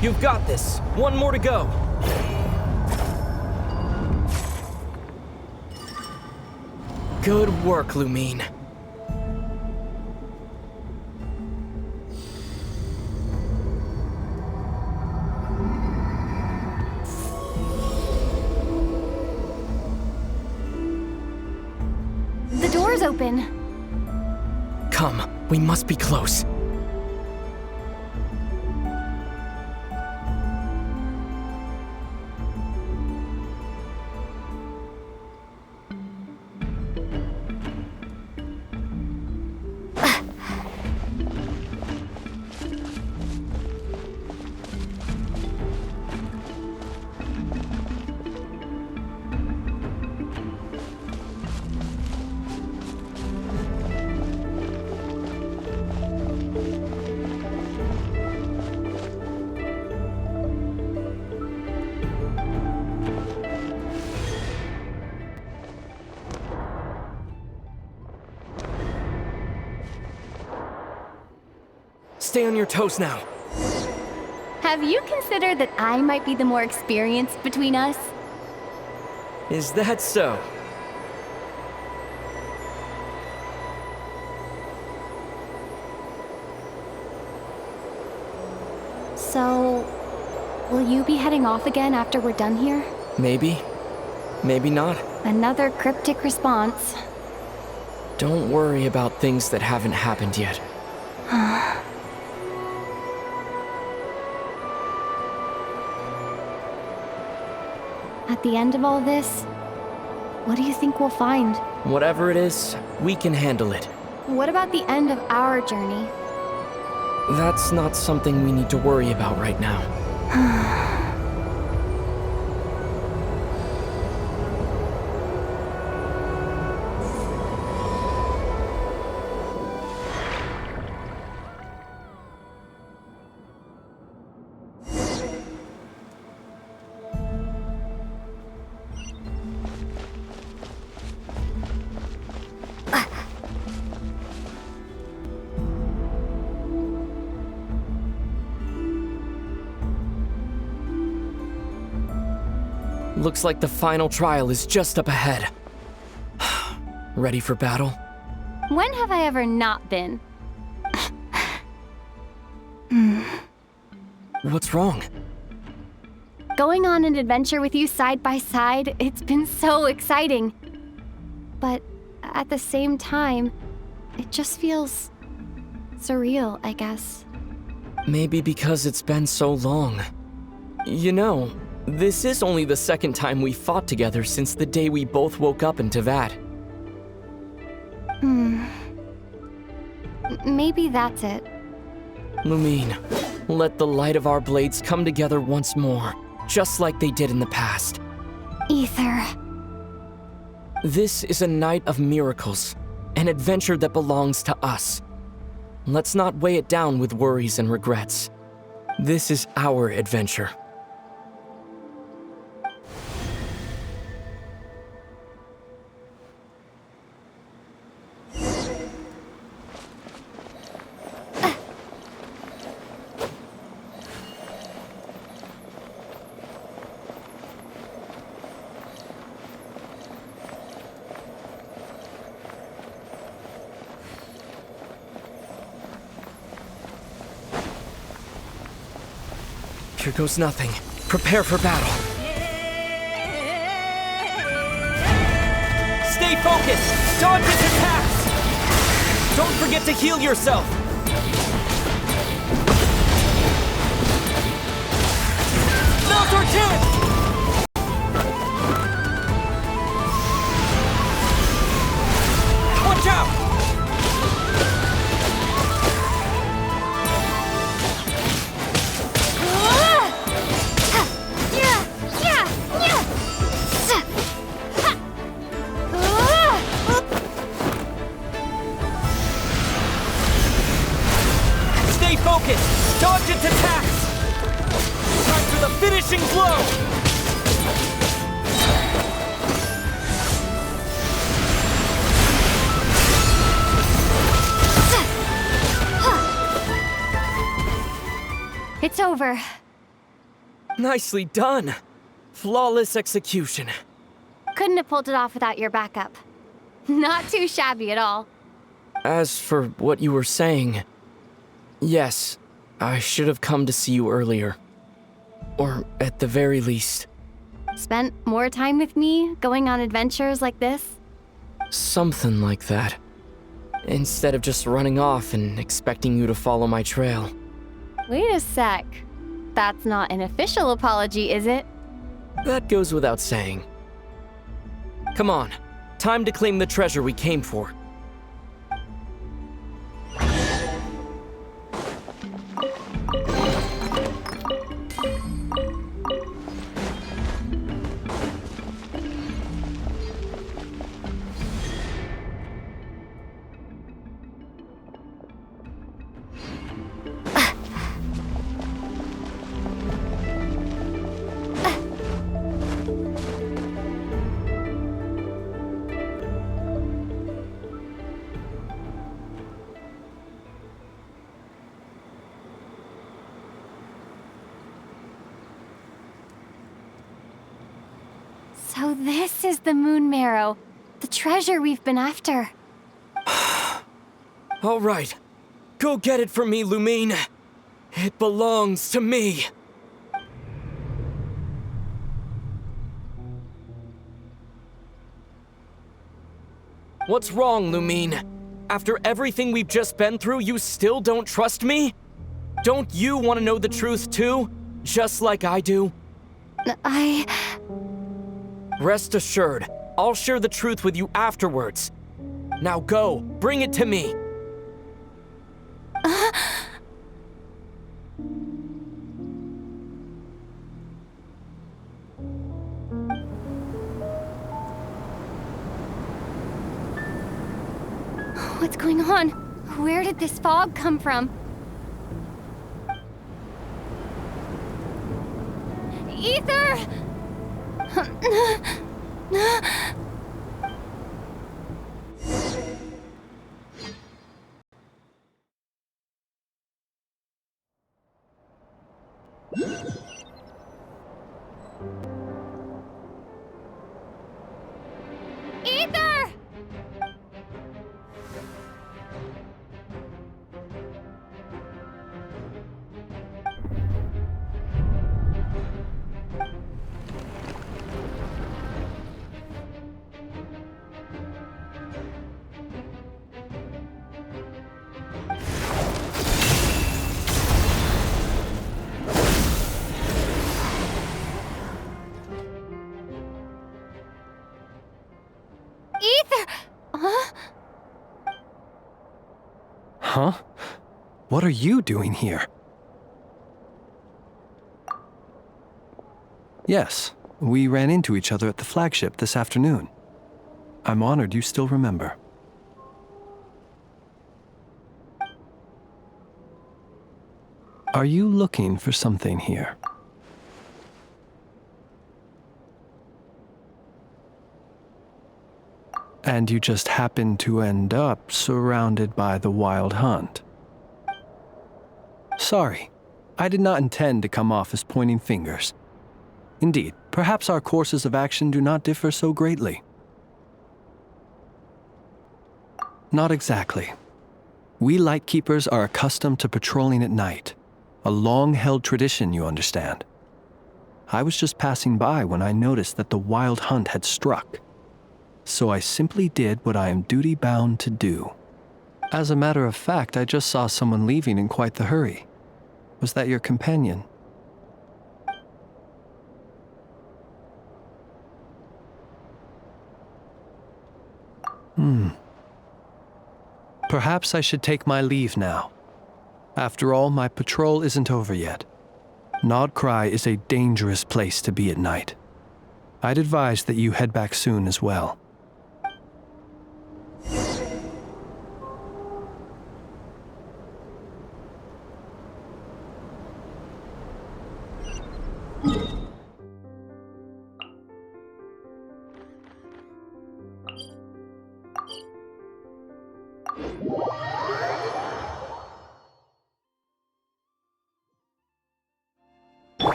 You've got this. One more to go. Good work, Lumine. The door's open. Come, we must be close. stay on your toes now. Have you considered that I might be the more experienced between us? Is that so? So, will you be heading off again after we're done here? Maybe. Maybe not. Another cryptic response. Don't worry about things that haven't happened yet. At the end of all this, what do you think we'll find? Whatever it is, we can handle it. What about the end of our journey? That's not something we need to worry about right now. Looks like the final trial is just up ahead. Ready for battle? When have I ever not been? What's wrong? Going on an adventure with you side by side, it's been so exciting. But at the same time, it just feels surreal, I guess. Maybe because it's been so long. You know, this is only the second time we fought together since the day we both woke up in Teyvat. Maybe that's it. Lumine, let the light of our blades come together once more, just like they did in the past. Ether. This is a night of miracles, an adventure that belongs to us. Let's not weigh it down with worries and regrets. This is our adventure. Here goes nothing. Prepare for battle. Stay focused! Dodge his attacks! Don't forget to heal yourself! Now's our chance! Watch out! Focus! Dodge its attacks! Time for the finishing blow! It's over. Nicely done. Flawless execution. Couldn't have pulled it off without your backup. Not too shabby at all. As for what you were saying, yes, I should have come to see you earlier. Or at the very least. Spent more time with me, going on adventures like this? Something like that. Instead of just running off and expecting you to follow my trail. Wait a sec. That's not an official apology, is it? That goes without saying. Come on, time to claim the treasure we came for. So this is the moon marrow, the treasure we've been after. All right. Go get it for me, Lumine. It belongs to me. What's wrong, Lumine? After everything we've just been through, you still don't trust me? Don't you want to know the truth too? Just like I do? Rest assured, I'll share the truth with you afterwards. Now go, bring it to me. What's going on? Where did this fog come from? Ether! Ether! Ether! Huh? Huh? What are you doing here? Yes, we ran into each other at the flagship this afternoon. I'm honored you still remember. Are you looking for something here? And you just happened to end up surrounded by the Wild Hunt. Sorry, I did not intend to come off as pointing fingers. Indeed, perhaps our courses of action do not differ so greatly. Not exactly. We Lightkeepers are accustomed to patrolling at night. A long-held tradition, you understand. I was just passing by when I noticed that the Wild Hunt had struck. So I simply did what I am duty-bound to do. As a matter of fact, I just saw someone leaving in quite the hurry. Was that your companion? Perhaps I should take my leave now. After all, my patrol isn't over yet. Nodcry is a dangerous place to be at night. I'd advise that you head back soon as well.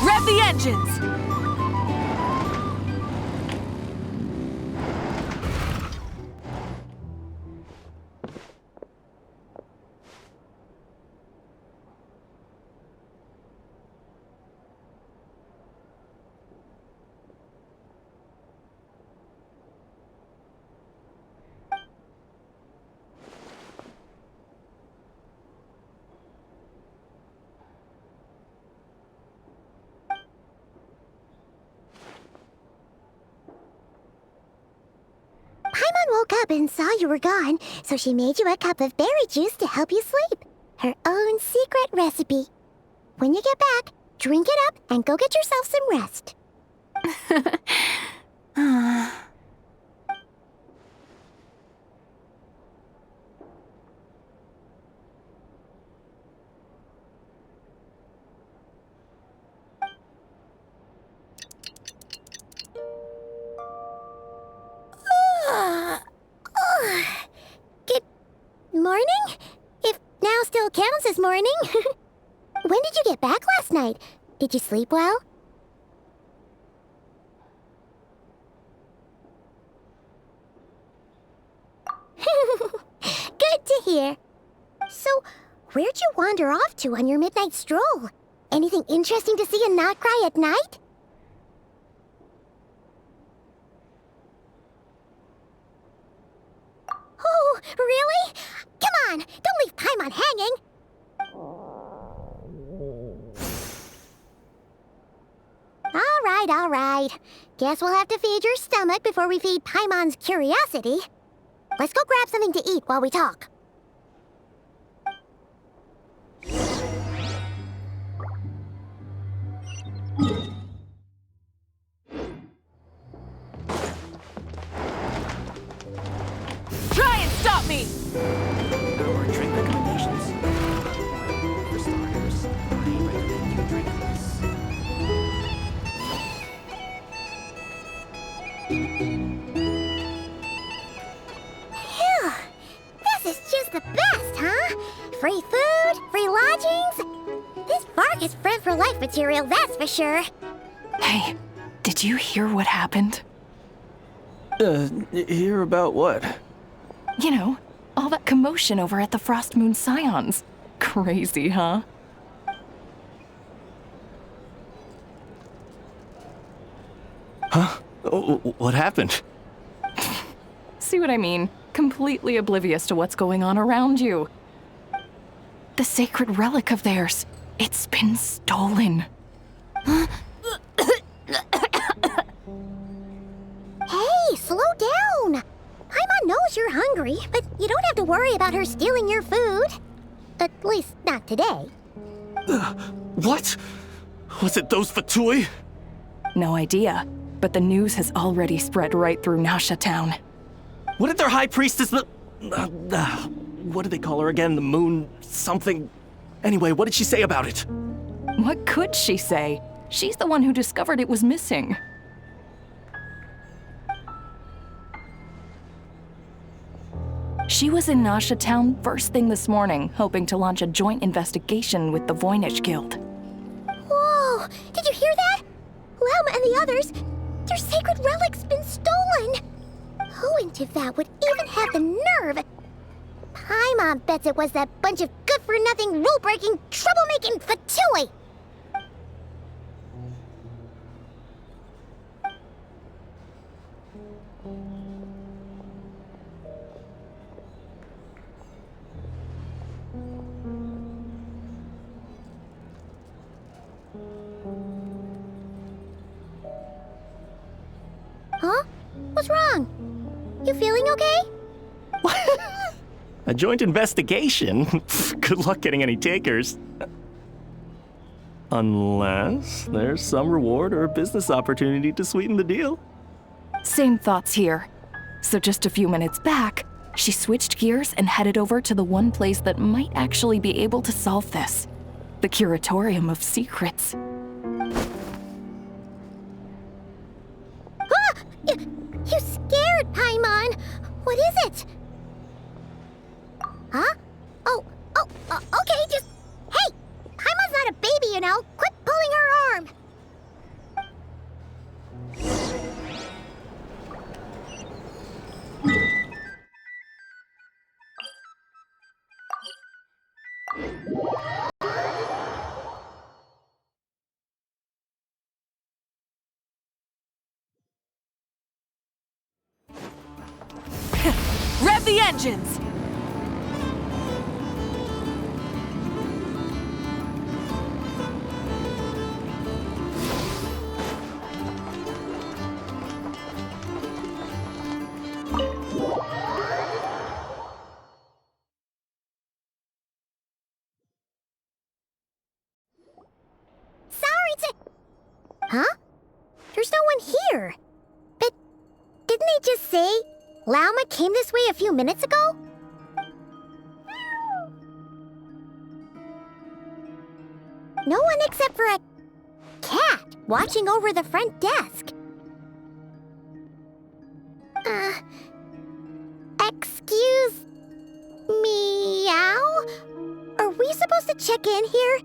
Rev the engines! Paimon woke up and saw you were gone, so she made you a cup of berry juice to help you sleep. Her own secret recipe. When you get back, drink it up and go get yourself some rest. this morning. When did you get back last night? Did you sleep well? Good to hear. So, where'd you wander off to on your midnight stroll? Anything interesting to see in Notcry at night? Oh, really? Come on, don't leave Paimon hanging. All right. Guess we'll have to feed your stomach before we feed Paimon's curiosity. Let's go grab something to eat while we talk. Try and stop me! Or drink recommendations? For starters, I recommend you drink this. Phew! This is just the best, huh? Free food, free lodgings. This Vark is friend for life material, that's for sure. Hey, did you hear what happened? Hear about what? You know, all that commotion over at the Frost Moon Scions. Crazy, huh? Huh? What happened? See what I mean? Completely oblivious to what's going on around you. The sacred relic of theirs. It's been stolen. Hey, slow down. Paimon knows you're hungry, but you don't have to worry about her stealing your food. At least, not today. What? Was it those Fatui? No idea, but the news has already spread right through Nasha Town. What did their high priestess, what did they call her again? The moon something? Anyway, what did she say about it? What could she say? She's the one who discovered it was missing. She was in Nasha Town first thing this morning, hoping to launch a joint investigation with the Voynich Guild. Whoa! Did you hear that? Lauma and the others, their sacred relic's been stolen! Who in Tivat would even have the nerve? Paimon bets it was that bunch of good-for-nothing, rule-breaking, troublemaking Fatui! Huh? What's wrong? You feeling okay? A joint investigation? Good luck getting any takers. Unless there's some reward or business opportunity to sweeten the deal. Same thoughts here. So just a few minutes back, she switched gears and headed over to the one place that might actually be able to solve this. The Curatorium of Secrets. Ah! You scared, Paimon! What is it? Huh? Okay, just... Hey! Paimon's not a baby, you know! Quit pulling her arm! Rev the engines! Huh? There's no one here. But didn't they just say Lauma came this way a few minutes ago? No one except for a cat watching over the front desk. Excuse... meow? Are we supposed supposed to check in here?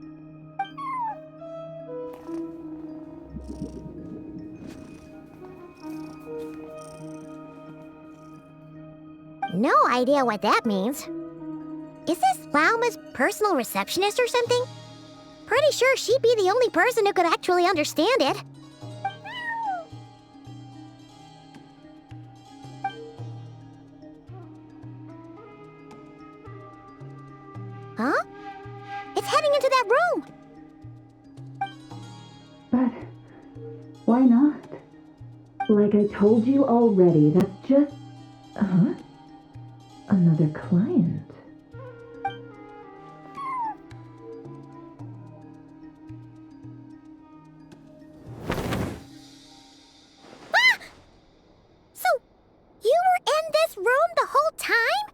No idea what that means. Is this Lauma's personal receptionist or something? Pretty sure she'd be the only person who could actually understand it. Huh? It's heading into that room! But why not? Like I told you already, that's just... Huh? Another client. Ah! So, you were in this room the whole time?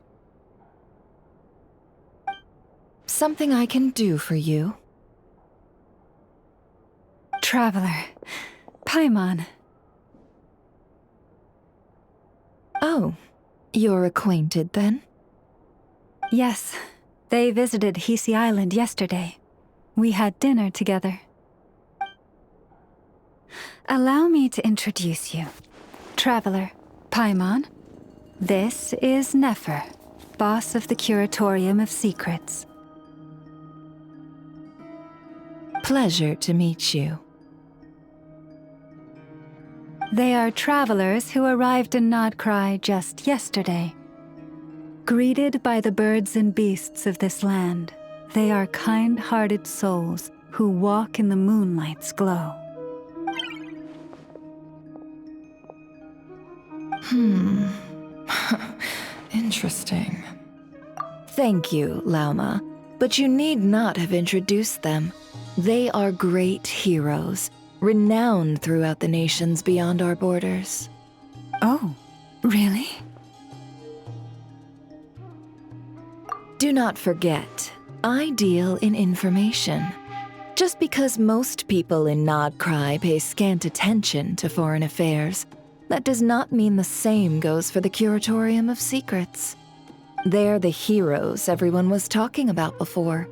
Something I can do for you? Traveler. Paimon. Oh, you're acquainted then? Yes. They visited Hisi Island yesterday. We had dinner together. Allow me to introduce you. Traveler, Paimon. This is Nefer, boss of the Curatorium of Secrets. Pleasure to meet you. They are travelers who arrived in Nodcry just yesterday. Greeted by the birds and beasts of this land, they are kind-hearted souls who walk in the moonlight's glow. Interesting. Thank you, Lauma, but you need not have introduced them. They are great heroes, renowned throughout the nations beyond our borders. Oh, really? Do not forget, I deal in information. Just because most people in Nodcry pay scant attention to foreign affairs, that does not mean the same goes for the Curatorium of Secrets. They're the heroes everyone was talking about before.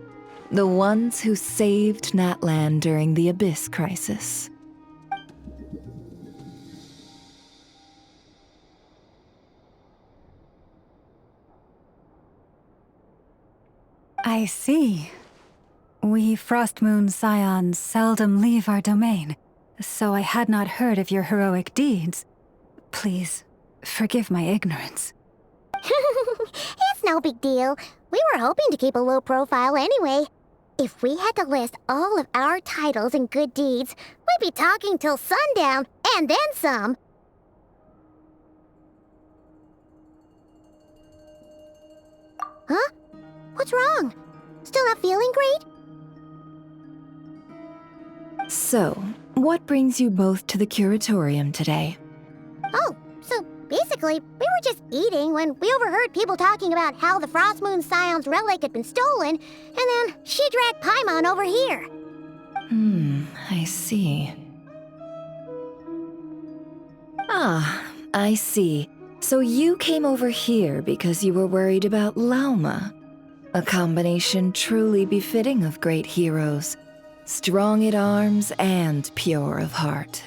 The ones who saved Natlan during the Abyss crisis. I see. We Frostmoon Scions seldom leave our domain, so I had not heard of your heroic deeds. Please, forgive my ignorance. It's no big deal. We were hoping to keep a low profile anyway. If we had to list all of our titles and good deeds, we'd be talking till sundown, and then some. Huh? What's wrong? Still not feeling great? So, what brings you both to the Curatorium today? Oh, so basically, we were just eating when we overheard people talking about how the Frostmoon Scion's relic had been stolen, and then she dragged Paimon over here. I see. Ah, I see. So you came over here because you were worried about Lauma. A combination truly befitting of great heroes. Strong at arms and pure of heart.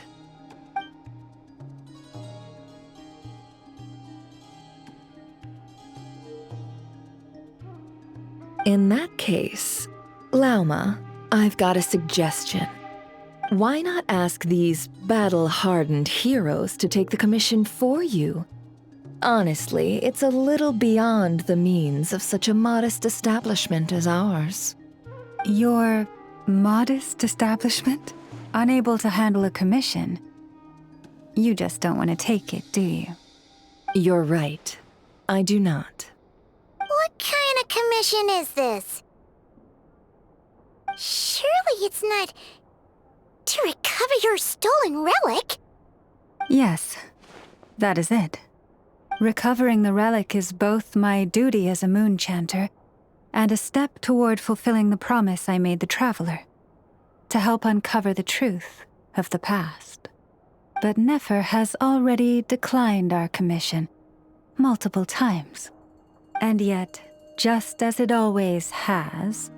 In that case, Lauma, I've got a suggestion. Why not ask these battle-hardened heroes to take the commission for you? Honestly, it's a little beyond the means of such a modest establishment as ours. Your modest establishment? Unable to handle a commission? You just don't want to take it, do you? You're right. I do not. What kind of commission is this? Surely it's not to recover your stolen relic? Yes, that is it. Recovering the relic is both my duty as a moon chanter and a step toward fulfilling the promise I made the traveler, to help uncover the truth of the past. But Nefer has already declined our commission multiple times. And yet, just as it always has,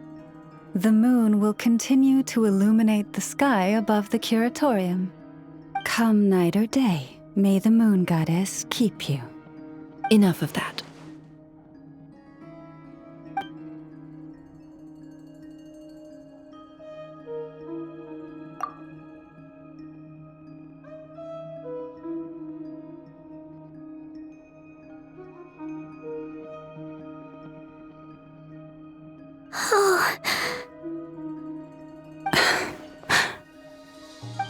The moon will continue to illuminate the sky above the curatorium. Come night or day, may the moon goddess keep you. Enough of that.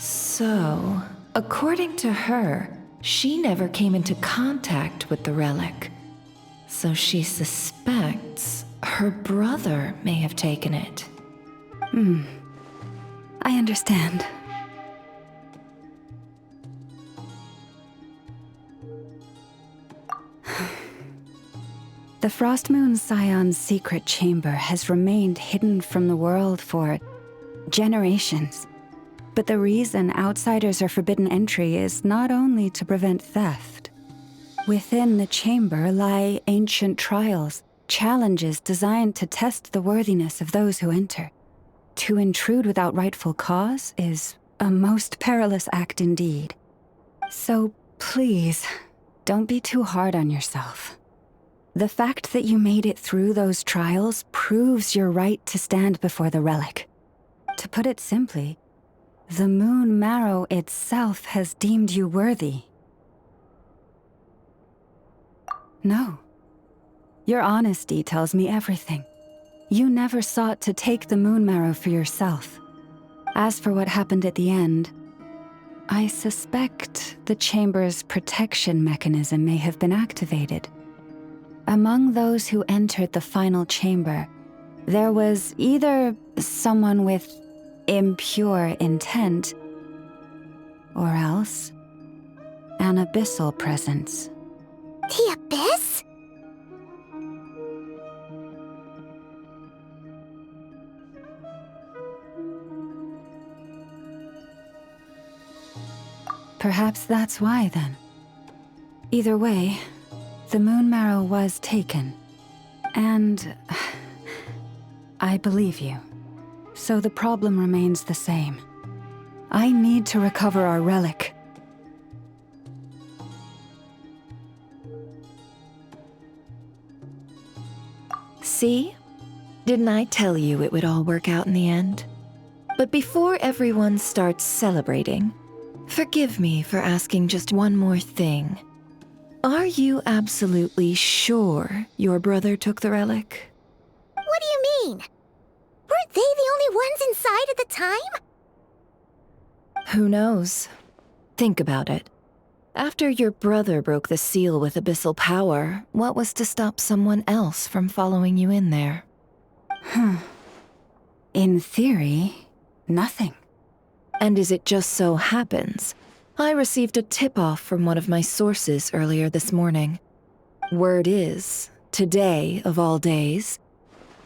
So, according to her, she never came into contact with the relic. So she suspects her brother may have taken it. I understand. The Frost Moon Scion's secret chamber has remained hidden from the world for generations. But the reason outsiders are forbidden entry is not only to prevent theft. Within the chamber lie ancient trials, challenges designed to test the worthiness of those who enter. To intrude without rightful cause is a most perilous act indeed. So please, don't be too hard on yourself. The fact that you made it through those trials proves your right to stand before the relic. To put it simply, the moon marrow itself has deemed you worthy. No. Your honesty tells me everything. You never sought to take the moon marrow for yourself. As for what happened at the end, I suspect the chamber's protection mechanism may have been activated. Among those who entered the final chamber, there was either someone with impure intent, or else an abyssal presence. The abyss? Perhaps that's why, then. Either way, the moon marrow was taken. And I believe you. So the problem remains the same. I need to recover our relic. See? Didn't I tell you it would all work out in the end? But before everyone starts celebrating, forgive me for asking just one more thing. Are you absolutely sure your brother took the relic? What do you mean? Weren't they the only ones inside at the time? Who knows? Think about it. After your brother broke the seal with abyssal power, what was to stop someone else from following you in there? In theory, nothing. And as it just so happens, I received a tip-off from one of my sources earlier this morning. Word is, today of all days,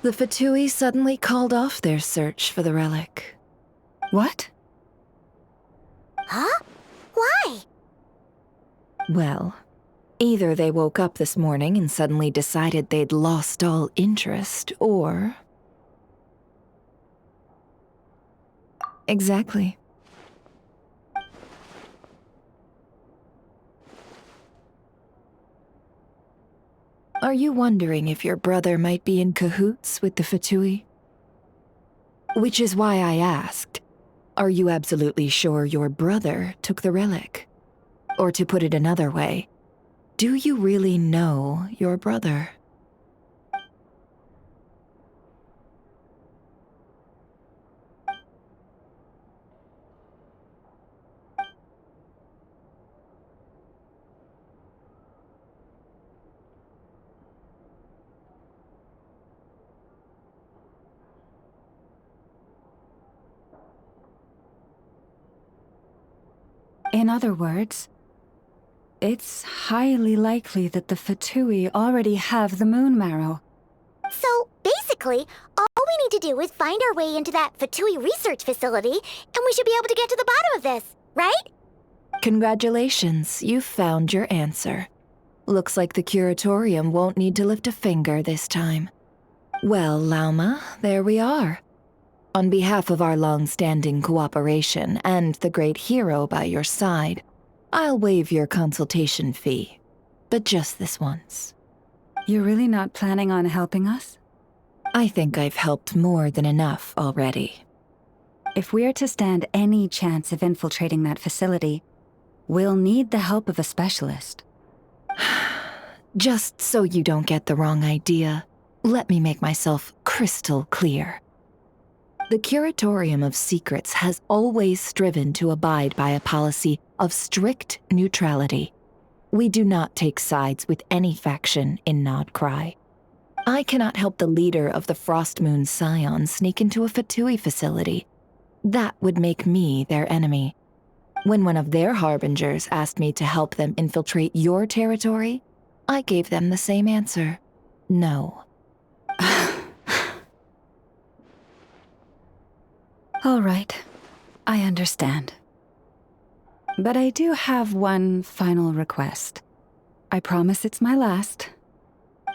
the Fatui suddenly called off their search for the relic. What? Huh? Why? Well, either they woke up this morning and suddenly decided they'd lost all interest, or... Exactly. Are you wondering if your brother might be in cahoots with the Fatui? Which is why I asked, are you absolutely sure your brother took the relic? Or to put it another way, do you really know your brother? In other words, it's highly likely that the Fatui already have the moon marrow. So, basically, all we need to do is find our way into that Fatui research facility, and we should be able to get to the bottom of this, right? Congratulations, you've found your answer. Looks like the curatorium won't need to lift a finger this time. Well, Lauma, there we are. On behalf of our long-standing cooperation and the great hero by your side, I'll waive your consultation fee. But just this once. You're really not planning on helping us? I think I've helped more than enough already. If we're to stand any chance of infiltrating that facility, we'll need the help of a specialist. Just so you don't get the wrong idea, let me make myself crystal clear. The Curatorium of Secrets has always striven to abide by a policy of strict neutrality. We do not take sides with any faction in Nodcry. I cannot help the leader of the Frostmoon Scions sneak into a Fatui facility. That would make me their enemy. When one of their harbingers asked me to help them infiltrate your territory, I gave them the same answer. No. All right, I understand. But I do have one final request. I promise it's my last.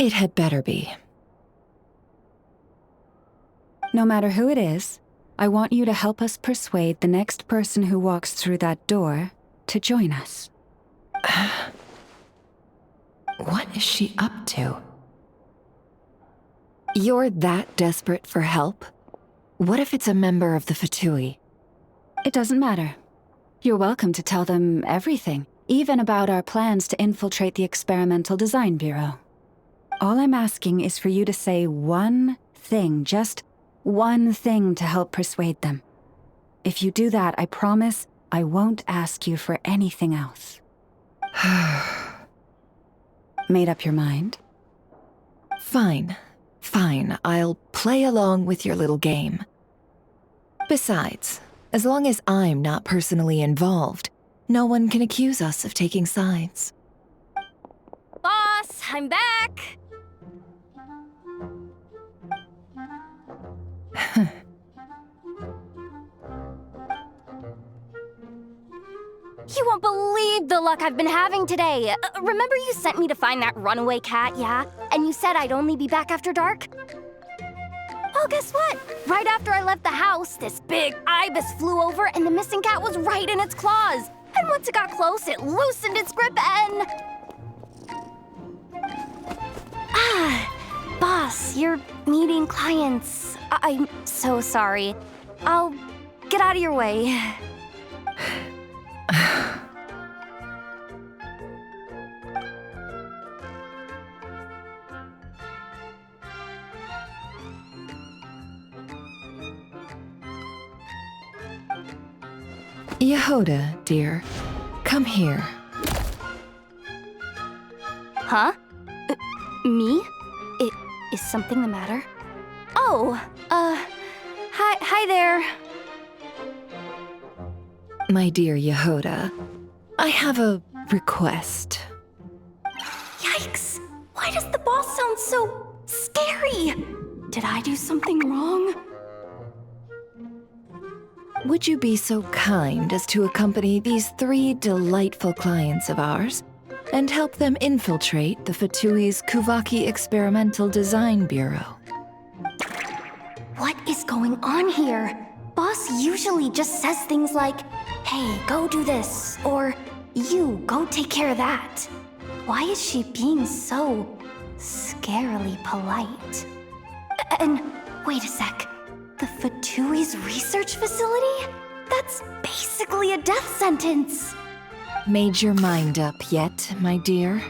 It had better be. No matter who it is, I want you to help us persuade the next person who walks through that door to join us. What is she up to? You're that desperate for help? What if it's a member of the Fatui? It doesn't matter. You're welcome to tell them everything, even about our plans to infiltrate the Experimental Design Bureau. All I'm asking is for you to say one thing, just one thing to help persuade them. If you do that, I promise I won't ask you for anything else. Made up your mind? Fine. Fine, I'll play along with your little game. Besides, as long as I'm not personally involved, no one can accuse us of taking sides. Boss, I'm back! You won't believe the luck I've been having today. Remember you sent me to find that runaway cat, yeah? And you said I'd only be back after dark? Well, guess what? Right after I left the house, this big ibis flew over and the missing cat was right in its claws. And once it got close, it loosened its grip and... Boss, you're meeting clients. I'm so sorry. I'll get out of your way. Yehoda, dear, come here. Huh? Me? Is something the matter? Oh, hi there. My dear Yehoda, I have a request. Yikes! Why does the boss sound so scary? Did I do something wrong? Would you be so kind as to accompany these 3 delightful clients of ours and help them infiltrate the Fatui's Kuvaki Experimental Design Bureau? What is going on here? Boss usually just says things like, hey, go do this, or you, go take care of that. Why is she being so scarily polite? And wait a sec. The Fatui's research facility? That's basically a death sentence. Made your mind up yet, my dear?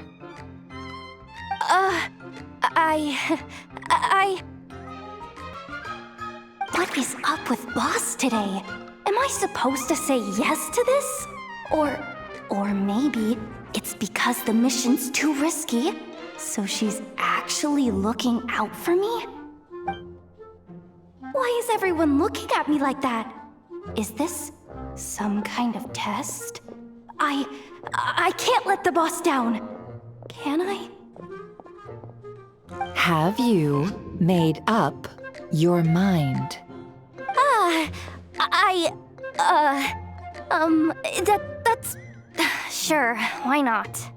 What is up with Boss today? Am I supposed to say yes to this? Or maybe it's because the mission's too risky, so she's actually looking out for me? Why is everyone looking at me like that? Is this some kind of test? I can't let the boss down. Can I? Have you made up your mind? That's... Sure, why not?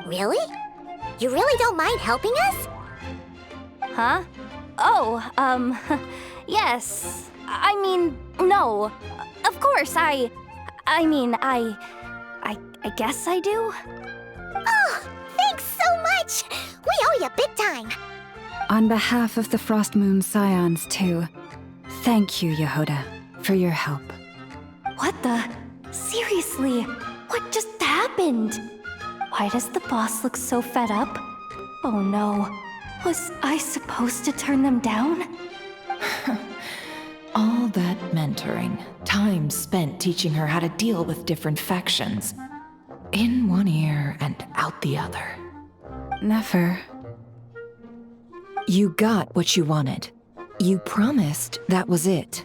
Really? You really don't mind helping us? Huh? Yes. I mean, no. Of course, I guess I do. Oh, thanks so much! We owe you big time! On behalf of the Frost Moon Scions, too, thank you, Yehoda, for your help. What the? Seriously, what just happened? Why does the boss look so fed up? Oh no. Was I supposed to turn them down? All that mentoring, time spent teaching her how to deal with different factions. In one ear and out the other. Never. You got what you wanted. You promised that was it.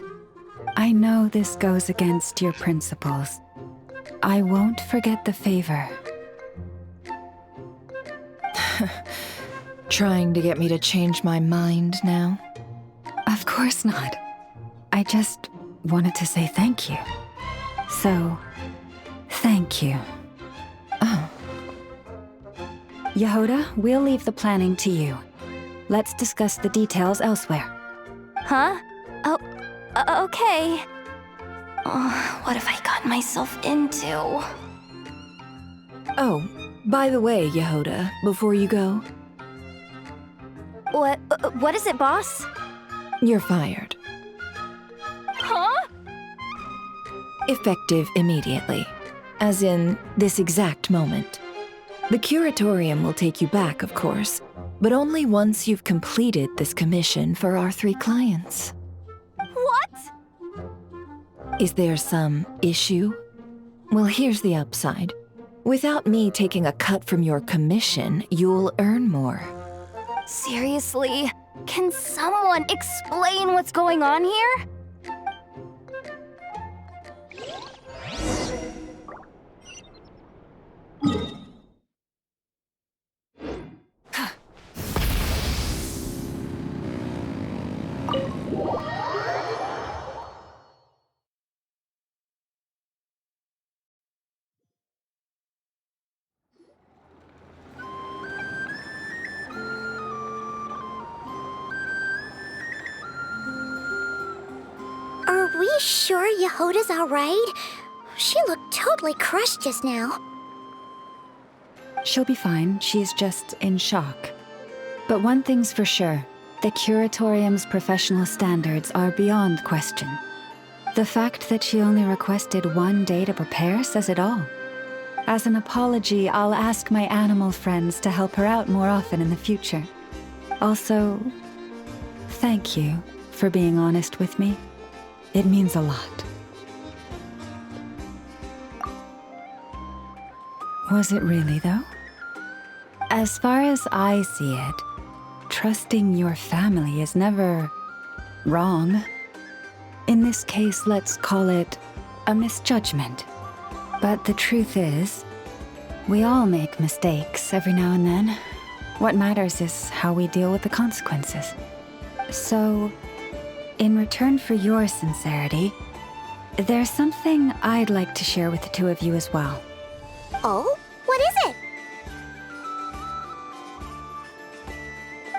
I know this goes against your principles. I won't forget the favor. Trying to get me to change my mind now? Of course not. I just wanted to say thank you. So, thank you. Oh. Yehoda, we'll leave the planning to you. Let's discuss the details elsewhere. Huh? Oh, okay. Oh, what have I gotten myself into? Oh, by the way, Yehoda, before you go... What is it, boss? You're fired. Huh? Effective immediately. As in, this exact moment. The curatorium will take you back, of course, but only once you've completed this commission for our 3 clients. What? Is there some issue? Well, here's the upside. Without me taking a cut from your commission, you'll earn more. Seriously? Can someone explain what's going on here? Are we sure Yehoda's alright? She looked totally crushed just now. She'll be fine. She's just in shock. But one thing's for sure. The curatorium's professional standards are beyond question. The fact that she only requested 1 day to prepare says it all. As an apology, I'll ask my animal friends to help her out more often in the future. Also, thank you for being honest with me. It means a lot. Was it really, though? As far as I see it, trusting your family is never wrong. In this case, let's call it a misjudgment. But the truth is, we all make mistakes every now and then. What matters is how we deal with the consequences. So, in return for your sincerity, there's something I'd like to share with the 2 of you as well. Oh? What is it?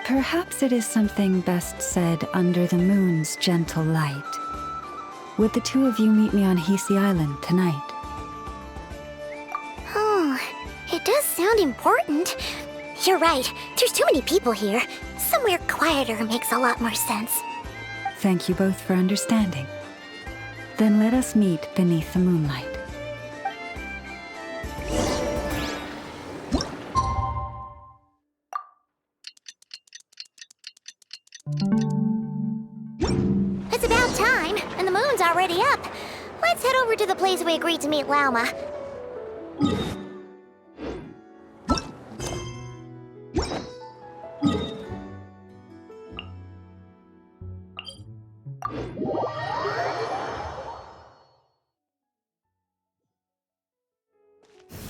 Perhaps it is something best said under the moon's gentle light. Would the 2 of you meet me on Hisi Island tonight? Oh, it does sound important. You're right, there's too many people here. Somewhere quieter makes a lot more sense. Thank you both for understanding. Then let us meet beneath the moonlight. It's about time, and the moon's already up. Let's head over to the place we agreed to meet Lauma.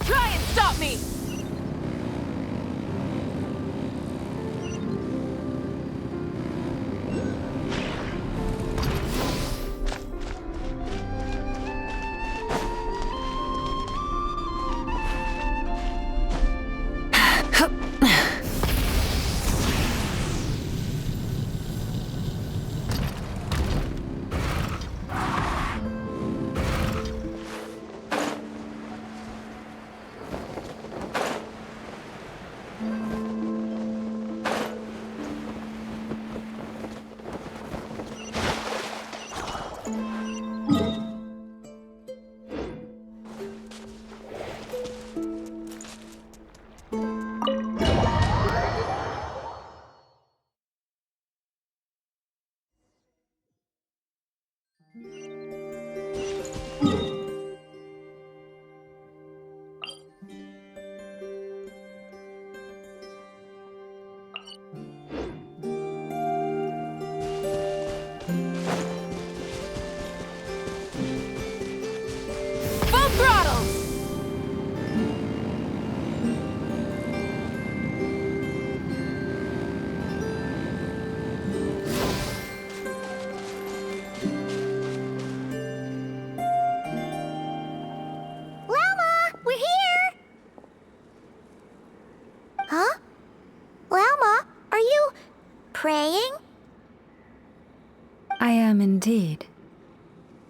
Try and stop me! Full throttle! Llama, we're here! Huh? Llama, are you praying? I am indeed.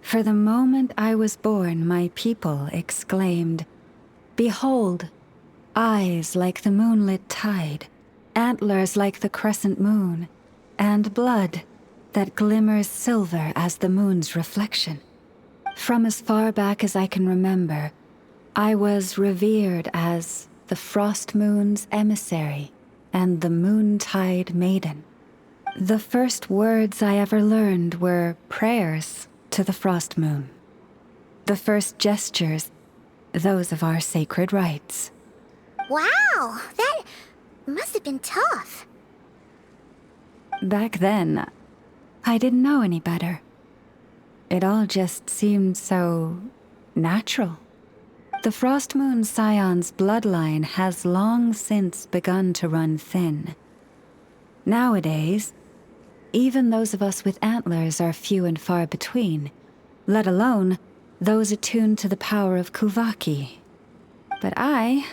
For the moment I was born, my people exclaimed, "Behold, eyes like the moonlit tide, antlers like the crescent moon, and blood that glimmers silver as the moon's reflection." From as far back as I can remember, I was revered as the Frost Moon's emissary and the Moontide Maiden. The first words I ever learned were prayers to the Frost Moon. The first gestures, those of our sacred rites. Wow, that must have been tough. Back then, I didn't know any better. It all just seemed so natural. The Frost Moon Scion's bloodline has long since begun to run thin. Nowadays, even those of us with antlers are few and far between, let alone those attuned to the power of Kuvaki. But I...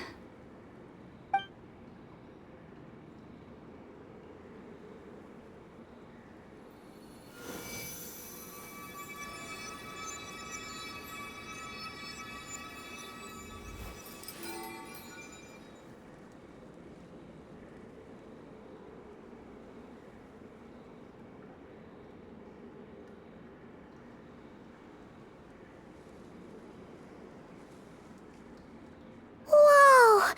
Whoa!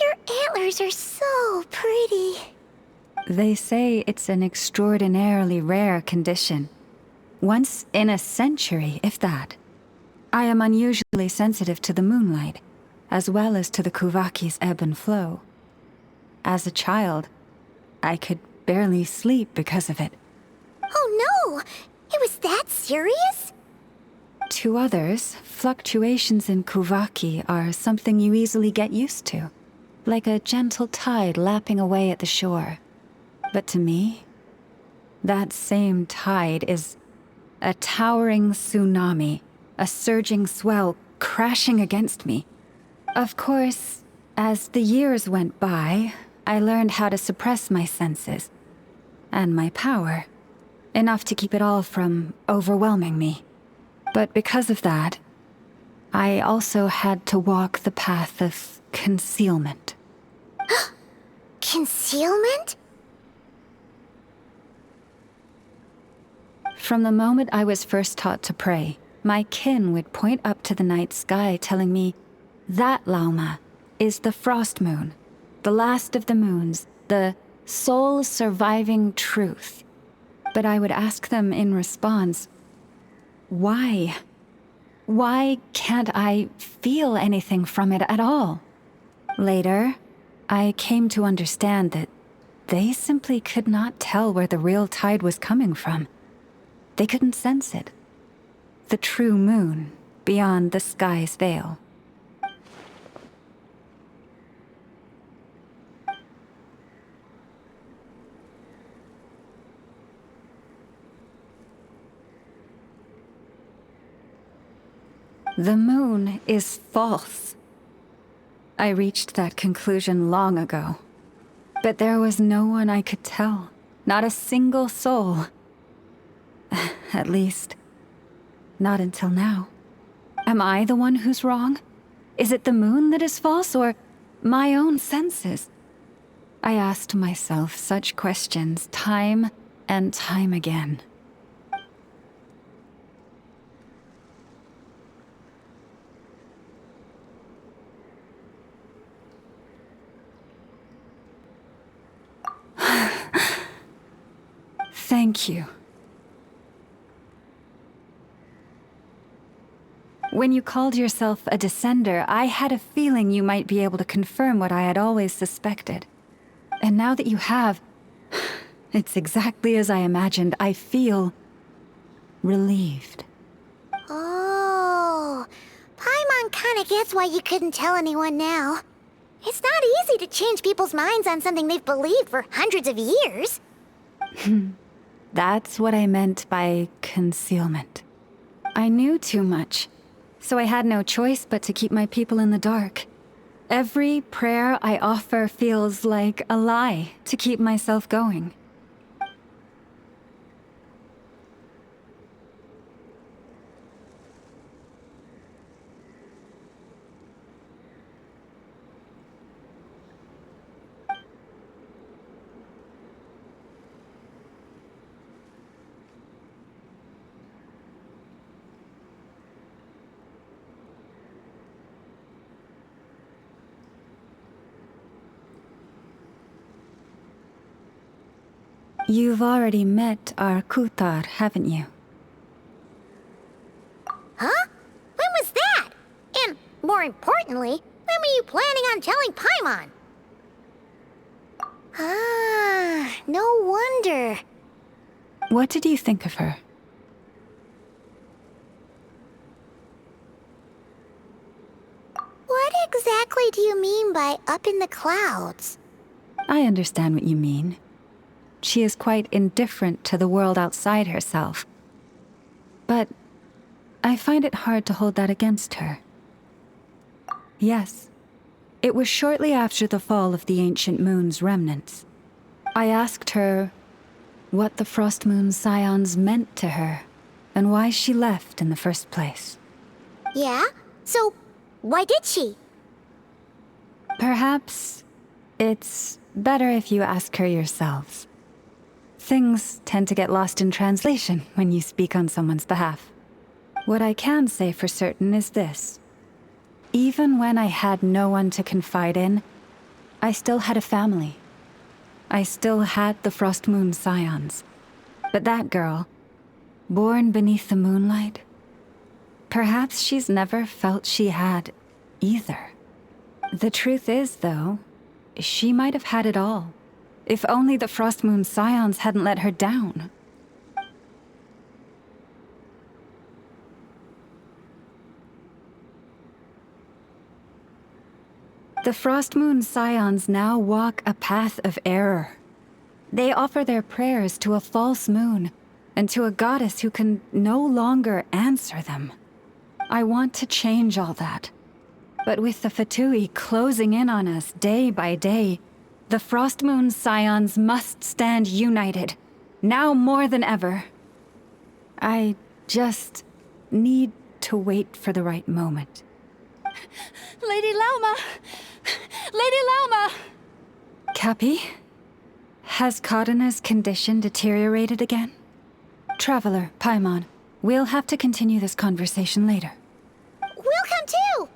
Your antlers are so pretty. They say it's an extraordinarily rare condition. Once in a century, if that. I am unusually sensitive to the moonlight, as well as to the Kuvaki's ebb and flow. As a child, I could barely sleep because of it. Oh no! It was that serious? To others, fluctuations in Kuvaki are something you easily get used to, like a gentle tide lapping away at the shore. But to me, that same tide is a towering tsunami, a surging swell crashing against me. Of course, as the years went by, I learned how to suppress my senses and my power, enough to keep it all from overwhelming me. But because of that, I also had to walk the path of concealment. Concealment? From the moment I was first taught to pray, my kin would point up to the night sky telling me, "That, Lauma, is the Frost Moon, the last of the moons, the sole surviving truth." But I would ask them in response, why? Why can't I feel anything from it at all? Later, I came to understand that they simply could not tell where the real tide was coming from. They couldn't sense it. The true moon beyond the sky's veil. The moon is false. I reached that conclusion long ago. But there was no one I could tell. Not a single soul. At least, not until now. Am I the one who's wrong? Is it the moon that is false, or my own senses? I asked myself such questions time and time again. Thank you. When you called yourself a descender, I had a feeling you might be able to confirm what I had always suspected. And now that you have, it's exactly as I imagined. I feel relieved. Oh, Paimon kinda gets why you couldn't tell anyone now. It's not easy to change people's minds on something they've believed for hundreds of years. That's what I meant by concealment. I knew too much, so I had no choice but to keep my people in the dark. Every prayer I offer feels like a lie to keep myself going. You've already met our Kutar, haven't you? Huh? When was that? And, more importantly, when were you planning on telling Paimon? Ah, no wonder. What did you think of her? What exactly do you mean by up in the clouds? I understand what you mean. She is quite indifferent to the world outside herself. But I find it hard to hold that against her. Yes, it was shortly after the fall of the ancient moon's remnants. I asked her what the Frost Moon Scions meant to her, and why she left in the first place. Yeah? So, why did she? Perhaps it's better if you ask her yourselves. Things tend to get lost in translation when you speak on someone's behalf. What I can say for certain is this. Even when I had no one to confide in, I still had a family. I still had the Frost Moon Scions. But that girl, born beneath the moonlight, perhaps she's never felt she had either. The truth is, though, she might have had it all. If only the Frost Moon Scions hadn't let her down. The Frost Moon Scions now walk a path of error. They offer their prayers to a false moon, and to a goddess who can no longer answer them. I want to change all that. But with the Fatui closing in on us day by day, the Frost Moon Scions must stand united, now more than ever. I just need to wait for the right moment. Lady Lauma! Lady Lauma! Cappy? Has Karina's condition deteriorated again? Traveler, Paimon, we'll have to continue this conversation later. We'll come too!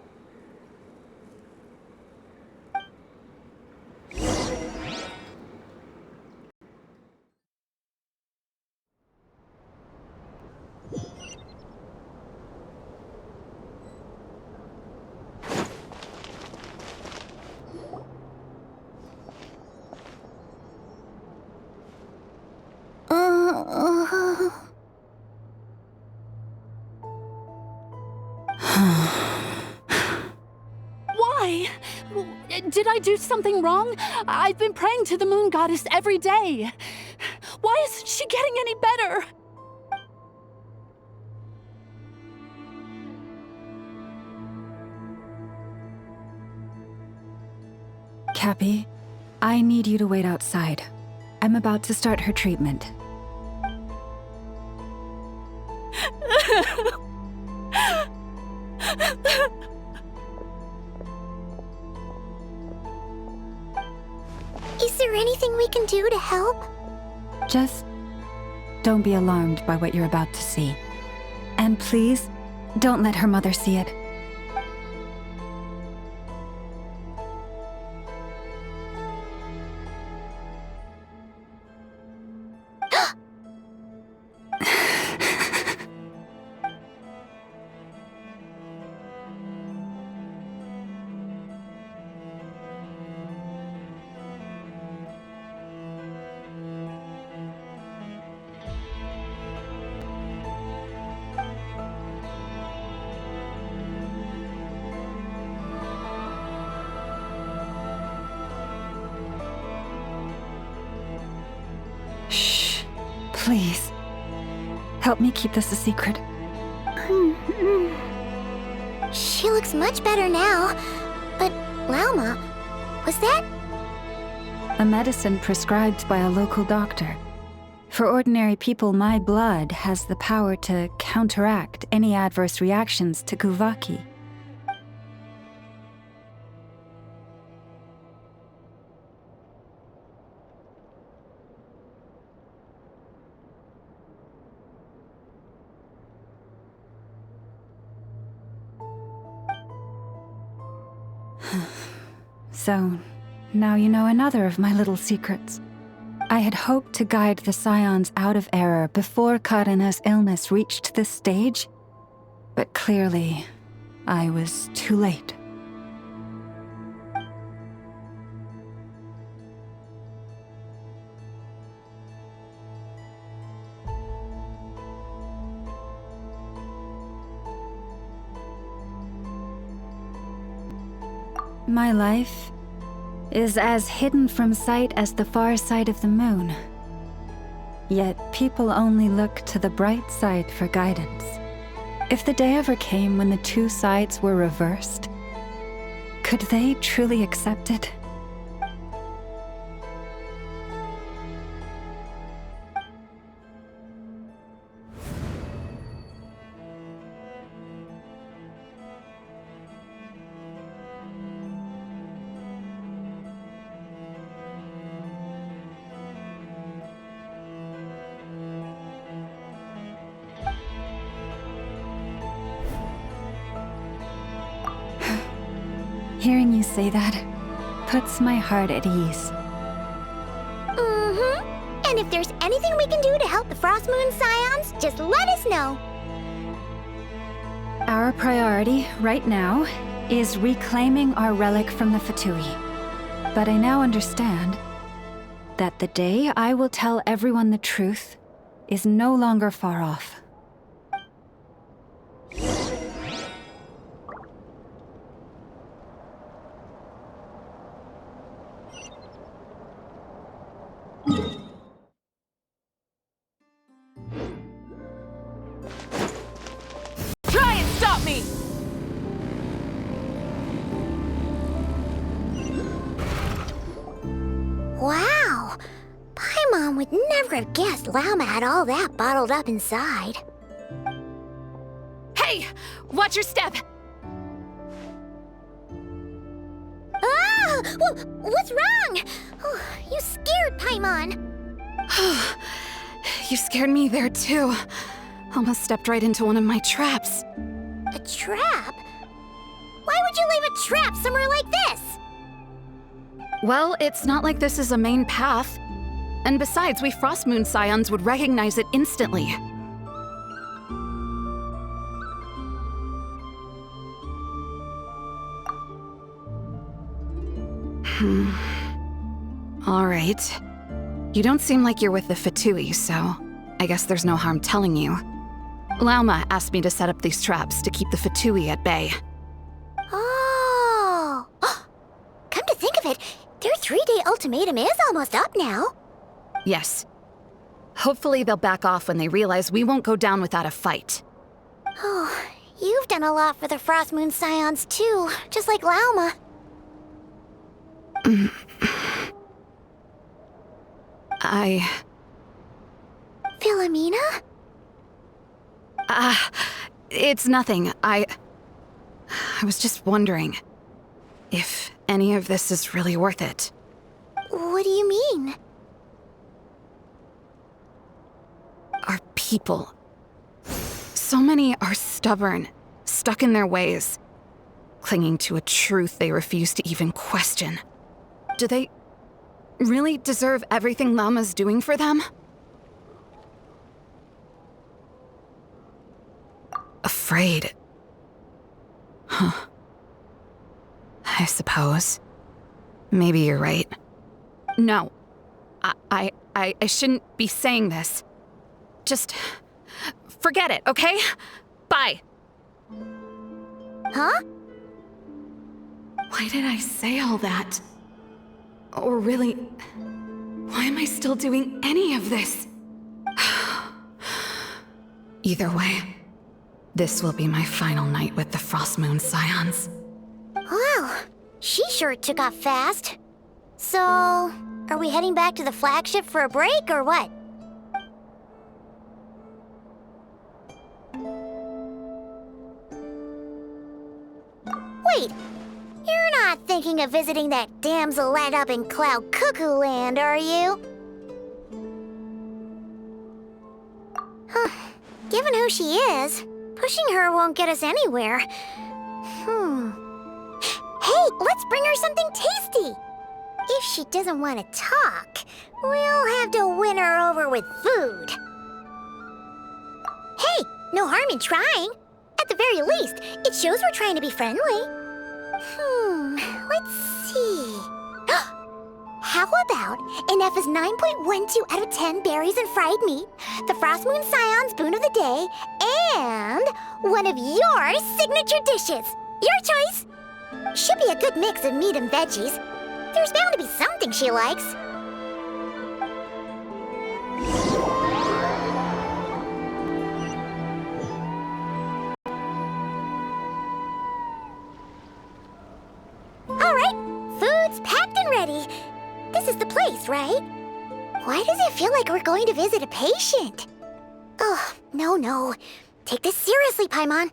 Why? Did I do something wrong? I've been praying to the moon goddess every day. Why isn't she getting any better? Cappy, I need you to wait outside. I'm about to start her treatment. Is there anything we can do to help? Just don't be alarmed by what you're about to see. And please, don't let her mother see it. Please, help me keep this a secret. She looks much better now. But, Lauma, was that? A medicine prescribed by a local doctor. For ordinary people, my blood has the power to counteract any adverse reactions to Kuvaki. So, now you know another of my little secrets. I had hoped to guide the Scions out of error before Karina's illness reached this stage, but clearly, I was too late. My life is as hidden from sight as the far side of the moon. Yet people only look to the bright side for guidance. If the day ever came when the two sides were reversed, could they truly accept it? Hearing you say that puts my heart at ease. And if there's anything we can do to help the Frost Moon Scions, just let us know. Our priority, right now, is reclaiming our relic from the Fatui. But I now understand that the day I will tell everyone the truth is no longer far off. Try and stop me! Wow! Paimon would never have guessed Lauma had all that bottled up inside. Hey! Watch your step! Ah! What's wrong? Oh, you scared Paimon. You scared me there too. Almost stepped right into one of my traps. A trap? Why would you leave a trap somewhere like this? Well, it's not like this is a main path. And besides, we Frostmoon Scions would recognize it instantly. Alright. You don't seem like you're with the Fatui, so I guess there's no harm telling you. Lauma asked me to set up these traps to keep the Fatui at bay. Oh! Come to think of it, their 3-day ultimatum is almost up now. Yes. Hopefully they'll back off when they realize we won't go down without a fight. Oh, you've done a lot for the Frost Moon Scions too, just like Lauma. Philomena? It's nothing. I was just wondering if any of this is really worth it. What do you mean? Our people. So many are stubborn, stuck in their ways, clinging to a truth they refuse to even question. Do they really deserve everything Lama's doing for them? Afraid. Huh. I suppose. Maybe you're right. No. I shouldn't be saying this. Just forget it, okay? Bye. Huh? Why did I say all that? Or really, why am I still doing any of this? Either way, this will be my final night with the Frost Moon Scions. Wow, she sure took off fast. So, are we heading back to the flagship for a break or what? Wait, you're not thinking of visiting that damsel land up in Cloud Cuckoo Land, are you? Huh. Given who she is, pushing her won't get us anywhere. Hey, let's bring her something tasty! If she doesn't want to talk, we'll have to win her over with food. Hey, no harm in trying. At the very least, it shows we're trying to be friendly. Let's see. How about an F is 9.12 out of 10 berries and fried meat, the Frost Moon Scion's boon of the day, and one of your signature dishes. Your choice. Should be a good mix of meat and veggies. There's bound to be something she likes. All right, food's packed and ready. This is the place, right? Why does it feel like we're going to visit a patient? Oh, no. Take this seriously, Paimon.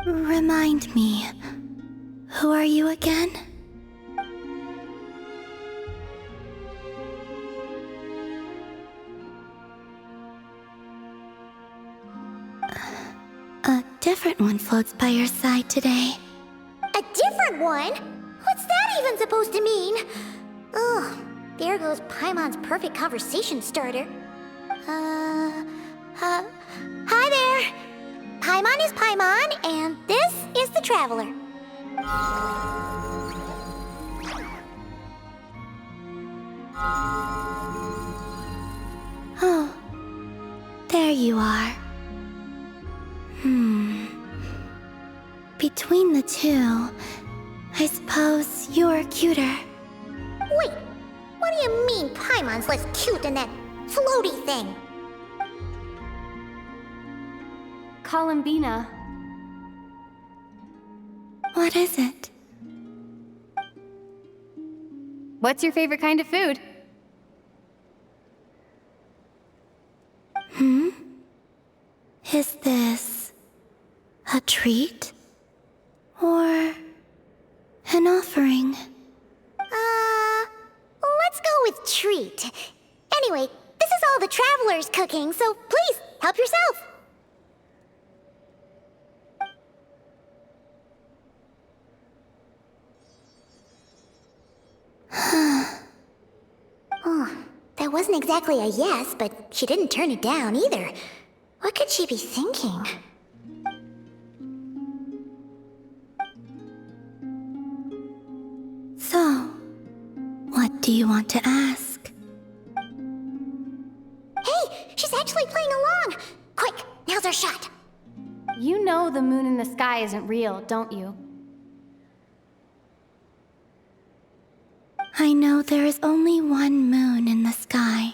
Remind me, who are you again? A different one floats by your side today. A different one? What's that even supposed to mean? Ugh, there goes Paimon's perfect conversation starter. Hi there! Paimon is Paimon, and this is the Traveler. Oh, there you are. Between the two, I suppose you're cuter. Wait, what do you mean Paimon's less cute than that floaty thing? Columbina. What is it? What's your favorite kind of food? Is this a treat? Or an offering? Let's go with treat. Anyway, this is all the traveler's cooking, so please, help yourself. Oh, that wasn't exactly a yes, but she didn't turn it down either. What could she be thinking? So, what do you want to ask? Hey, she's actually playing along! Quick, now's our shot. You know the moon in the sky isn't real, don't you? I know there is only one moon in the sky.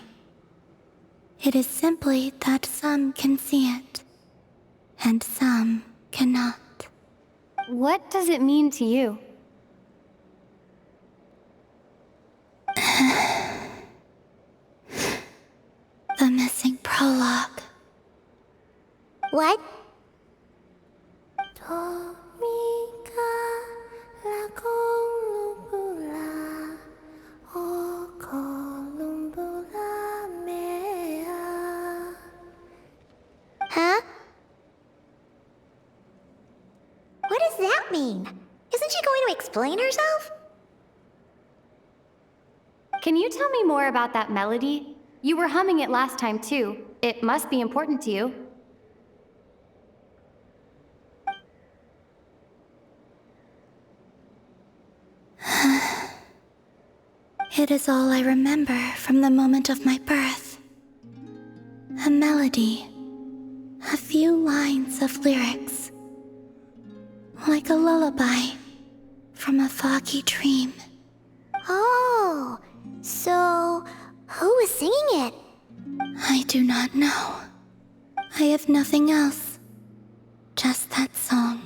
It is simply that some can see it, and some cannot. What does it mean to you? The missing prologue. What? Huh? What does that mean? Isn't she going to explain herself? Can you tell me more about that melody? You were humming it last time too. It must be important to you. It is all I remember from the moment of my birth. A melody. A few lines of lyrics. Like a lullaby from a foggy dream. Oh, so who was singing it? I do not know. I have nothing else. Just that song.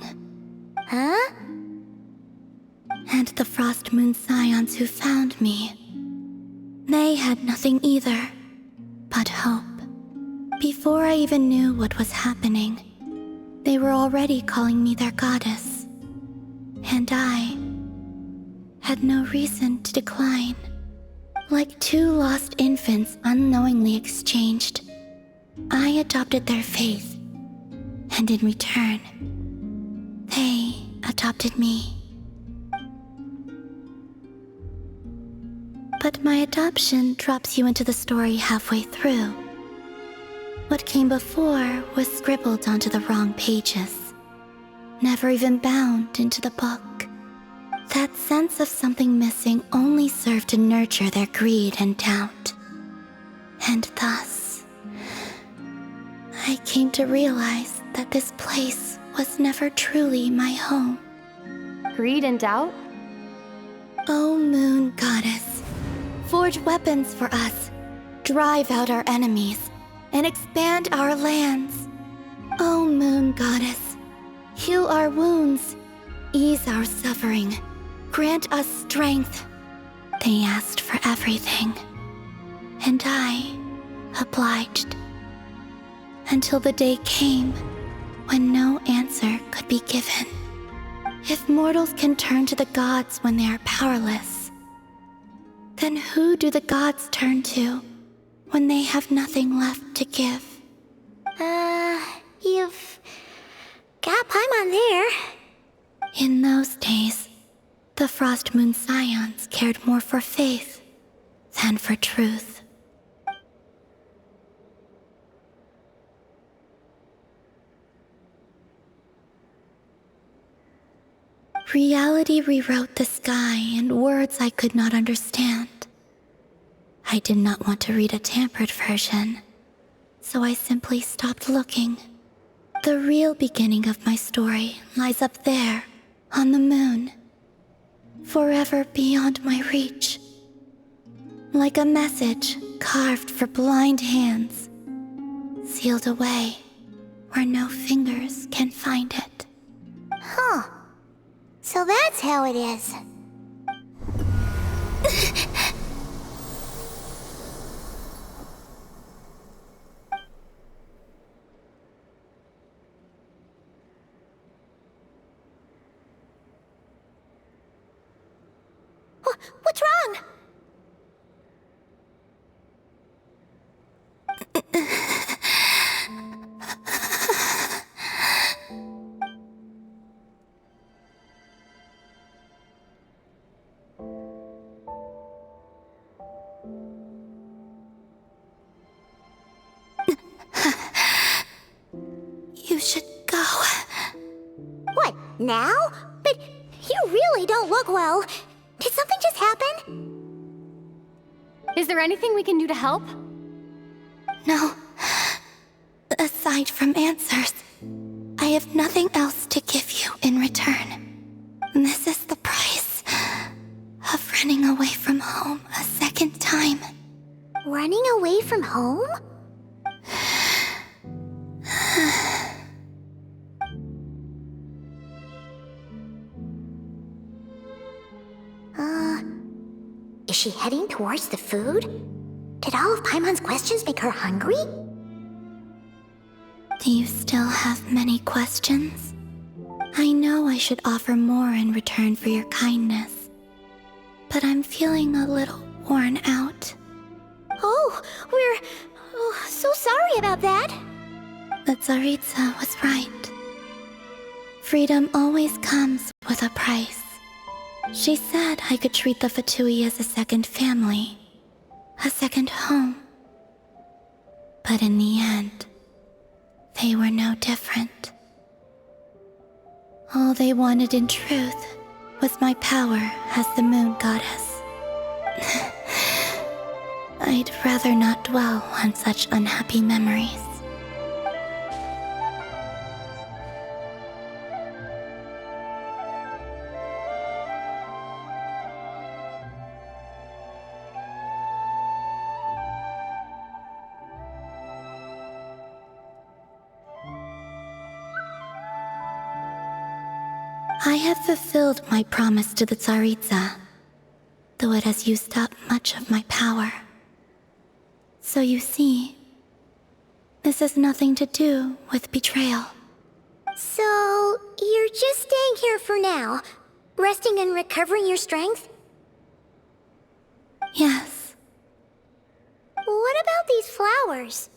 Huh? And the Frost Moon Scions who found me. They had nothing either, but hope. Before I even knew what was happening, they were already calling me their goddess. And I had no reason to decline. Like two lost infants unknowingly exchanged, I adopted their faith. And in return, they adopted me. But my adoption drops you into the story halfway through. What came before was scribbled onto the wrong pages, never even bound into the book. That sense of something missing only served to nurture their greed and doubt. And thus, I came to realize that this place was never truly my home. Greed and doubt? O Moon Goddess, forge weapons for us, drive out our enemies, and expand our lands. O Moon Goddess, heal our wounds, ease our suffering, grant us strength. They asked for everything, and I obliged. Until the day came when no answer could be given. If mortals can turn to the gods when they are powerless, then who do the gods turn to when they have nothing left to give? You've got Paimon there. In those days, the Frost Moon Scions cared more for faith than for truth. Reality rewrote the sky in words I could not understand. I did not want to read a tampered version, so I simply stopped looking. The real beginning of my story lies up there, on the moon, forever beyond my reach. Like a message carved for blind hands, sealed away where no fingers can find it. Huh. So that's how it is. What's wrong? You should go. What, now? But you really don't look well. Did something just happen? Is there anything we can do to help? No. Aside from answers, I have nothing else to give you in return. This is the price of running away from home a second time. Running away from home? Is she heading towards the food? Did all of Paimon's questions make her hungry? Do you still have many questions? I know I should offer more in return for your kindness, but I'm feeling a little worn out. Oh, we're so sorry about that. The Tsaritsa was right. Freedom always comes with a price. She said I could treat the Fatui as a second family, a second home. But in the end, they were no different. All they wanted in truth was my power as the moon goddess. I'd rather not dwell on such unhappy memories. I have fulfilled my promise to the Tsaritsa, though it has used up much of my power. So you see, this has nothing to do with betrayal. So, you're just staying here for now, resting and recovering your strength? Yes. What about these flowers?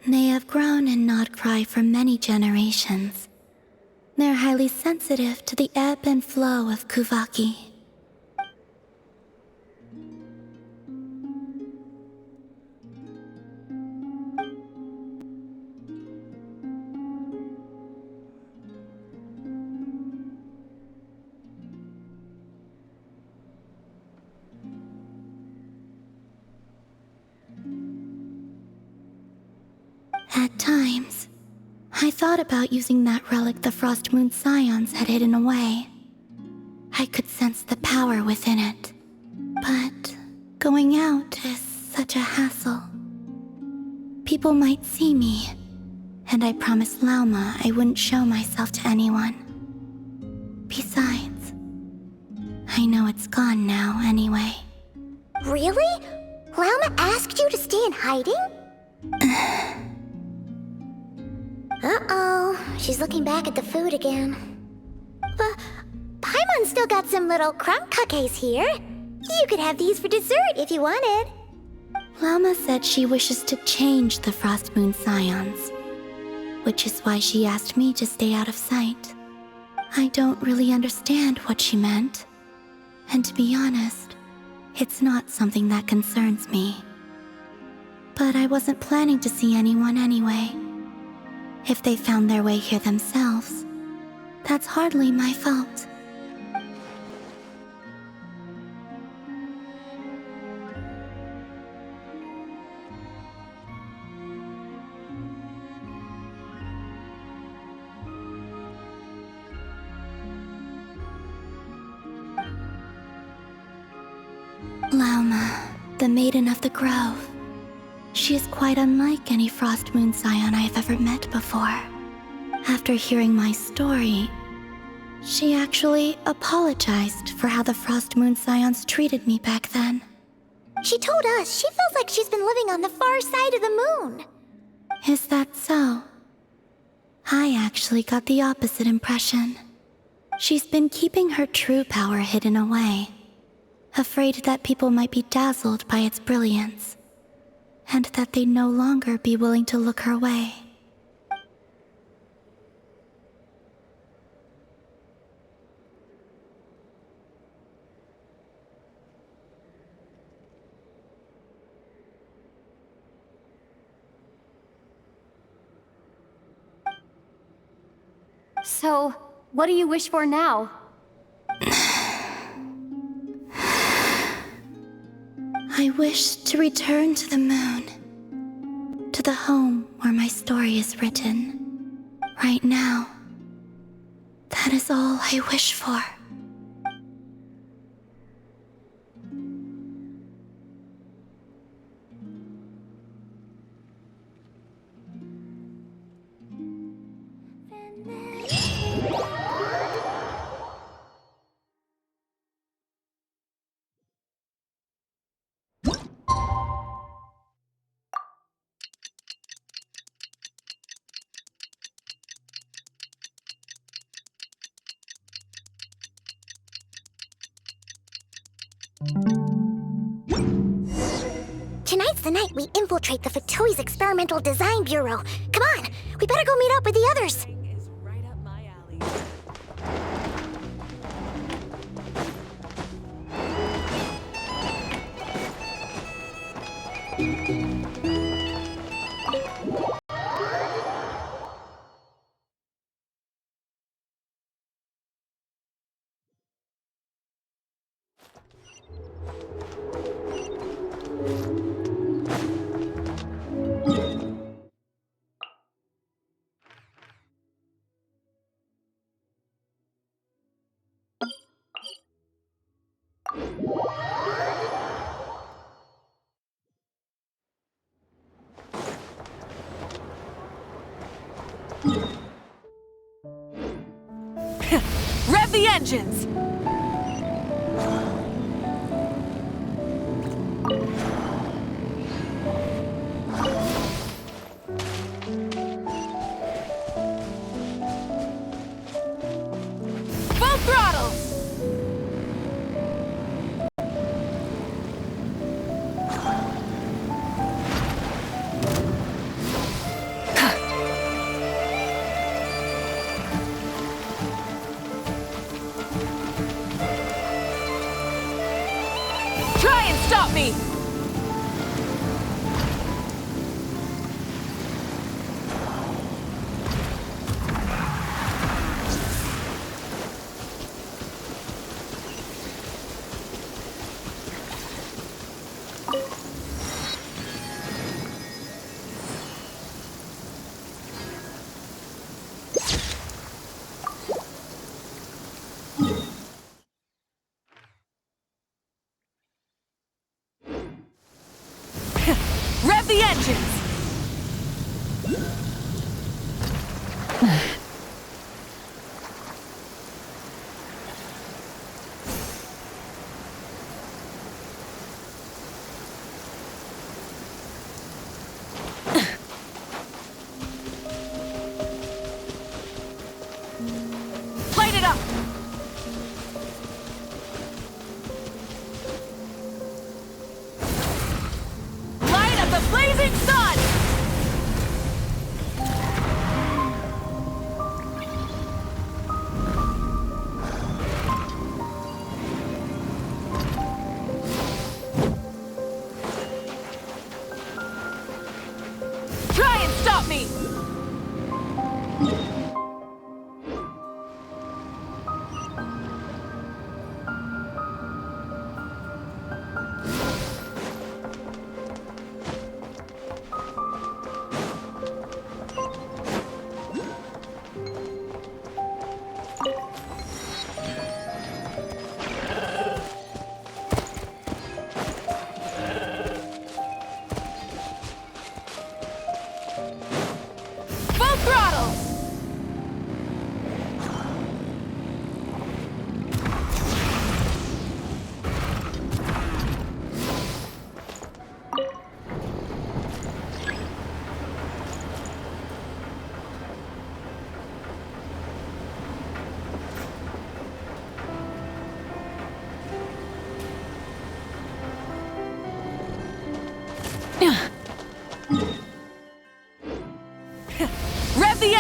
They have grown in Nodcry for many generations. They're highly sensitive to the ebb and flow of Kuvaki. At times, I thought about using that relic the Frost Moon Scions had hidden away. I could sense the power within it. But going out is such a hassle. People might see me, and I promised Lauma I wouldn't show myself to anyone. Besides, I know it's gone now anyway. Really? Lauma asked you to stay in hiding? Uh-oh, she's looking back at the food again. But Paimon still got some little crumb cookies here. You could have these for dessert if you wanted. Lauma said she wishes to change the Frost Moon Scions, which is why she asked me to stay out of sight. I don't really understand what she meant, and to be honest, it's not something that concerns me. But I wasn't planning to see anyone anyway. If they found their way here themselves, that's hardly my fault. Lauma, the Maiden of the Grove. She is quite unlike any Frost Moon Scion I have ever met before. After hearing my story, She actually apologized for how the Frost Moon Scions treated me back then. She told us she feels like she's been living on the far side of the moon. Is that so? I actually got the opposite impression. She's been keeping her true power hidden away, afraid that people might be dazzled by its brilliance, and that they'd no longer be willing to look her way. So, what do you wish for now? I wish to return to the moon, to the home where my story is written. Right now, that is all I wish for. Tonight's the night we infiltrate the Fatoy's Experimental Design Bureau. Come on, we better go meet up with the others. Rev the engines! Full throttle! Try and stop me!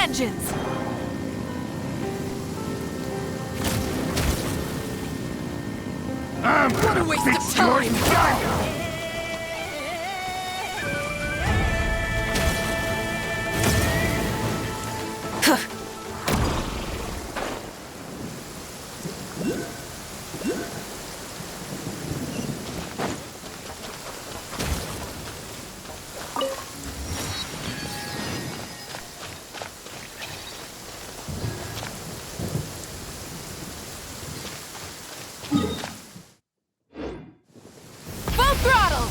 vengeance! What a waste of time! Full throttle!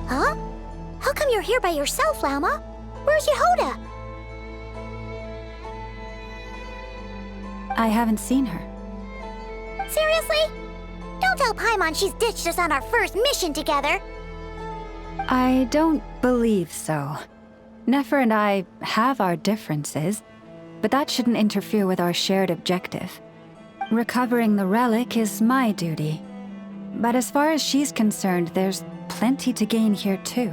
Huh? How come you're here by yourself, Lauma? Where's Yehoda? I haven't seen her. Seriously? Don't tell Paimon she's ditched us on our first mission together. I don't believe so. Nefer and I have our differences, but that shouldn't interfere with our shared objective. Recovering the relic is my duty. But as far as she's concerned, there's plenty to gain here too.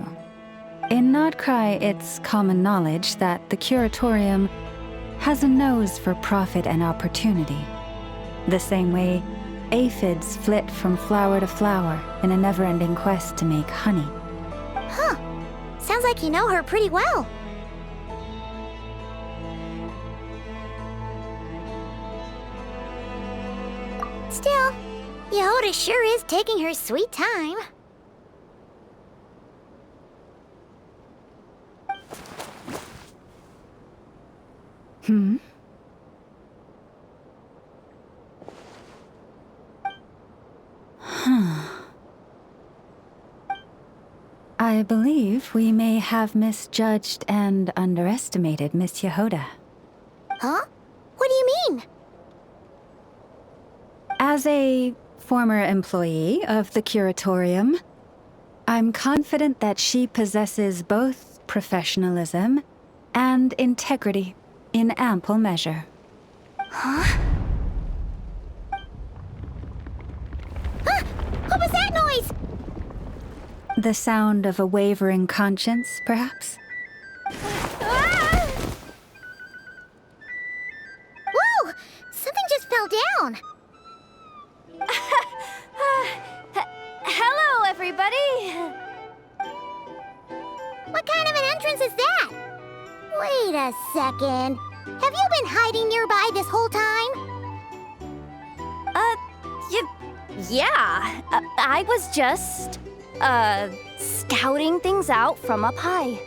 In Nodcry, it's common knowledge that the Curatorium has a nose for profit and opportunity. The same way aphids flit from flower to flower in a never-ending quest to make honey. Huh. Sounds like you know her pretty well. Still, Yehoda sure is taking her sweet time. Hmm? Huh. I believe we may have misjudged and underestimated Miss Yehoda. Huh? What do you mean? As a former employee of the Curatorium, I'm confident that she possesses both professionalism and integrity in ample measure. Huh? Ah! What was that noise? The sound of a wavering conscience, perhaps? Ah! Whoa! Something just fell down. Hello, everybody! What kind of an entrance is that? Wait a second. Have you been hiding nearby this whole time? Yeah. I was just, scouting things out from up high.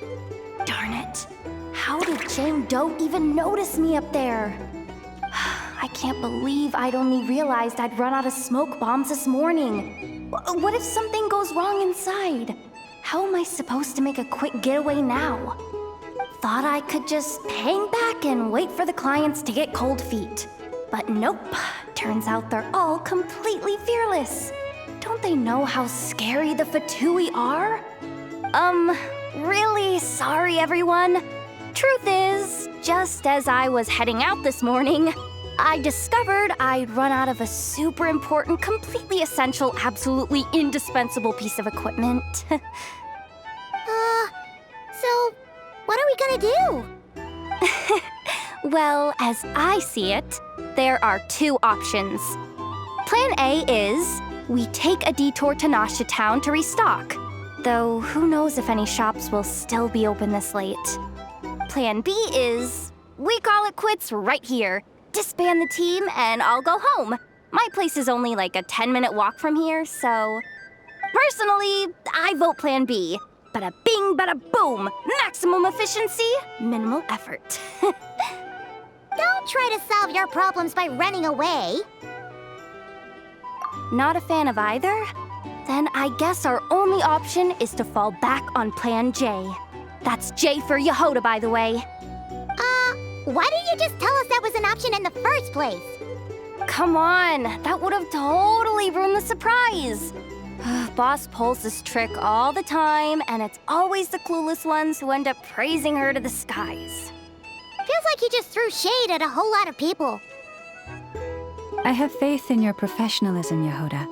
Darn it. How did Jane Doe even notice me up there? I can't believe I'd only realized I'd run out of smoke bombs this morning. What if something goes wrong inside? How am I supposed to make a quick getaway now? Thought I could just hang back and wait for the clients to get cold feet. But nope, turns out they're all completely fearless. Don't they know how scary the Fatui are? Really sorry everyone. Truth is, just as I was heading out this morning, I discovered I'd run out of a super important, completely essential, absolutely indispensable piece of equipment. So what are we gonna do? Well, as I see it, there are two options. Plan A is we take a detour to Nasha Town to restock, though who knows if any shops will still be open this late. Plan B is we call it quits right here, disband the team, and I'll go home. My place is only like a 10-minute walk from here, so... Personally, I vote Plan B. Bada bing, bada boom! Maximum efficiency, minimal effort. Don't try to solve your problems by running away. Not a fan of either? Then I guess our only option is to fall back on Plan J. That's J for Yehoda, by the way. Why didn't you just tell us that was an option in the first place? Come on, that would have totally ruined the surprise. Boss pulls this trick all the time, and it's always the clueless ones who end up praising her to the skies. Feels like you just threw shade at a whole lot of people. I have faith in your professionalism, Yehoda.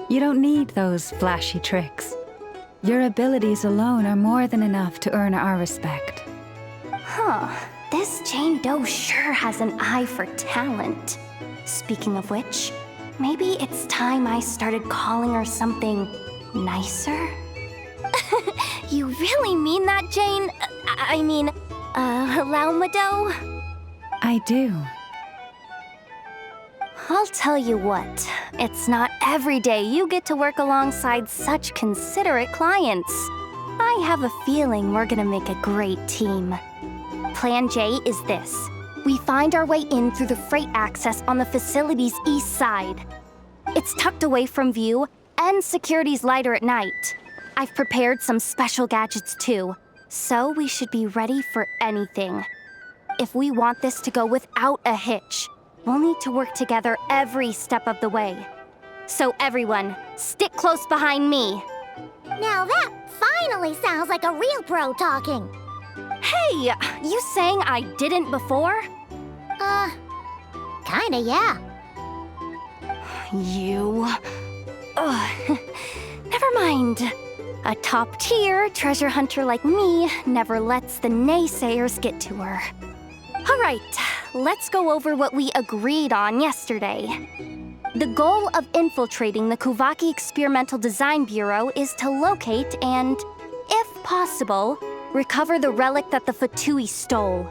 You don't need those flashy tricks. Your abilities alone are more than enough to earn our respect. Huh. This Jane Doe sure has an eye for talent. Speaking of which, maybe it's time I started calling her something nicer? You really mean that, Jane? Laumado? I do. I'll tell you what, it's not every day you get to work alongside such considerate clients. I have a feeling we're gonna make a great team. Plan J is this. We find our way in through the freight access on the facility's east side. It's tucked away from view, and security's lighter at night. I've prepared some special gadgets too, so we should be ready for anything. If we want this to go without a hitch, we'll need to work together every step of the way. So everyone, stick close behind me. Now that finally sounds like a real pro talking. Hey, you saying I didn't before? Kinda, yeah. You... Ugh. Never mind. A top-tier treasure hunter like me never lets the naysayers get to her. All right, let's go over what we agreed on yesterday. The goal of infiltrating the Kuvaki Experimental Design Bureau is to locate and, if possible, recover the relic that the Fatui stole.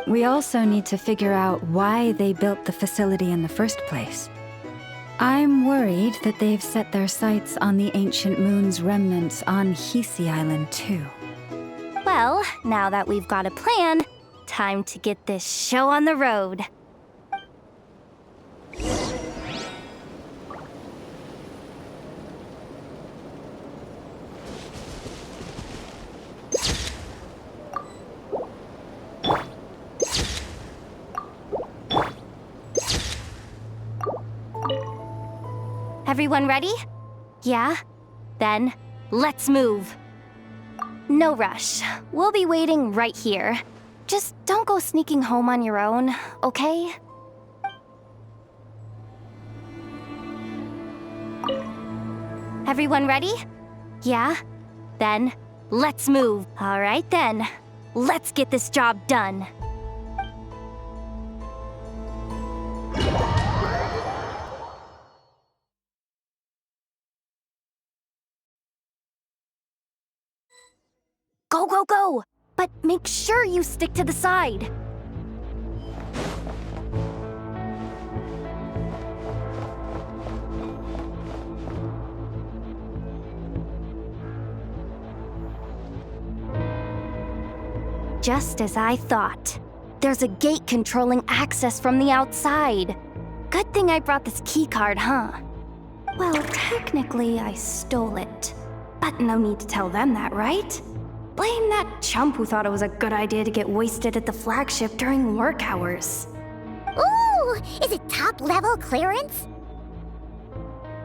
We also need to figure out why they built the facility in the first place. I'm worried that they've set their sights on the ancient moon's remnants on Hisi Island too. Well, now that we've got a plan, time to get this show on the road. Everyone ready? Yeah? Then, let's move. No rush. We'll be waiting right here. Just don't go sneaking home on your own, okay? Everyone ready? Yeah? Then, let's move. All right then. Let's get this job done. Go, go, go! But make sure you stick to the side. Just as I thought. There's a gate controlling access from the outside. Good thing I brought this keycard, huh? Well, technically I stole it. But no need to tell them that, right? Blame that chump who thought it was a good idea to get wasted at the flagship during work hours. Ooh, Ooh, is it top-level clearance?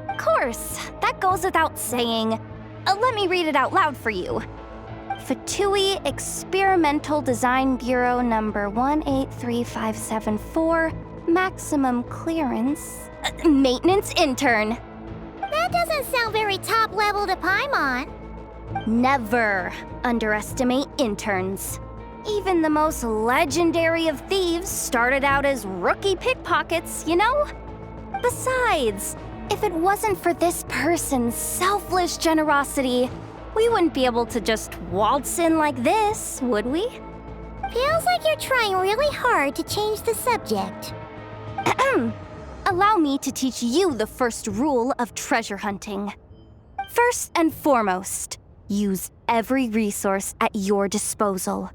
Of course, that goes without saying. Let me read it out loud for you. Fatui Experimental Design Bureau number 183574, maximum clearance. Maintenance intern. That doesn't sound very top-level to Paimon. Never underestimate interns. Even the most legendary of thieves started out as rookie pickpockets, you know? Besides, if it wasn't for this person's selfless generosity, we wouldn't be able to just waltz in like this, would we? Feels like you're trying really hard to change the subject. Allow me to teach you the first rule of treasure hunting. First and foremost, use every resource at your disposal.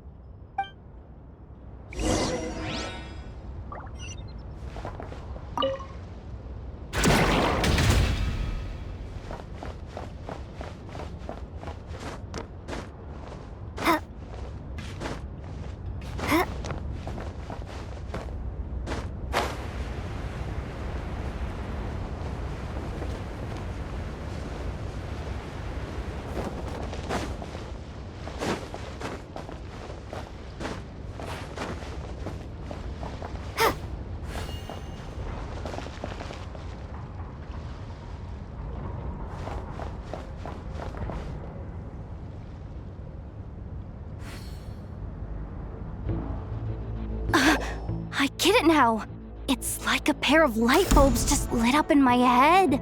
I get it now. It's like a pair of light bulbs just lit up in my head.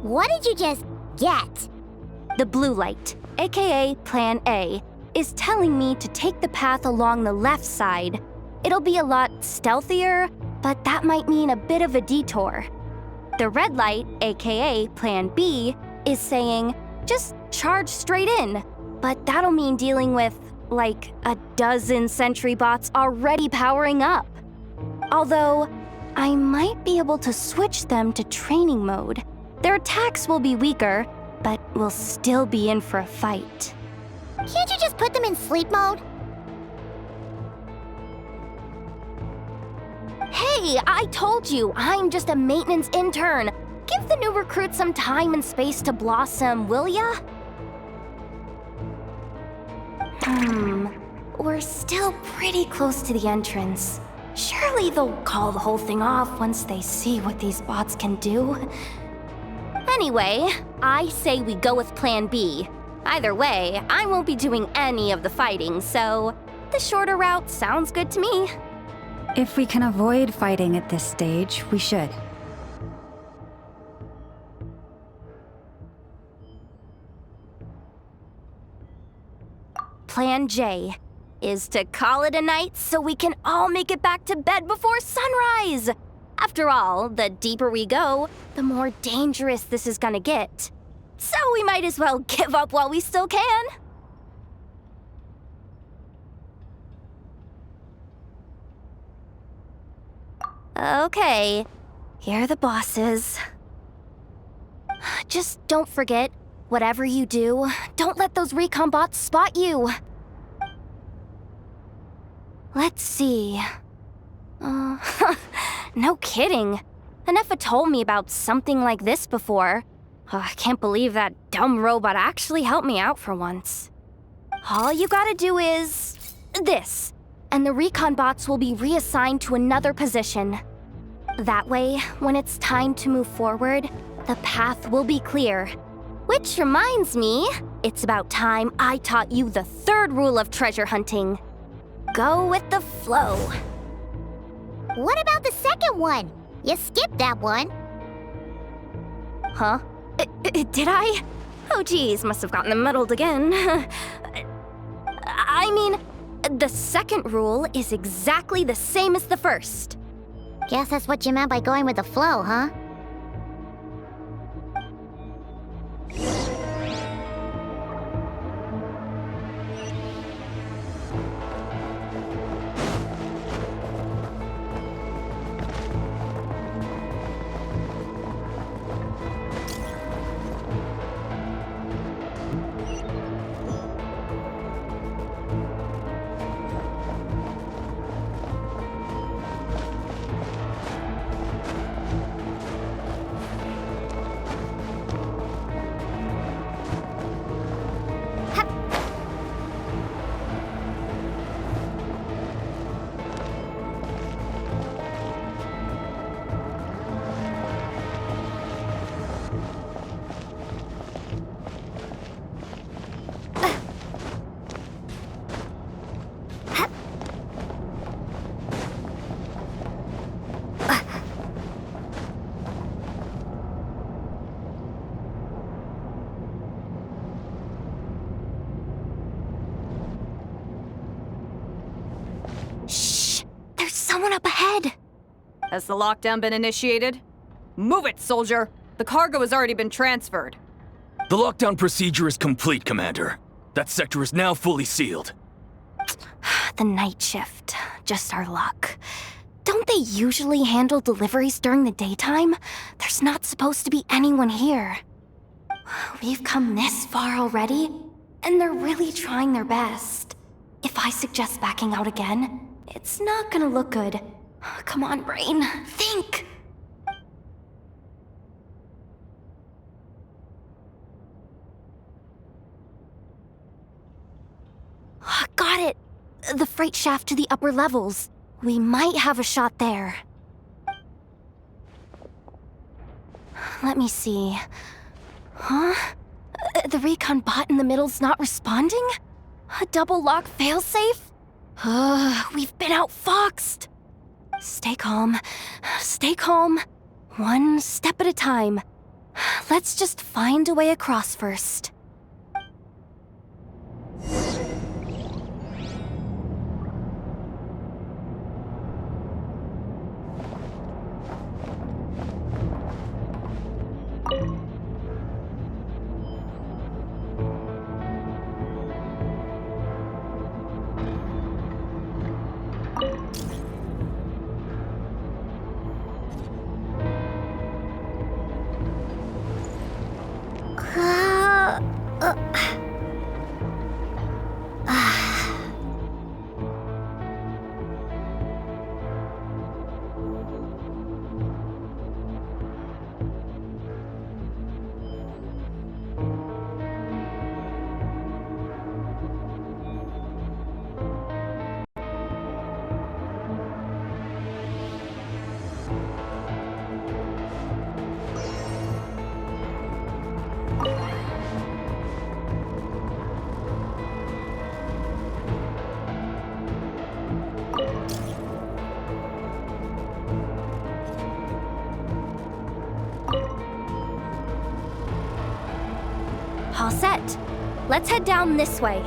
What did you just get? The blue light, aka Plan A, is telling me to take the path along the left side. It'll be a lot stealthier, but that might mean a bit of a detour. The red light, aka Plan B, is saying, just charge straight in. But that'll mean dealing with, like, a dozen sentry bots already powering up. Although, I might be able to switch them to training mode. Their attacks will be weaker, but we'll still be in for a fight. Can't you just put them in sleep mode? Hey, I told you, I'm just a maintenance intern. Give the new recruit some time and space to blossom, will ya? We're still pretty close to the entrance. Surely they'll call the whole thing off once they see what these bots can do. Anyway, I say we go with Plan B. Either way, I won't be doing any of the fighting, so the shorter route sounds good to me. If we can avoid fighting at this stage, we should. Plan J is to call it a night so we can all make it back to bed before sunrise. After all, the deeper we go, the more dangerous this is gonna get. So we might as well give up while we still can. Okay, here are the bosses. Just don't forget, whatever you do, don't let those recon bots spot you. Let's see. No kidding. Anefa told me about something like this before. I can't believe that dumb robot actually helped me out for once. All you gotta do is this, and the recon bots will be reassigned to another position. That way, when it's time to move forward, the path will be clear. Which reminds me, it's about time I taught you the third rule of treasure hunting. Go with the flow. What about the second one? You skipped that one. Huh? Did I? Oh geez, must have gotten muddled again. I mean, the second rule is exactly the same as the first. Guess that's what you meant by going with the flow, huh? ahead. Has the lockdown been initiated? Move it, soldier! The cargo has already been transferred. The lockdown procedure is complete, Commander. That sector is now fully sealed. The night shift. Just our luck. Don't they usually handle deliveries during the daytime? There's not supposed to be anyone here. We've come this far already, and they're really trying their best. If I suggest backing out again, it's not gonna look good. Come on, brain. Think! Got it! The freight shaft to the upper levels. We might have a shot there. Let me see. Huh? The recon bot in the middle's not responding? A double lock failsafe? We've been outfoxed! Stay calm. Stay calm. One step at a time. Let's just find a way across first. All set. Let's head down this way.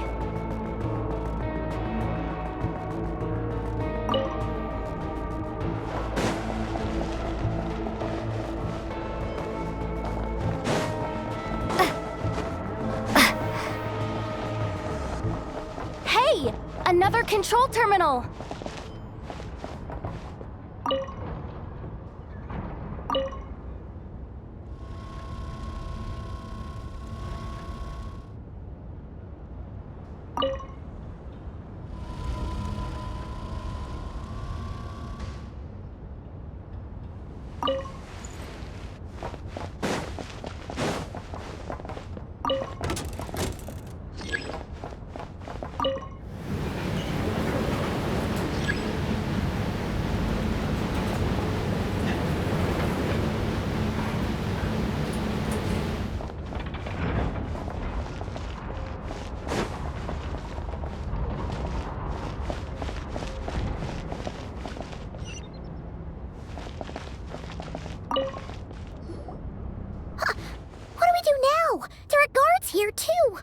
Hey! Another control terminal! Here too.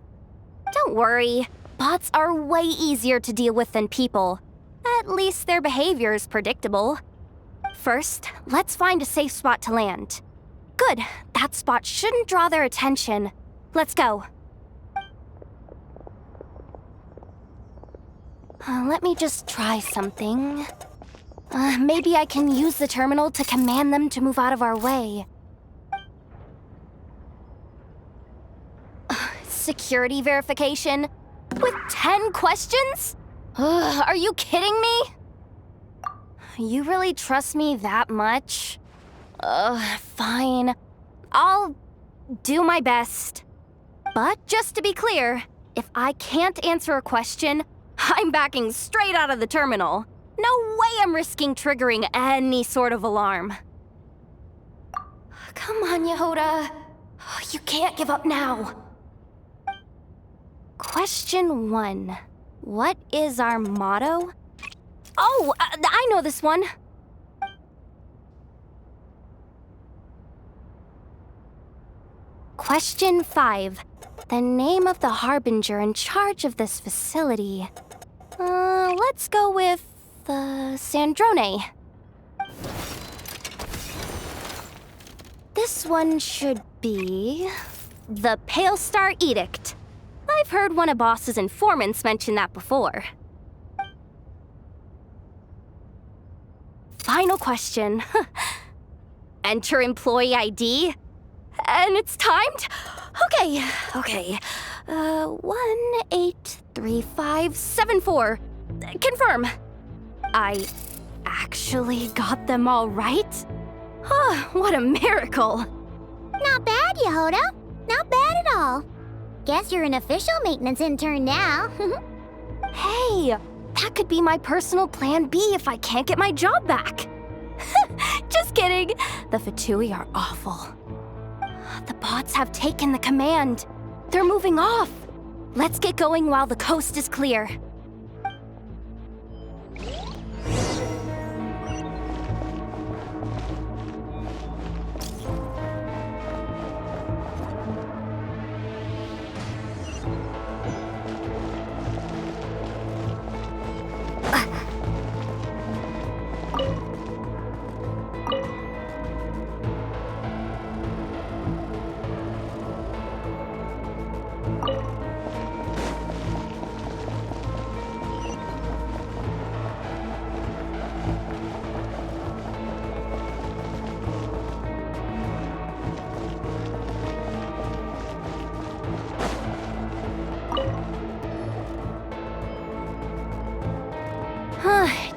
Don't worry. Bots are way easier to deal with than people. At least their behavior is predictable. First, let's find a safe spot to land. Good. That spot shouldn't draw their attention. Let's go. Let me just try something. Maybe I can use the terminal to command them to move out of our way. Security verification? With 10 questions? Are you kidding me? You really trust me that much? Fine. I'll do my best. But just to be clear, if I can't answer a question, I'm backing straight out of the terminal. No way I'm risking triggering any sort of alarm. Come on, Yehoda. You can't give up now. Question 1. What is our motto? Oh, I know this one. Question 5. The name of the harbinger in charge of this facility. Let's go with, Sandrone. This one should be the Pale Star Edict. I've heard one of Boss's informants mention that before. Final question. Enter employee ID. And it's timed? Okay. 183574. Confirm. I actually got them all right? What a miracle. Not bad, Yehoda. Not bad at all. Guess you're an official maintenance intern now. Hey, that could be my personal plan B if I can't get my job back. Just kidding. The Fatui are awful. The bots have taken the command. They're moving off. Let's get going while the coast is clear.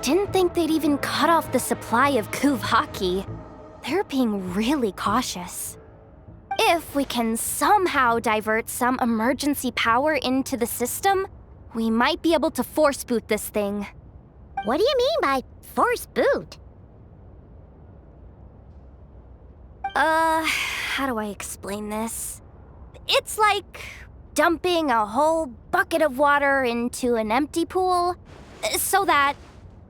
Didn't think they'd even cut off the supply of Kuvaki. They're being really cautious. If we can somehow divert some emergency power into the system, we might be able to force boot this thing. What do you mean by force boot? How do I explain this? It's like dumping a whole bucket of water into an empty pool, so that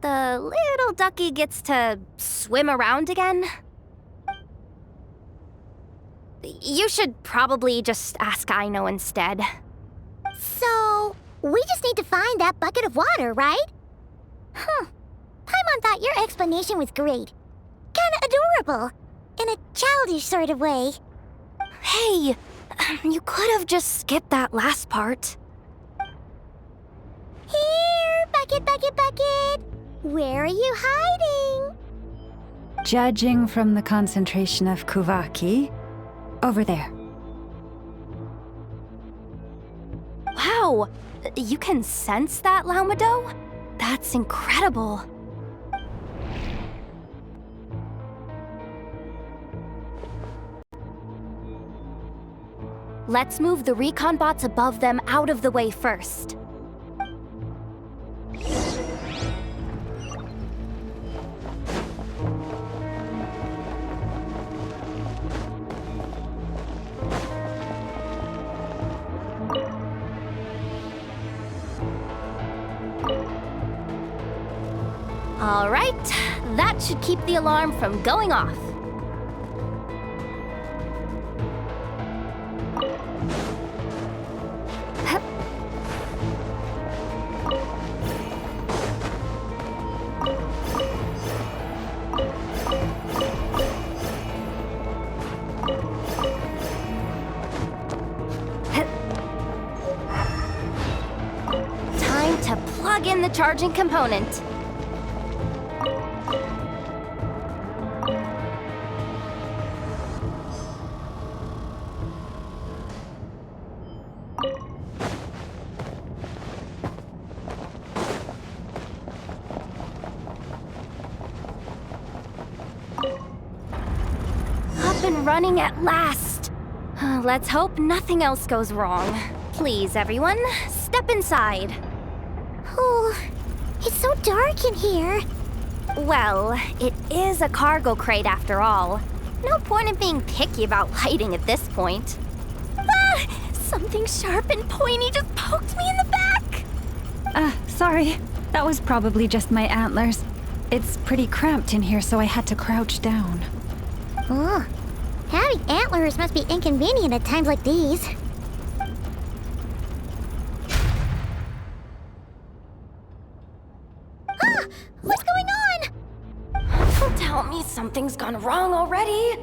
the little ducky gets to swim around again. You should probably just ask Aino instead. So, we just need to find that bucket of water, right? Paimon thought your explanation was great. Kinda adorable. In a childish sort of way. Hey, you could have just skipped that last part. Here, bucket, bucket, bucket. Where are you hiding? Judging from the concentration of Kuvaki, over there. Wow, you can sense that, Laumado? That's incredible. Let's move the recon bots above them out of the way first. All right, that should keep the alarm from going off. Time to plug in the charging component. Running at last. Let's hope nothing else goes wrong. Please, everyone, step inside. Oh, it's so dark in here. Well, it is a cargo crate after all. No point in being picky about lighting at this point. Ah! Something sharp and pointy just poked me in the back! Sorry. That was probably just my antlers. It's pretty cramped in here, so I had to crouch down. Oh. Having antlers must be inconvenient at times like these. What's going on? Don't tell me something's gone wrong already.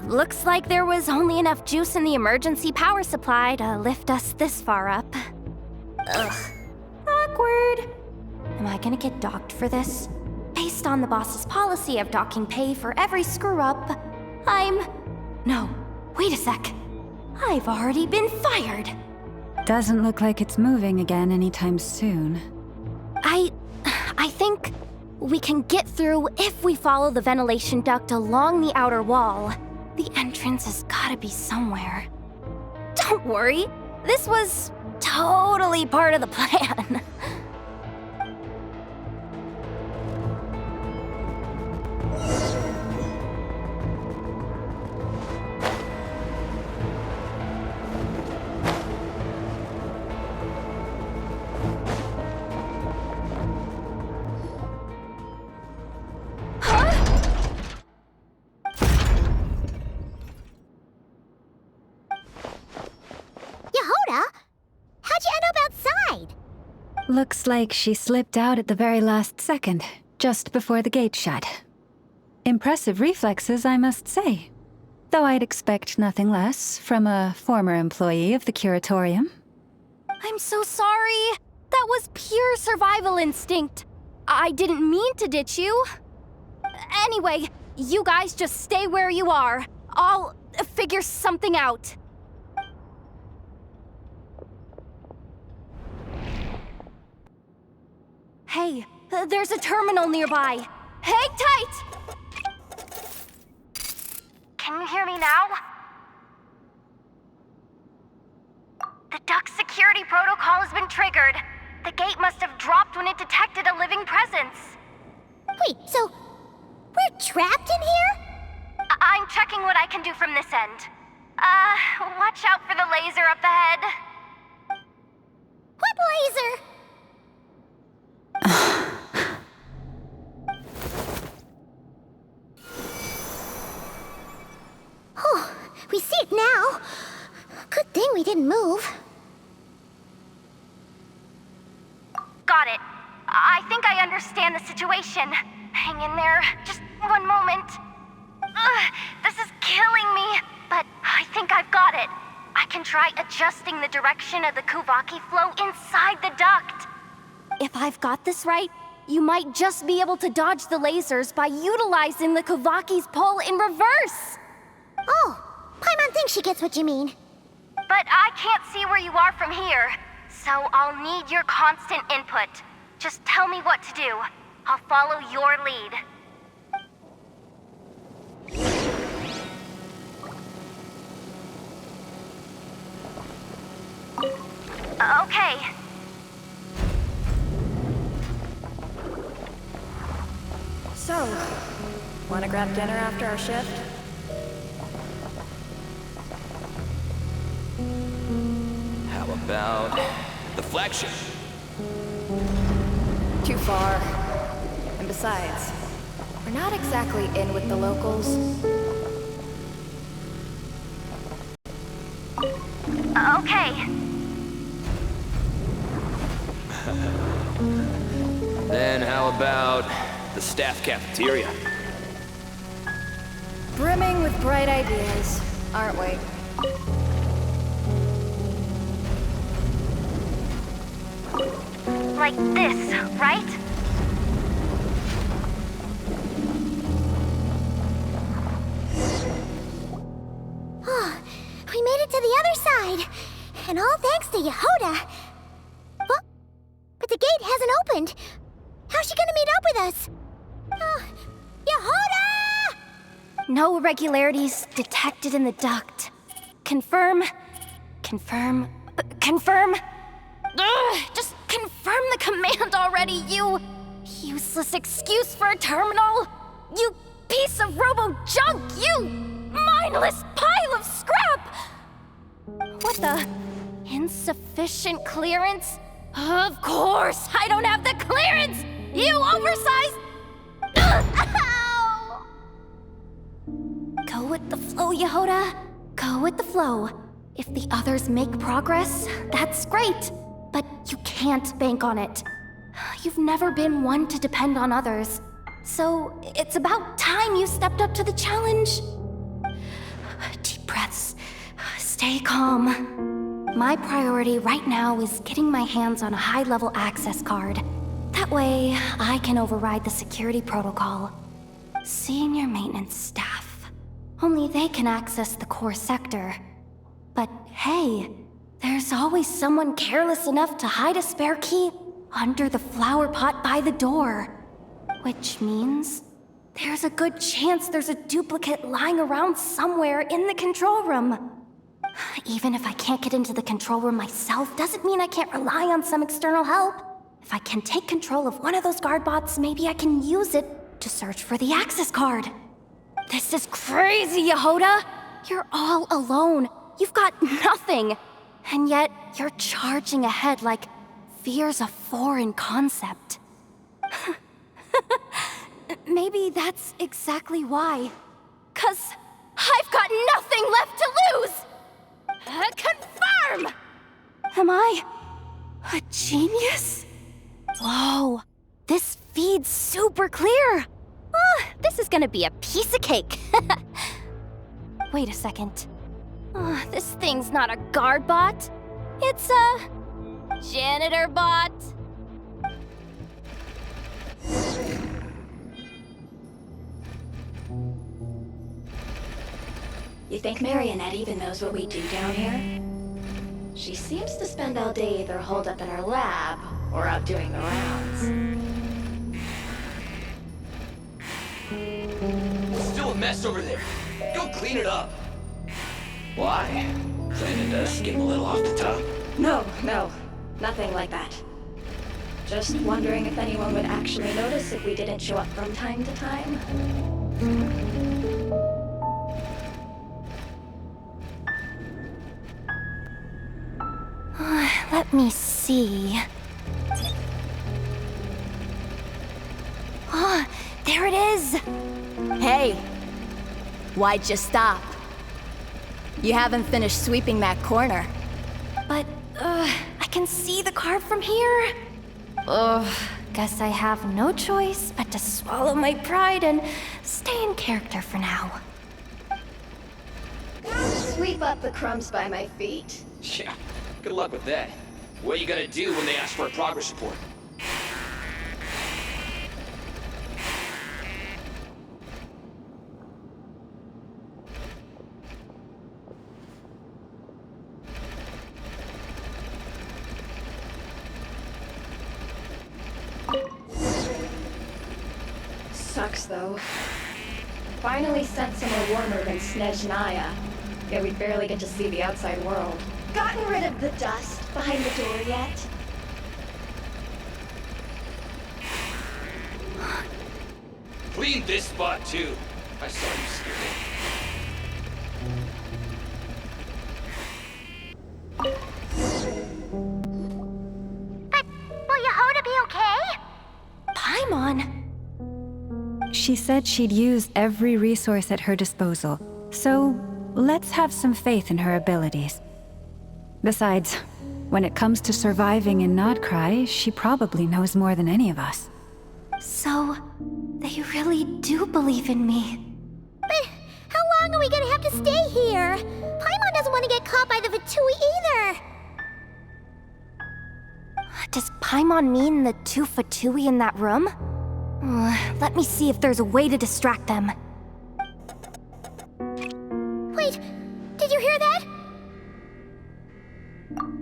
Looks like there was only enough juice in the emergency power supply to lift us this far up. Ugh. Awkward. Am I gonna get docked for this? Based on the boss's policy of docking pay for every screw-up, No, wait a sec. I've already been fired. Doesn't look like it's moving again anytime soon. I think we can get through if we follow the ventilation duct along the outer wall. The entrance has gotta be somewhere. Don't worry, this was totally part of the plan. Looks like she slipped out at the very last second, just before the gate shut. Impressive reflexes, I must say. Though I'd expect nothing less from a former employee of the Curatorium. I'm so sorry. That was pure survival instinct. I didn't mean to ditch you. Anyway, you guys just stay where you are. I'll figure something out. Hey, there's a terminal nearby. Hang tight! Can you hear me now? The duct security protocol has been triggered. The gate must have dropped when it detected a living presence. Wait, so we're trapped in here? I'm checking what I can do from this end. Watch out for the laser up ahead. What laser? Oh, we see it now. Good thing we didn't move. Got it. I think I understand the situation. Hang in there. Just one moment. This is killing me, but I think I've got it. I can try adjusting the direction of the Kuvaki flow inside the duct. If I've got this right, you might just be able to dodge the lasers by utilizing the Kuvaki's pull in reverse. Oh, Paimon thinks she gets what you mean. But I can't see where you are from here, so I'll need your constant input. Just tell me what to do. I'll follow your lead. Okay. So, wanna grab dinner after our shift? How about the flagship? Too far. And besides, we're not exactly in with the locals. Okay. Then how about the staff cafeteria? Brimming with bright ideas, aren't we? Like this, right? Oh, we made it to the other side. And all thanks to Yehoda. But the gate hasn't opened. How's she gonna meet up with us? Yehoda! No irregularities detected in the duct. Confirm. Confirm. Confirm. Ugh, just confirm the command already, you useless excuse for a terminal. You piece of robo-junk, you mindless pile of scrap! What the? Insufficient clearance? Of course, I don't have the clearance! You oversized... Ow! Go with the flow, Yehoda. Go with the flow. If the others make progress, that's great. But you can't bank on it. You've never been one to depend on others. So it's about time you stepped up to the challenge. Stay calm. My priority right now is getting my hands on a high-level access card. That way, I can override the security protocol. Senior maintenance staff. Only they can access the core sector. But hey, there's always someone careless enough to hide a spare key under the flower pot by the door. Which means there's a good chance there's a duplicate lying around somewhere in the control room. Even if I can't get into the control room myself, doesn't mean I can't rely on some external help. If I can take control of one of those guard bots, maybe I can use it to search for the access card. This is crazy, Yehoda! You're all alone. You've got nothing. And yet, you're charging ahead like fear's a foreign concept. Maybe that's exactly why. 'Cause I've got nothing left to lose! Confirm! Am I a genius? Whoa, this feed's super clear! This is gonna be a piece of cake. Wait a second. This thing's not a guard bot. It's a janitor bot. You think Marionette even knows what we do down here? She seems to spend all day either holed up in her lab or out doing the rounds. Still a mess over there. Go clean it up. Why? Planning to skim a little off the top? No, nothing like that. Just wondering if anyone would actually notice if we didn't show up from time to time. Let me see. There it is! Hey, why'd you stop? You haven't finished sweeping that corner. But, I can see the card from here. Guess I have no choice but to swallow my pride and stay in character for now. Sweep up the crumbs by my feet. Yeah, good luck with that. What are you gonna do when they ask for a progress report? Sucks, though. Finally sent somewhere warmer than Snezhnaya. Yet we barely get to see the outside world. Gotten rid of the dust behind the door yet? Clean this spot, too. I saw you scared. But will Yehoda be okay? Paimon? She said she'd use every resource at her disposal, so let's have some faith in her abilities. Besides, when it comes to surviving in Nodcry, she probably knows more than any of us. So, they really do believe in me. But how long are we gonna have to stay here? Paimon doesn't want to get caught by the Fatui either. Does Paimon mean the two Fatui in that room? Let me see if there's a way to distract them. Wait, did you hear that?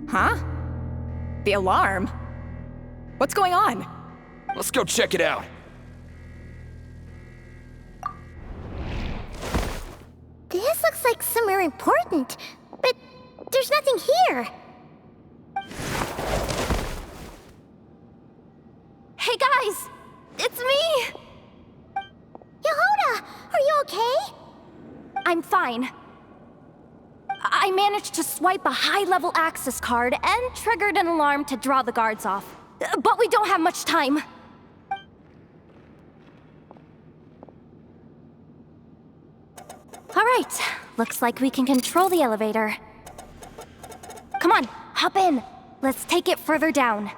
Huh? The alarm? What's going on? Let's go check it out. This looks like somewhere important, but there's nothing here. Hey guys! It's me! Yehoda, are you okay? I'm fine. I managed to swipe a high-level access card and triggered an alarm to draw the guards off. But we don't have much time. All right, looks like we can control the elevator. Come on, hop in. Let's take it further down.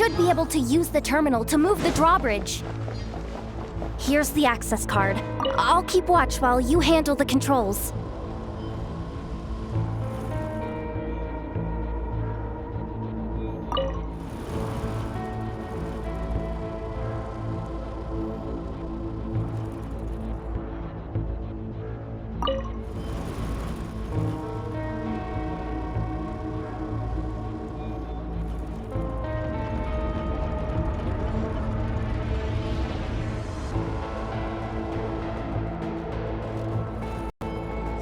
should be able to use the terminal to move the drawbridge. Here's the access card. I'll keep watch while you handle the controls.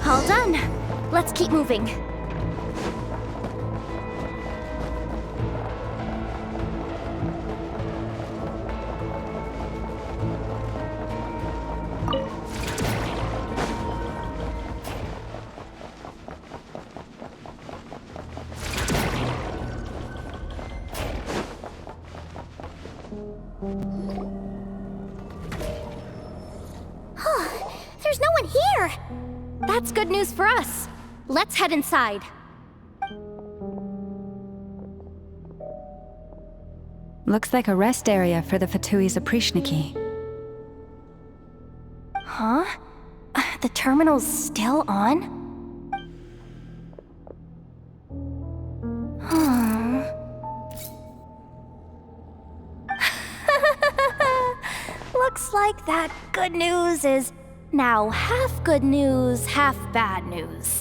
All done. Let's keep moving. There's no one here! That's good news for us. Let's head inside. Looks like a rest area for the Fatui's Oprishniki. Huh? The terminal's still on? Looks like that good news is now half good news, half bad news.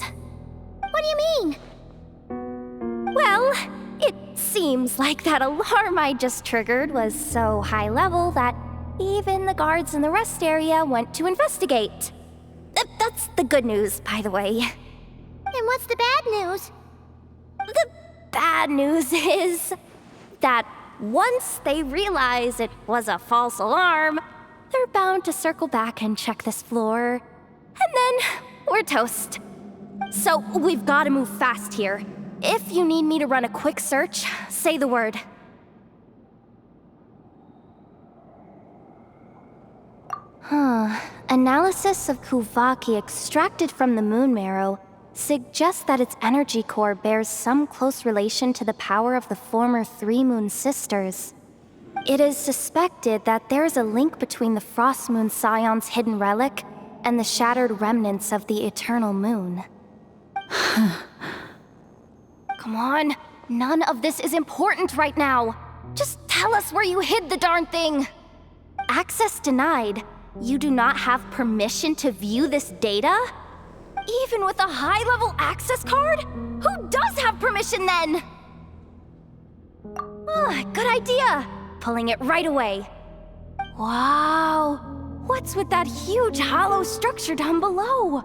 What do you mean? Well, it seems like that alarm I just triggered was so high level that even the guards in the rest area went to investigate. That's the good news, by the way. And what's the bad news? The bad news is that once they realize it was a false alarm, they're bound to circle back and check this floor. And then we're toast. So we've got to move fast here. If you need me to run a quick search, say the word. Analysis of Kuvaki extracted from the moon marrow suggests that its energy core bears some close relation to the power of the former Three Moon Sisters. It is suspected that there is a link between the Frost Moon Scion's hidden relic and the shattered remnants of the Eternal Moon. Come on, none of this is important right now. Just tell us where you hid the darn thing. Access denied. You do not have permission to view this data? Even with a high-level access card? Who does have permission then? Good idea. Pulling it right away. Wow. What's with that huge hollow structure down below?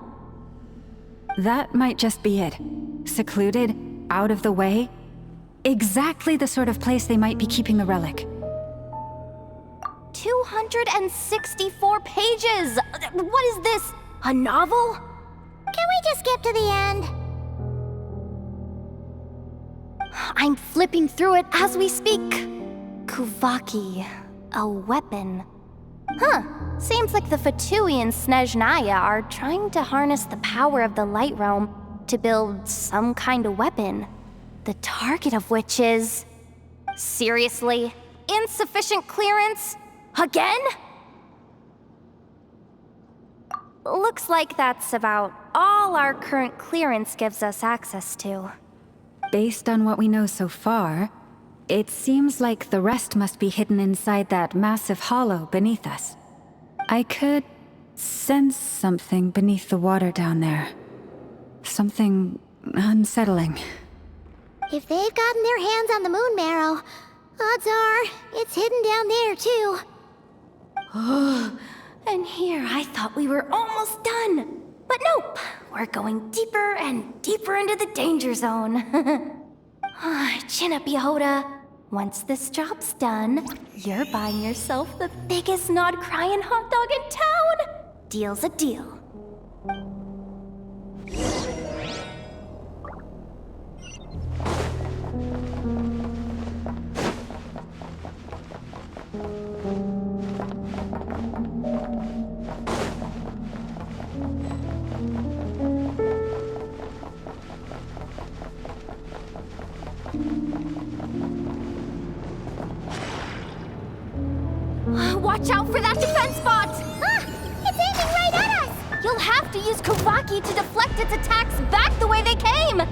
That might just be it. Secluded, out of the way. Exactly the sort of place they might be keeping the relic. 264 pages! What is this? A novel? Can we just skip to the end? I'm flipping through it as we speak. Kuvaki, a weapon. Seems like the Fatui and Snezhnaya are trying to harness the power of the Light Realm to build some kind of weapon. The target of which is... Seriously? Insufficient clearance? Again? Looks like that's about all our current clearance gives us access to. Based on what we know so far, it seems like the rest must be hidden inside that massive hollow beneath us. I could sense something beneath the water down there. Something unsettling. If they've gotten their hands on the moon marrow, odds are it's hidden down there too. And here I thought we were almost done. But nope, we're going deeper and deeper into the danger zone. Chin up, Yehoda. Once this job's done, you're buying yourself the biggest nod-crying hot dog in town. Deal's a deal. Watch out for that defense bot! Ah! It's aiming right at us! You'll have to use Kawaki to deflect its attacks back the way they came!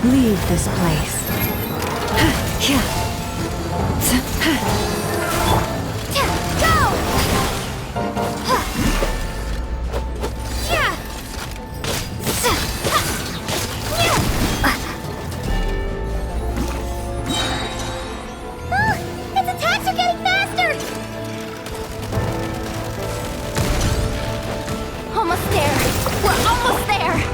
Leave this place. Its attacks are getting faster! Almost there! We're almost there!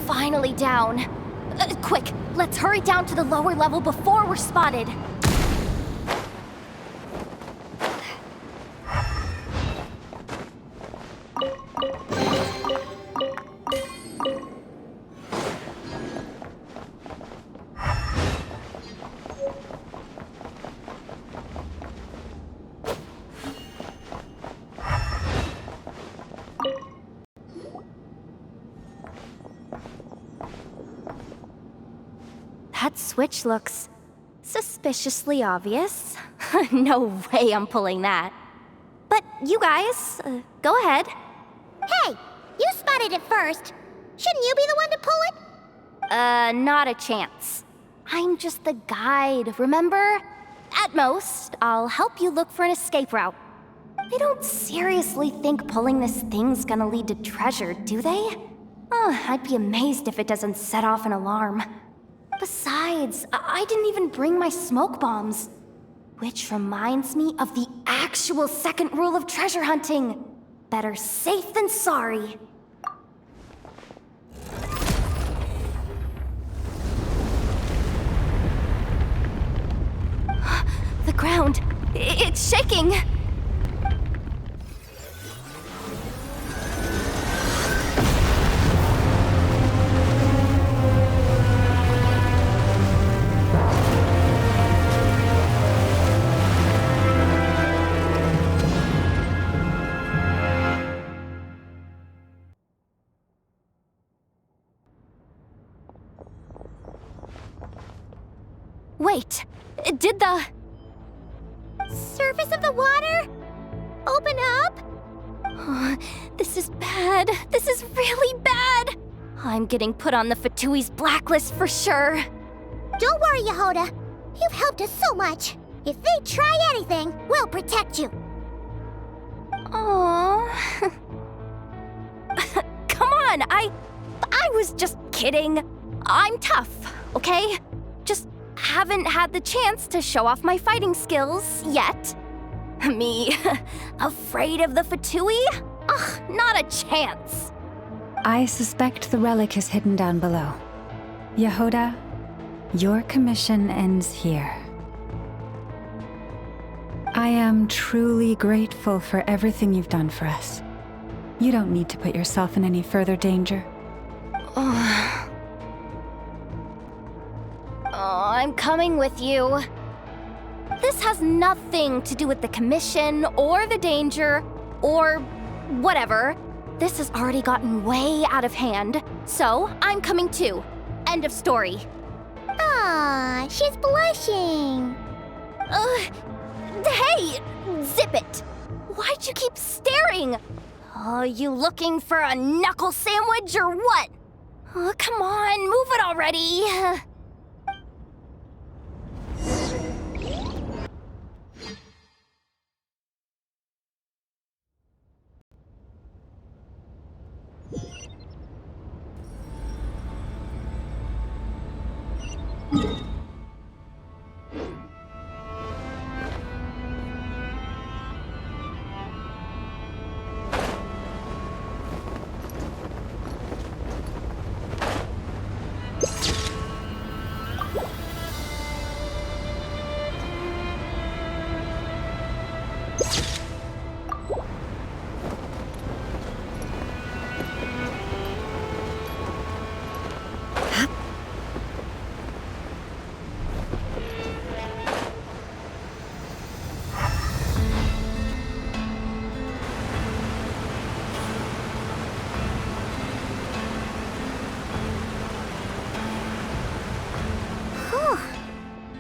Finally down. Quick, let's hurry down to the lower level before we're spotted. That switch looks suspiciously obvious. No way I'm pulling that. But you guys, go ahead. Hey, you spotted it first. Shouldn't you be the one to pull it? Not a chance. I'm just the guide, remember? At most, I'll help you look for an escape route. They don't seriously think pulling this thing's gonna lead to treasure, do they? I'd be amazed if it doesn't set off an alarm. Besides, I didn't even bring my smoke bombs. Which reminds me of the actual second rule of treasure hunting. Better safe than sorry. The ground, it's shaking. Wait, did the surface of the water open up? This is bad. This is really bad. I'm getting put on the Fatui's blacklist for sure. Don't worry, Yehoda. You've helped us so much. If they try anything, we'll protect you. Aww. Come on, I was just kidding. I'm tough, okay? Just haven't had the chance to show off my fighting skills yet. Me, afraid of the Fatui? Ugh, not a chance. I suspect the relic is hidden down below. Yehoda, your commission ends here. I am truly grateful for everything you've done for us. You don't need to put yourself in any further danger. I'm coming with you. This has nothing to do with the commission or the danger or whatever. This has already gotten way out of hand, so I'm coming too. End of story. Ah, she's blushing. Hey, zip it. Why'd you keep staring? Oh, you looking for a knuckle sandwich or what? Oh, come on, move it already.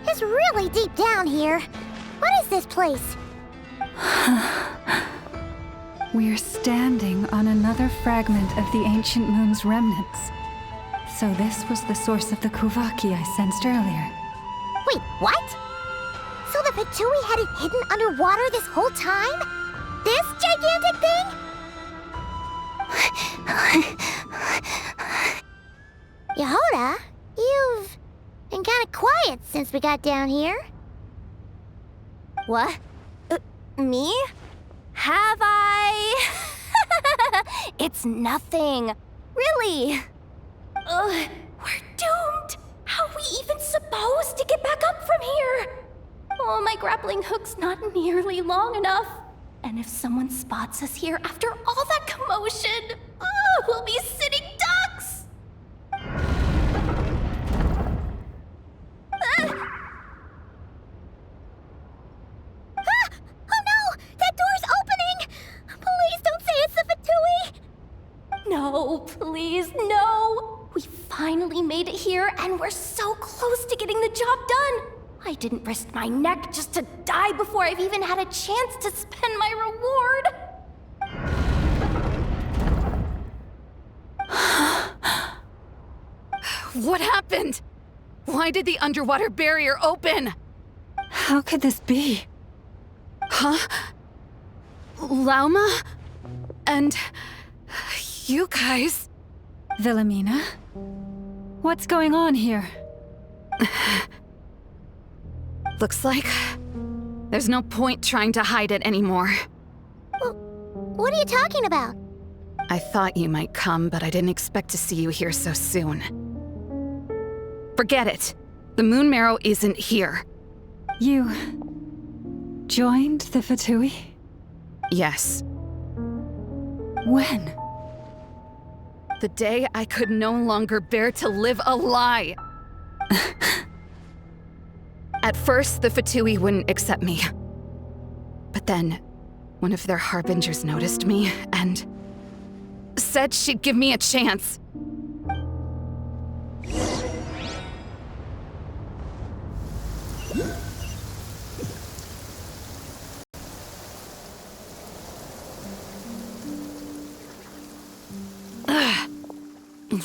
It's really deep down here. What is this place? We're standing on another fragment of the ancient moon's remnants. So this was the source of the Kuvaki I sensed earlier. Wait, what? So the Fatui had it hidden underwater this whole time? This gigantic thing? Yehoda, you've been kind of quiet since we got down here. What? Me? Have I? It's nothing. Really. We're doomed. How are we even supposed to get back up from here? Oh, my grappling hook's not nearly long enough. And if someone spots us here after all that commotion, we'll be sitting ducks. Oh no! That door's opening! Please don't say it's the Fatui! No, please, no. We finally made it here, and we're so close to getting the job done. I didn't risk my neck just to die before I've even had a chance to spend my reward. What happened? Why did the underwater barrier open? How could this be? Huh? Lauma? And you guys? Wilhelmina? What's going on here? Looks like there's no point trying to hide it anymore. What are you talking about? I thought you might come, but I didn't expect to see you here so soon. Forget it. The Moon Marrow isn't here. You joined the Fatui? Yes. When? The day I could no longer bear to live a lie. At first, the Fatui wouldn't accept me. But then, one of their harbingers noticed me and said she'd give me a chance.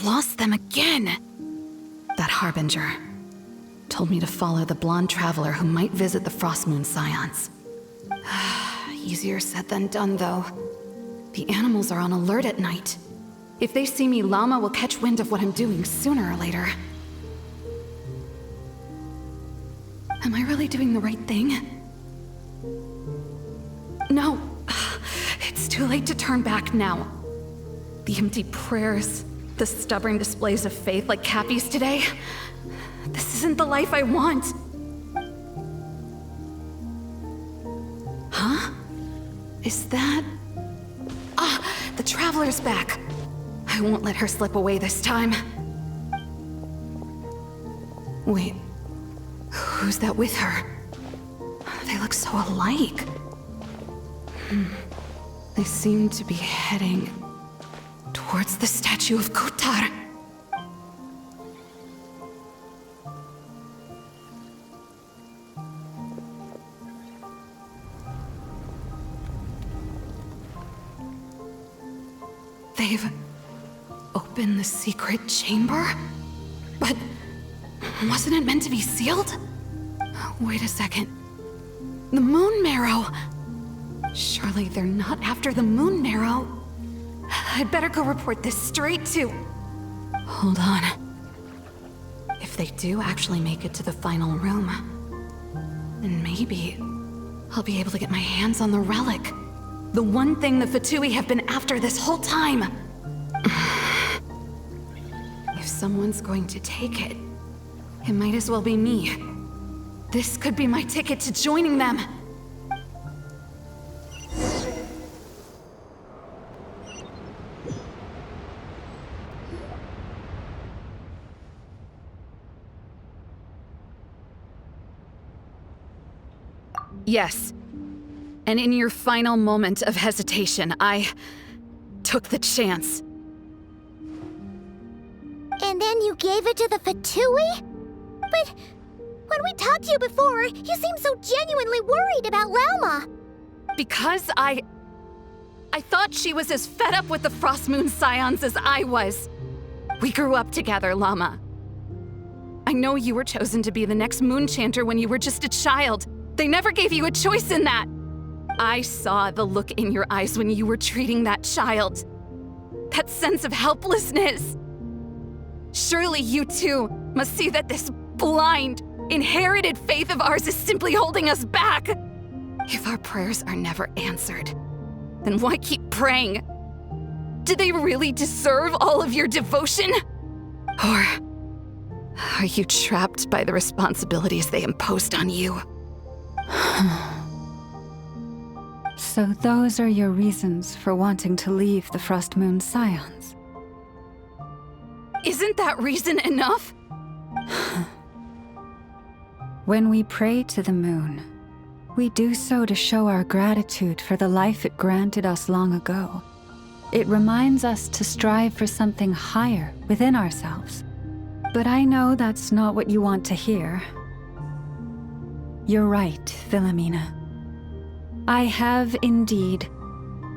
Lost them again. That harbinger told me to follow the blonde traveler who might visit the Frostmoon Scions. Easier said than done, though. The animals are on alert at night. If they see me, Llama will catch wind of what I'm doing sooner or later. Am I really doing the right thing? No. It's too late to turn back now. The empty prayers, the stubborn displays of faith like Cappy's today. This isn't the life I want. Huh? Is that... the Traveler's back. I won't let her slip away this time. Wait, who's that with her? They look so alike. They seem to be heading towards the statue of Kutar. They've opened the secret chamber? But wasn't it meant to be sealed? Wait a second. The Moon Marrow! Surely they're not after the Moon Marrow. I'd better go report this straight to... Hold on. If they do actually make it to the final room, then maybe I'll be able to get my hands on the relic. The one thing the Fatui have been after this whole time. If someone's going to take it, it might as well be me. This could be my ticket to joining them. Yes. And in your final moment of hesitation, I took the chance. And then you gave it to the Fatui? But when we talked to you before, you seemed so genuinely worried about Lauma. Because I thought she was as fed up with the Frostmoon Scions as I was. We grew up together, Llama. I know you were chosen to be the next Moon Chanter when you were just a child. They never gave you a choice in that. I saw the look in your eyes when you were treating that child. That sense of helplessness. Surely you too must see that this blind, inherited faith of ours is simply holding us back. If our prayers are never answered, then why keep praying? Do they really deserve all of your devotion? Or are you trapped by the responsibilities they imposed on you? So those are your reasons for wanting to leave the Frostmoon Scions? Isn't that reason enough? When we pray to the moon, we do so to show our gratitude for the life it granted us long ago. It reminds us to strive for something higher within ourselves, But I know that's not what you want to hear. You're right, Philomena. I have indeed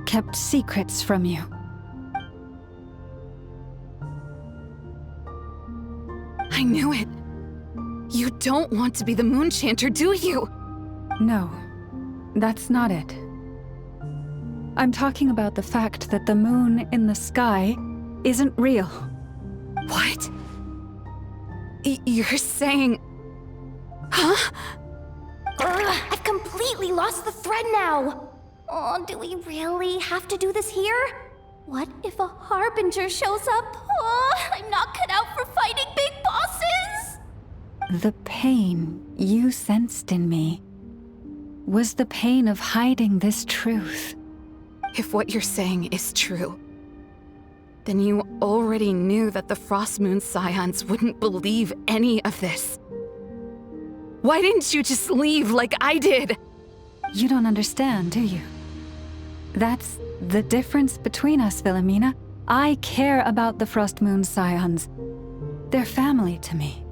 kept secrets from you. I knew it. You don't want to be the Moonchanter, do you? No, that's not it. I'm talking about the fact that the moon in the sky isn't real. What? You're saying... Huh? I've completely lost the thread now. Oh, do we really have to do this here? What if a Harbinger shows up? Oh, I'm not cut out for fighting big bosses! The pain you sensed in me was the pain of hiding this truth. If what you're saying is true, then you already knew that the Frostmoon Scions wouldn't believe any of this. Why didn't you just leave like I did? You don't understand, do you? That's the difference between us, Philomena. I care about the Frostmoon Scions. They're family to me.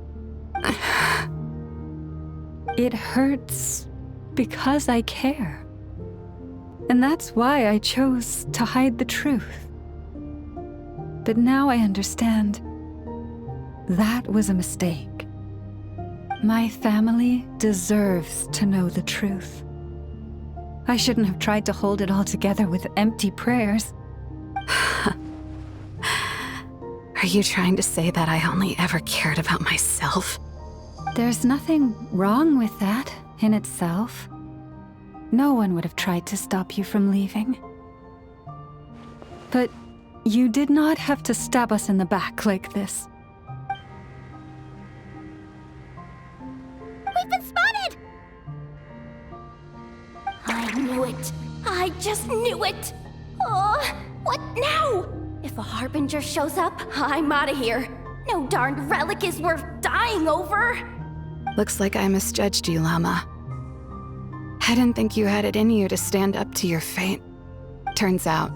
It hurts because I care. And that's why I chose to hide the truth. But now I understand. That was a mistake. My family deserves to know the truth. I shouldn't have tried to hold it all together with empty prayers. Are you trying to say that I only ever cared about myself? There's nothing wrong with that in itself. No one would have tried to stop you from leaving. But you did not have to stab us in the back like this. We've been spotted! I knew it. I just knew it. Oh, what now? If a Harbinger shows up, I'm out of here. No darned relic is worth dying over. Looks like I misjudged you, Llama. I didn't think you had it in you to stand up to your fate. Turns out,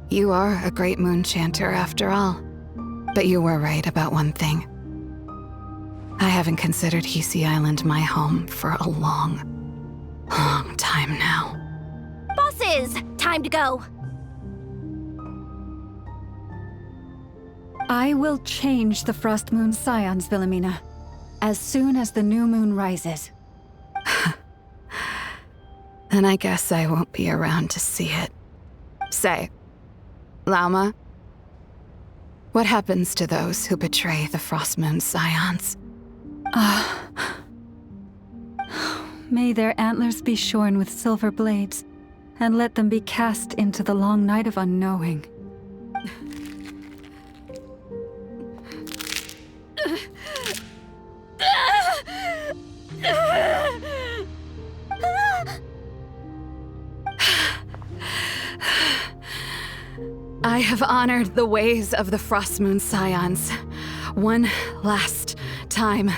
you are a great Moonchanter after all. But you were right about one thing. I haven't considered Hisi Island my home for a long time now. Bosses, time to go. I will change the Frostmoon Scions, Philomena, as soon as the new moon rises. Then I guess I won't be around to see it. Say, Llama, what happens to those who betray the Frostmoon Scions? May their antlers be shorn with silver blades, and let them be cast into the long night of unknowing. I have honored the ways of the Frostmoon Scions one last time.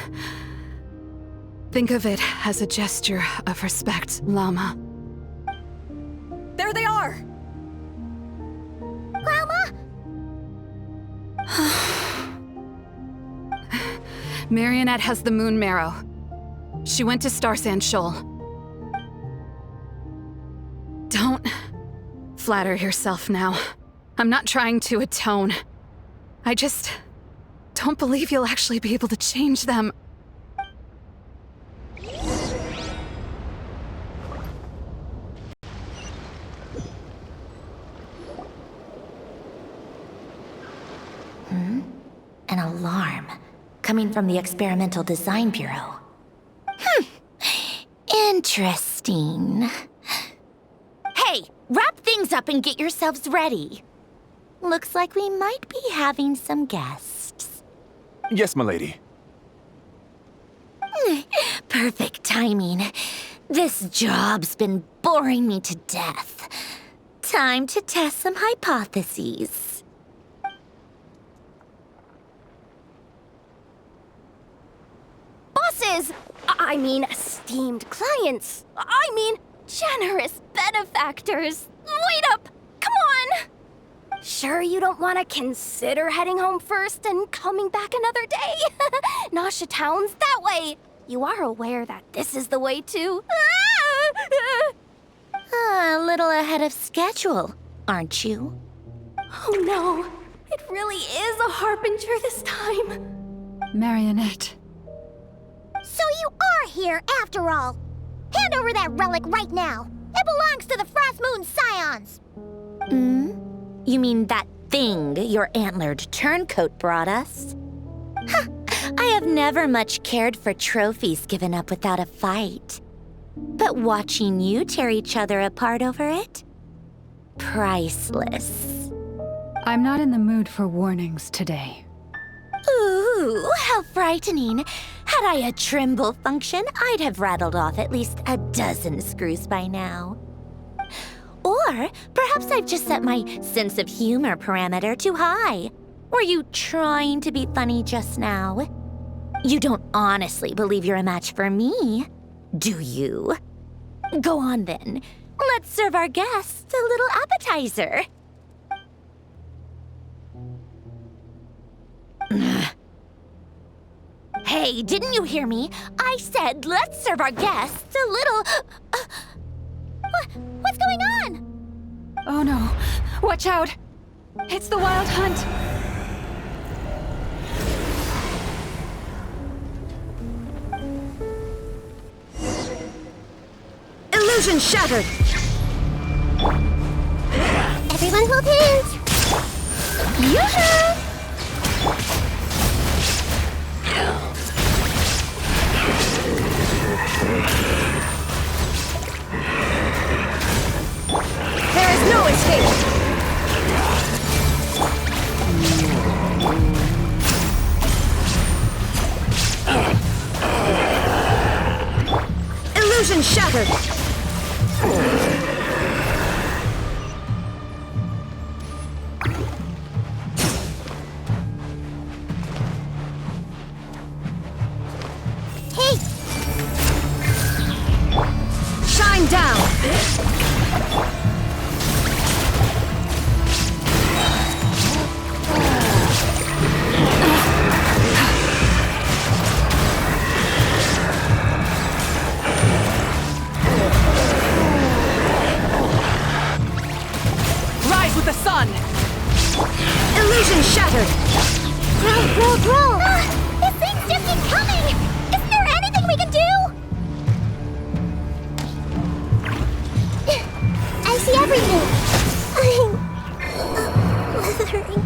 Think of it as a gesture of respect, Llama. There they are! Llama? Marionette has the Moon Marrow. She went to Starsand Shoal. Don't flatter yourself now. I'm not trying to atone. I just don't believe you'll actually be able to change them. An alarm coming from the Experimental Design Bureau. Interesting. Hey, wrap things up and get yourselves ready. Looks like we might be having some guests. Yes, milady. Perfect timing. This job's been boring me to death. Time to test some hypotheses. Bosses! I mean, esteemed clients. I mean, generous benefactors. Wait up! Come on! sure you don't want to consider heading home first and coming back another day? Nasha Town's that way. You are aware that this is the way too. A little ahead of schedule, aren't you? Oh no, it really is a harbinger this time. Marionette. So you are here after all. Hand over that relic right now. It belongs to the Frost Moon Scions. You mean that thing your antlered turncoat brought us? Huh, I have never much cared for trophies given up without a fight. But watching you tear each other apart over it? Priceless. I'm not in the mood for warnings today. Ooh, how frightening. Had I a Trimble function, I'd have rattled off at least a dozen screws by now. Or perhaps I've just set my sense of humor parameter too high. Were you trying to be funny just now? You don't honestly believe you're a match for me, do you? Go on then. Let's serve our guests a little appetizer. Hey, didn't you hear me? I said let's serve our guests a little... What's going on? Oh no, watch out! It's the Wild Hunt! Illusion shattered! Everyone hold hands. Yoo-hoo! There is no escape! Illusion shattered! Hey! Shine down! Rise with the sun! Illusion shattered! Roll! These things just keep coming! Isn't there anything we can do? I see everything. I'm withering.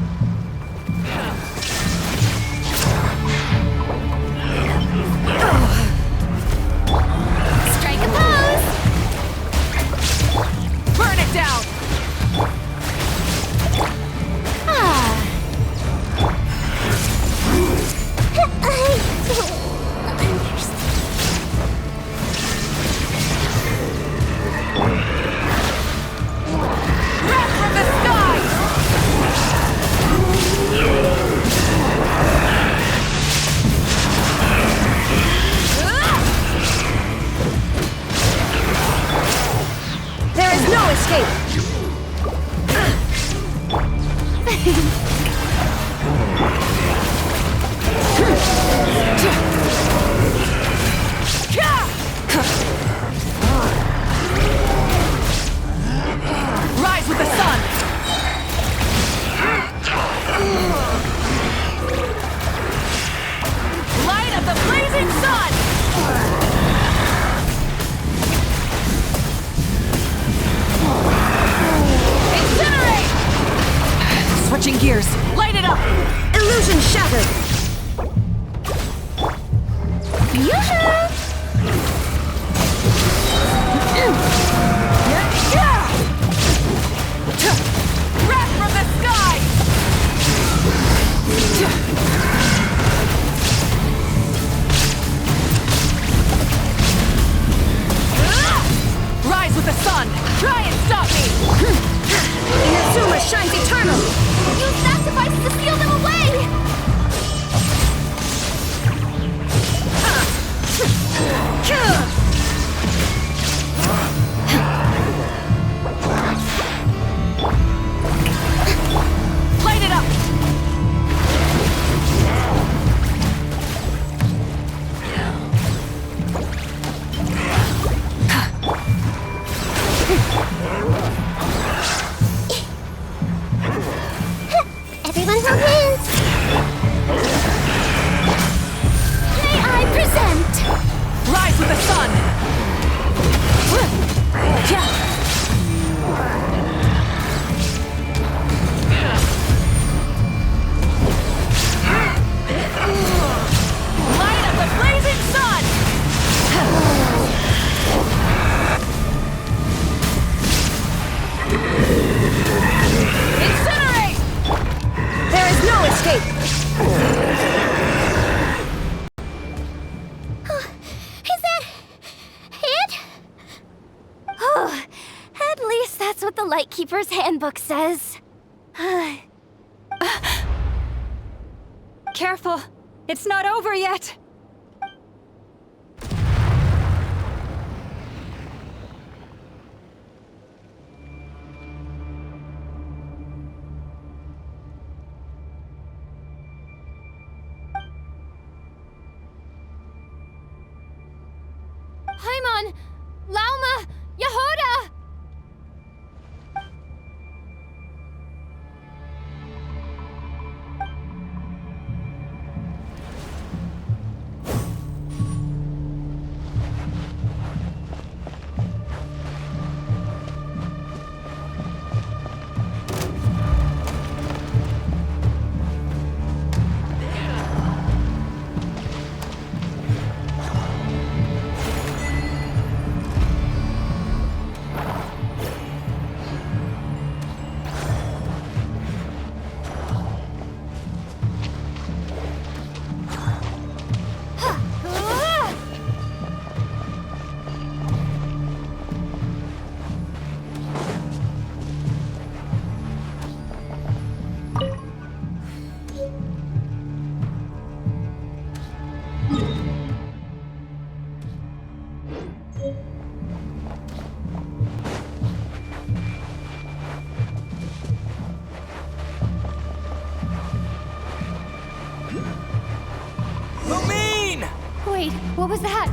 Strike a pose! Burn it down! Breath from the sky! There is no escape! Rise with the sun! Light of the blazing sun! Incinerate! Switching gears. Light it up! Illusion shattered! Yoo-hoo! Breath from the sky! Rise with the sun! Try and stop me! Inazuma shines eternal! Use that device to steal them away! handbook says. Careful! It's not over yet! Paimon! Lauma! Yehuda! Wait, what was that?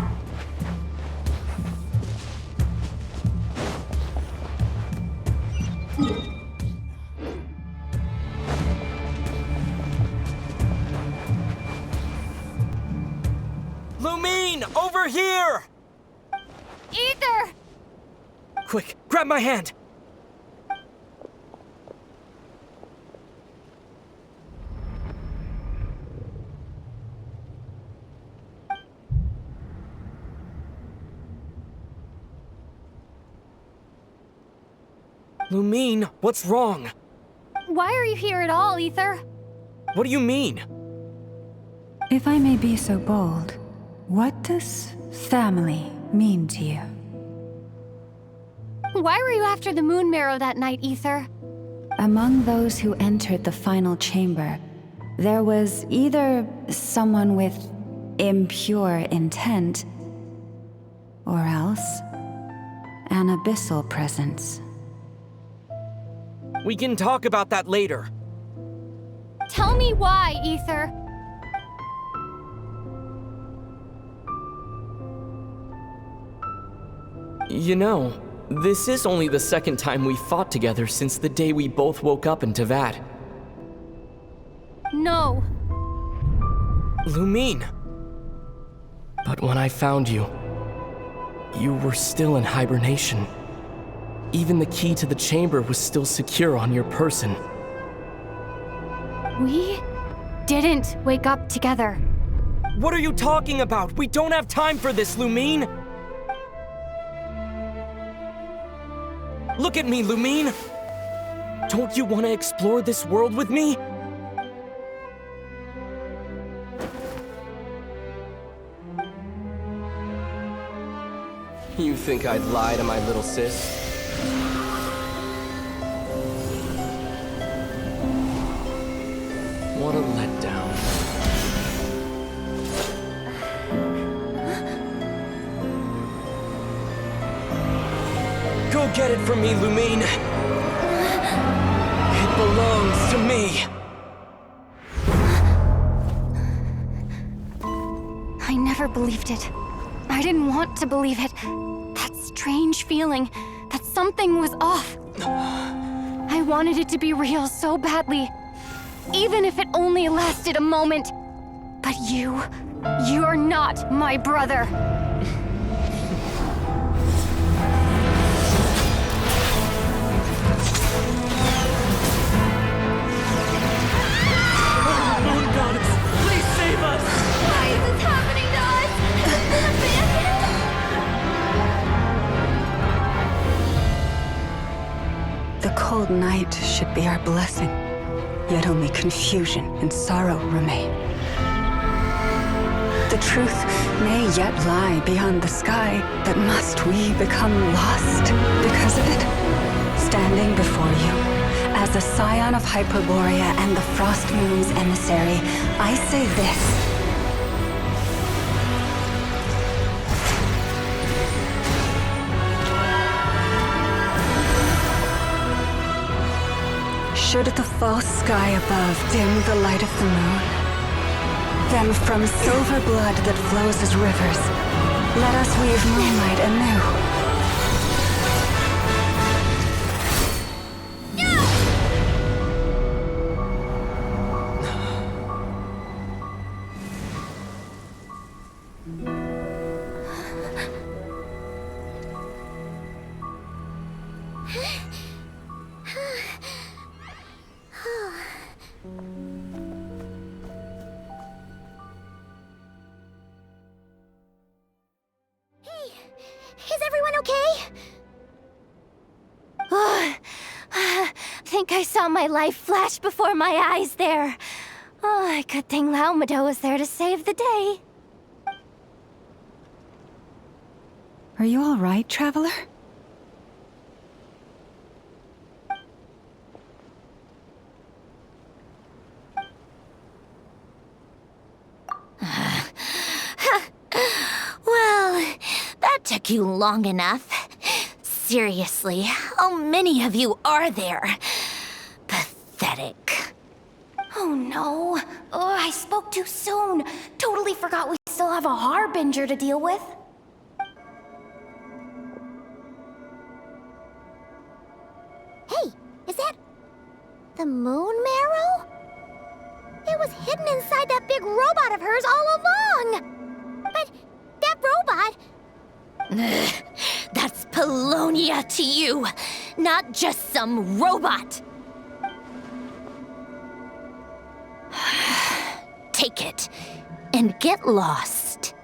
Lumine, over here! Ether! Quick, grab my hand! Lumine, what's wrong? Why are you here at all, Ether? What do you mean? If I may be so bold, what does family mean to you? Why were you after the Moon Marrow that night, Ether? Among those who entered the final chamber, there was either someone with impure intent, or else an abyssal presence. We can talk about that later. Tell me why, Ether. You know, this is only the second time we fought together since the day we both woke up in Teyvat. No. Lumine. But when I found you, you were still in hibernation. Even the key to the chamber was still secure on your person. We didn't wake up together. What are you talking about? We don't have time for this, Lumine! Look at me, Lumine! Don't you want to explore this world with me? You think I'd lie to my little sis? What a letdown. Go get it from me, Lumine. It belongs to me. I never believed it. I didn't want to believe it. That strange feeling that something was off. I wanted it to be real so badly. Even if it only lasted a moment. But you're not my brother. Moon Goddess, please save us! Why is this happening to us? The cold night should be our blessing, yet only confusion and sorrow remain. The truth may yet lie beyond the sky, but must we become lost because of it? Standing before you, As a scion of Hyperborea and the Frost Moon's emissary, I say this. Should the false sky above dim the light of the moon, then from silver blood that flows as rivers, let us weave moonlight anew. Is everyone okay? Think I saw my life flash before my eyes there. Oh, good thing Laumado was there to save the day. Are you all right, Traveler? Well, that took you long enough. Seriously, how many of you are there? Pathetic. Oh no. Oh, I spoke too soon. Totally forgot we still have a Harbinger to deal with. Hey, is that the moon marrow? It was hidden inside that big robot of hers all along. But that robot... That's Polonia to you, not just some robot. Take it and get lost.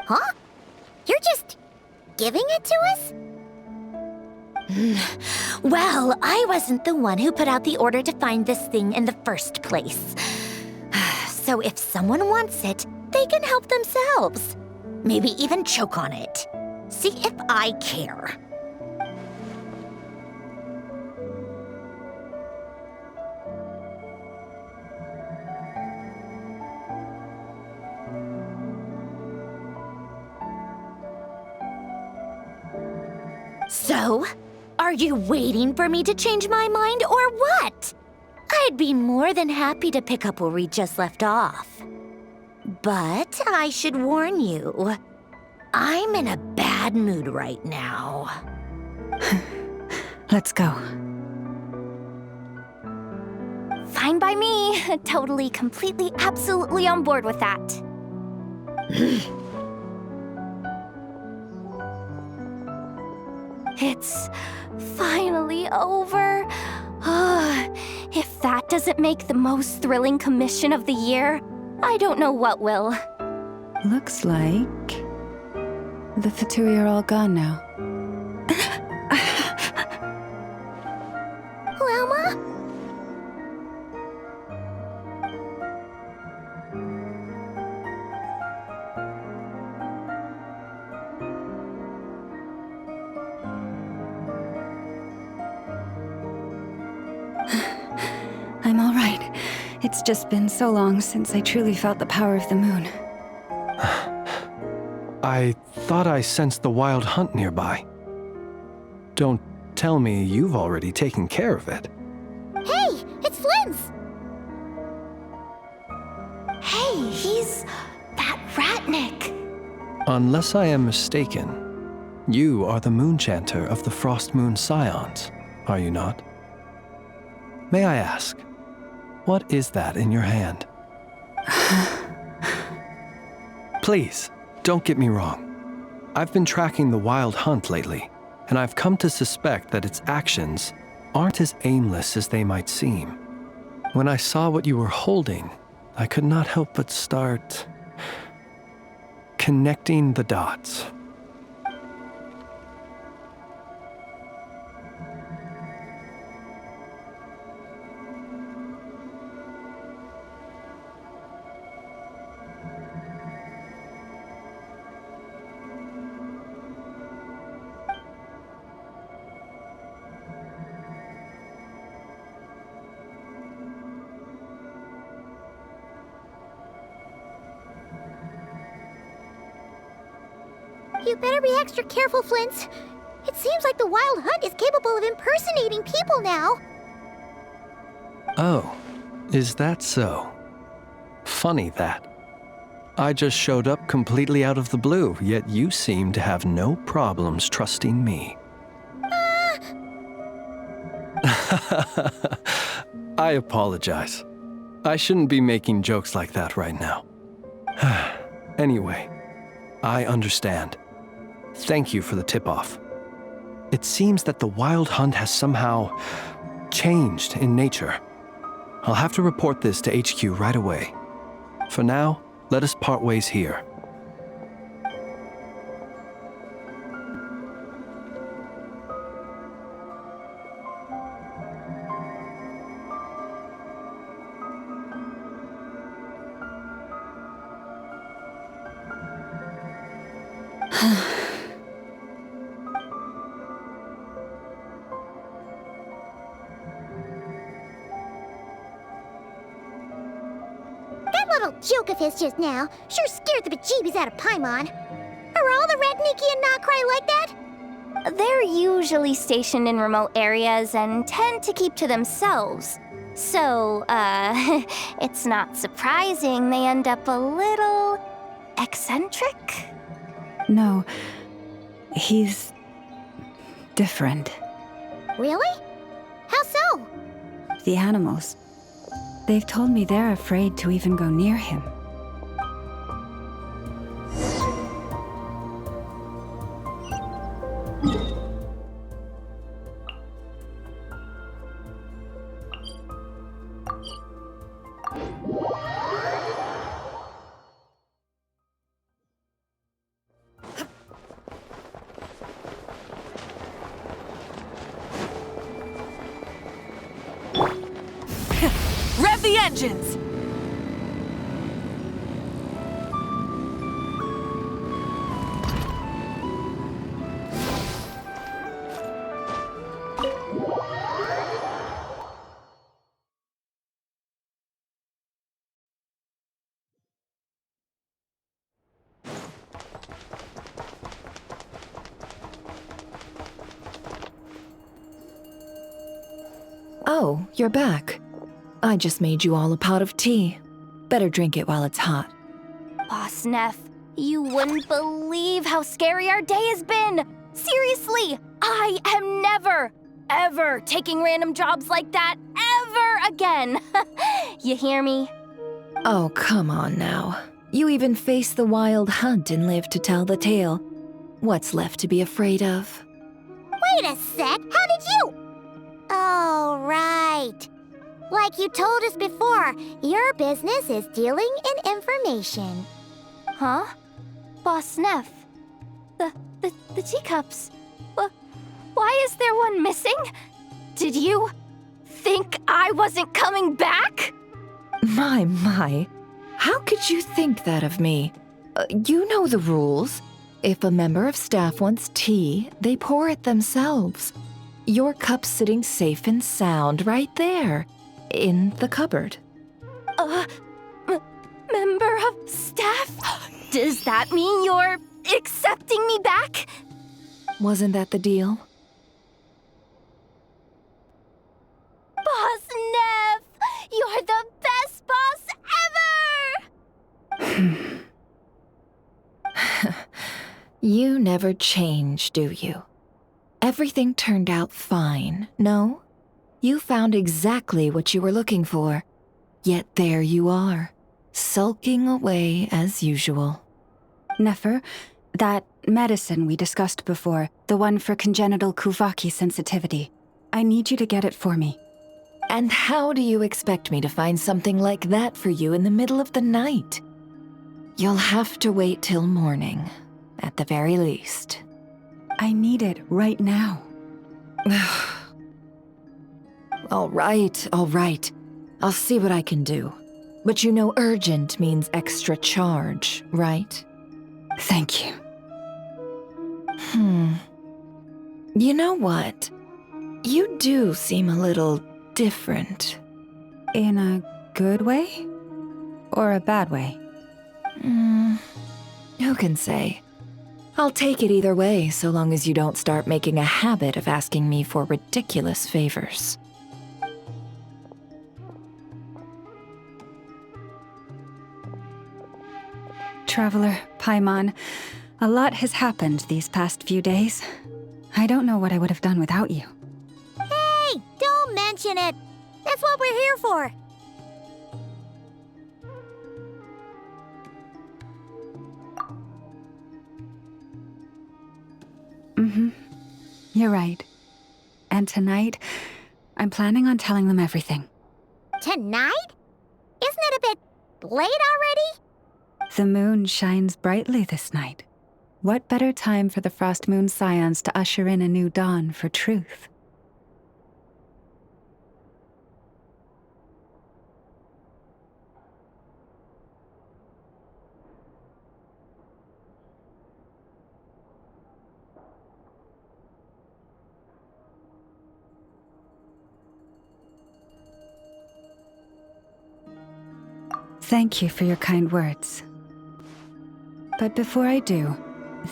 Huh? You're just giving it to us? Well, I wasn't the one who put out the order to find this thing in the first place. So if someone wants it, they can help themselves. Maybe even choke on it. See if I care. So, are you waiting for me to change my mind or what? I'd be more than happy to pick up where we just left off. But I should warn you, I'm in a bad mood right now. Let's go. Fine by me. Totally, completely, absolutely on board with that. It's finally over. If that doesn't make the most thrilling commission of the year, I don't know what will. Looks like the Fatui are all gone now. Lauma? I'm all right. It's just been so long since I truly felt the power of the moon. I thought I sensed the wild hunt nearby. Don't tell me you've already taken care of it. Hey, it's Flynn's! Hey, he's that Ratnik. Unless I am mistaken, you are the Moonchanter of the Frost Moon Scions, are you not? May I ask, what is that in your hand? Please, don't get me wrong. I've been tracking the wild hunt lately, and I've come to suspect that its actions aren't as aimless as they might seem. When I saw what you were holding, I could not help but start connecting the dots. You better be extra careful, Flint. It seems like the Wild Hunt is capable of impersonating people now. Oh, is that so? Funny that. I just showed up completely out of the blue, yet you seem to have no problems trusting me. I apologize. I shouldn't be making jokes like that right now. Anyway, I understand. Thank you for the tip-off. It seems that the Wild Hunt has somehow changed in nature. I'll have to report this to HQ right away. For now, let us part ways here. That little joke of his just now sure scared the bejeebies out of Paimon. Are all the Red Nikki and Nokrai like that? They're usually stationed in remote areas and tend to keep to themselves. So, it's not surprising they end up a little eccentric. No, he's different. Really? How so? The animals. They've told me they're afraid to even go near him. Rev the engines! Oh, you're back. I just made you all a pot of tea. Better drink it while it's hot. Boss Neff, you wouldn't believe how scary our day has been! Seriously, I am never, ever taking random jobs like that ever again! You hear me? Oh, come on now. You even faced the Wild Hunt and lived to tell the tale. What's left to be afraid of? Wait a sec, how did you? Oh, right. Like you told us before, your business is dealing in information. Huh? Boss Neff? The teacups? Why is there one missing? Did you think I wasn't coming back? My. How could you think that of me? You know the rules. If a member of staff wants tea, they pour it themselves. Your cup's sitting safe and sound right there, in the cupboard. Member of staff? Does that mean you're accepting me back? Wasn't that the deal? Boss Neff! You're the best boss ever! You never change, do you? Everything turned out fine, no? You found exactly what you were looking for. Yet there you are, sulking away as usual. Nefer, that medicine we discussed before, the one for congenital Kuvaki sensitivity, I need you to get it for me. And how do you expect me to find something like that for you in the middle of the night? You'll have to wait till morning, at the very least. I need it right now. All right. I'll see what I can do. But you know urgent means extra charge, right? Thank you. You know what? You do seem a little different. In a good way? Or a bad way? Who can say? I'll take it either way, so long as you don't start making a habit of asking me for ridiculous favors. Traveler, Paimon, a lot has happened these past few days. I don't know what I would have done without you. Hey, don't mention it. That's what we're here for. Mm-hmm. You're right. And tonight, I'm planning on telling them everything. Tonight? Isn't it a bit late already? The moon shines brightly this night. What better time for the Frost Moon Scions to usher in a new dawn for truth? Thank you for your kind words. But before I do,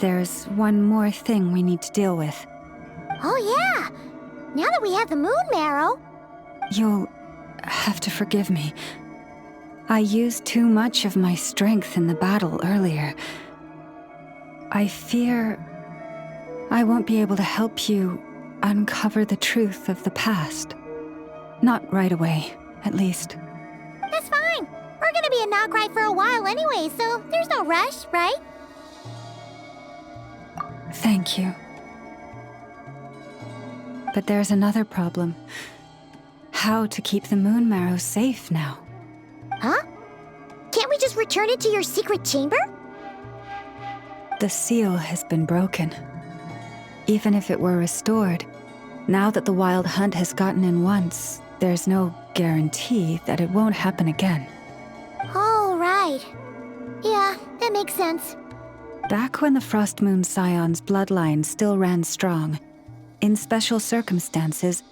there's one more thing we need to deal with. Oh yeah! Now that we have the moon marrow... You'll have to forgive me. I used too much of my strength in the battle earlier. I fear I won't be able to help you uncover the truth of the past. Not right away, at least. That's fine. We're gonna be in Nograi for a while anyway, so there's no rush, right? Thank you. But there's another problem. How to keep the moon marrow safe now? Huh? Can't we just return it to your secret chamber? The seal has been broken. Even if it were restored, now that the wild hunt has gotten in once, there's no guarantee that it won't happen again. Oh, right. Yeah, that makes sense. Back when the Frost Moon Scion's bloodline still ran strong, in special circumstances,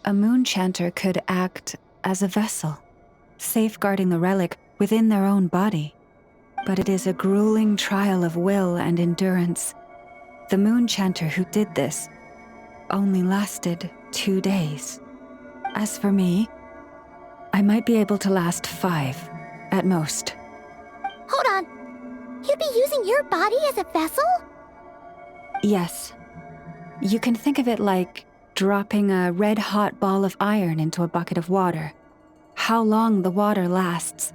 a moon chanter could act as a vessel, safeguarding the relic within their own body. But it is a grueling trial of will and endurance. The moon chanter who did this only lasted 2 days. As for me, I might be able to last 5, at most. Hold on. You'd be using your body as a vessel? Yes. You can think of it like dropping a red-hot ball of iron into a bucket of water. How long the water lasts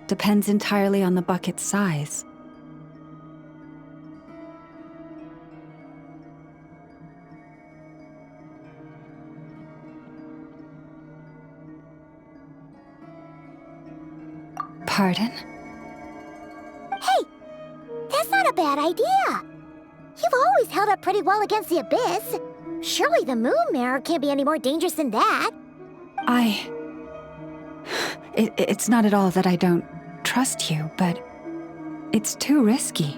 depends entirely on the bucket's size. Pardon? Hey! That's not a bad idea! You've always held up pretty well against the abyss. Surely the moon mirror can't be any more dangerous than that. It's not at all that I don't trust you, but it's too risky.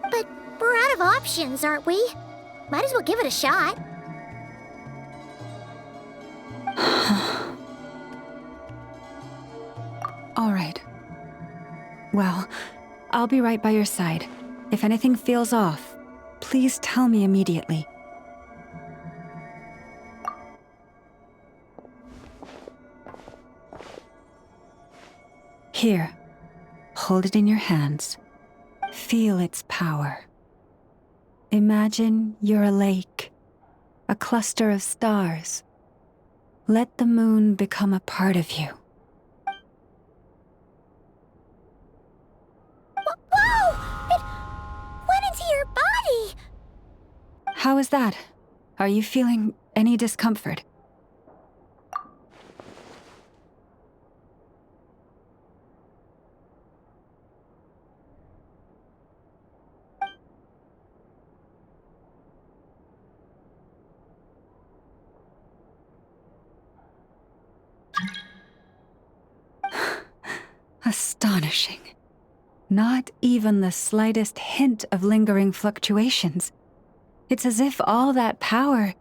But we're out of options, aren't we? Might as well give it a shot. All right. Well, I'll be right by your side. If anything feels off, please tell me immediately. Here, hold it in your hands. Feel its power. Imagine you're a lake, a cluster of stars. Let the moon become a part of you. Whoa! It went into your body! How is that? Are you feeling any discomfort? Astonishing. Not even the slightest hint of lingering fluctuations. It's as if all that power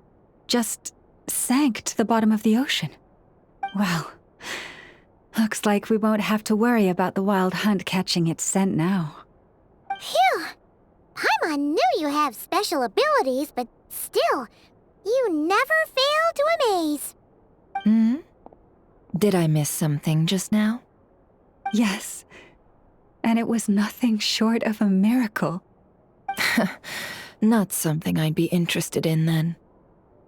just sank to the bottom of the ocean. Well, looks like we won't have to worry about the wild hunt catching its scent now. Phew! Paimon knew you have special abilities, but still, you never fail to amaze. Hmm? Did I miss something just now? Yes. And it was nothing short of a miracle. Not something I'd be interested in then.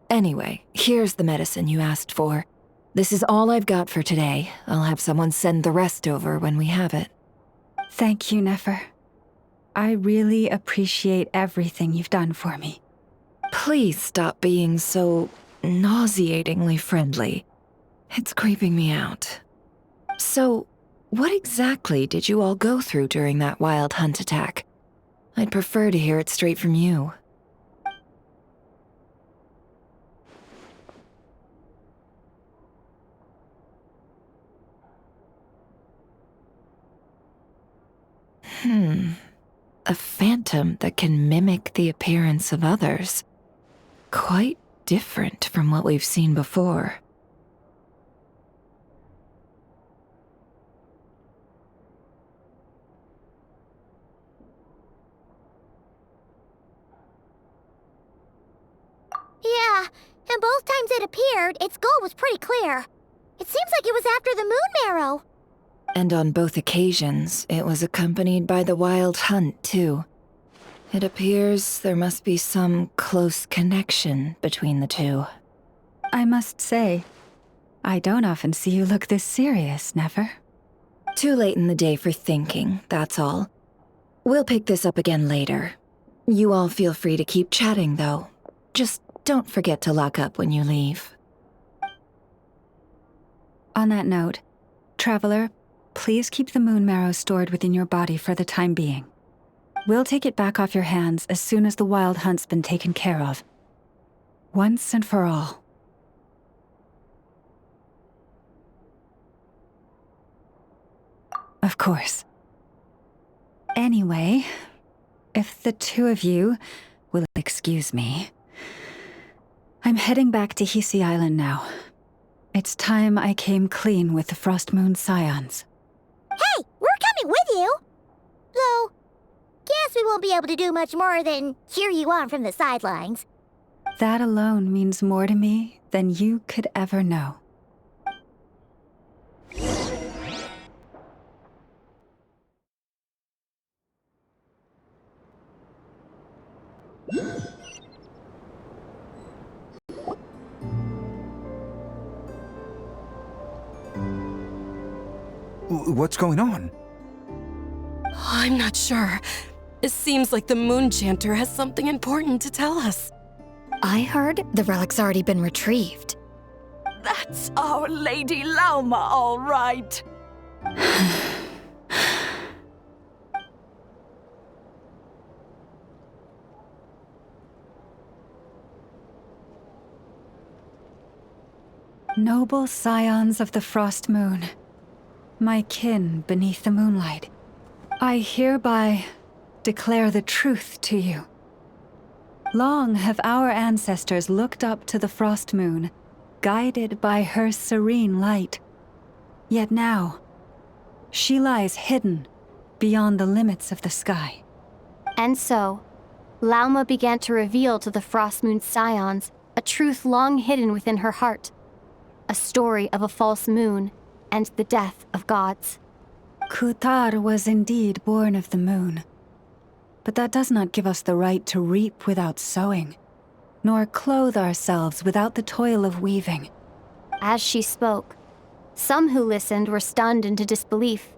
Anyway, here's the medicine you asked for. This is all I've got for today. I'll have someone send the rest over when we have it. Thank you, Nefer. I really appreciate everything you've done for me. Please stop being so nauseatingly friendly. It's creeping me out. So, what exactly did you all go through during that wild hunt attack? I'd prefer to hear it straight from you. A phantom that can mimic the appearance of others. Quite different from what we've seen before. Yeah, and both times it appeared, its goal was pretty clear. It seems like it was after the moon marrow. And on both occasions, it was accompanied by the wild hunt, too. It appears there must be some close connection between the two. I must say, I don't often see you look this serious, Nefer. Too late in the day for thinking, that's all. We'll pick this up again later. You all feel free to keep chatting, though. Just don't forget to lock up when you leave. On that note, Traveler, please keep the moon marrow stored within your body for the time being. We'll take it back off your hands as soon as the wild hunt's been taken care of. Once and for all. Of course. Anyway, if the two of you will excuse me, I'm heading back to Hisi Island now. It's time I came clean with the Frost Moon Scions. Hey, we're coming with you! Though, guess we won't be able to do much more than cheer you on from the sidelines. That alone means more to me than you could ever know. What's going on? I'm not sure. It seems like the Moon Chanter has something important to tell us. I heard the relic's already been retrieved. That's our Lady Lauma, all right. Noble scions of the Frost Moon, my kin beneath the moonlight, I hereby declare the truth to you. Long have our ancestors looked up to the Frost Moon, guided by her serene light. Yet now, she lies hidden beyond the limits of the sky. And so, Lauma began to reveal to the Frost Moon Scions a truth long hidden within her heart. A story of a false moon and the death of gods. Kutar was indeed born of the moon. But that does not give us the right to reap without sowing, nor clothe ourselves without the toil of weaving. As she spoke, some who listened were stunned into disbelief,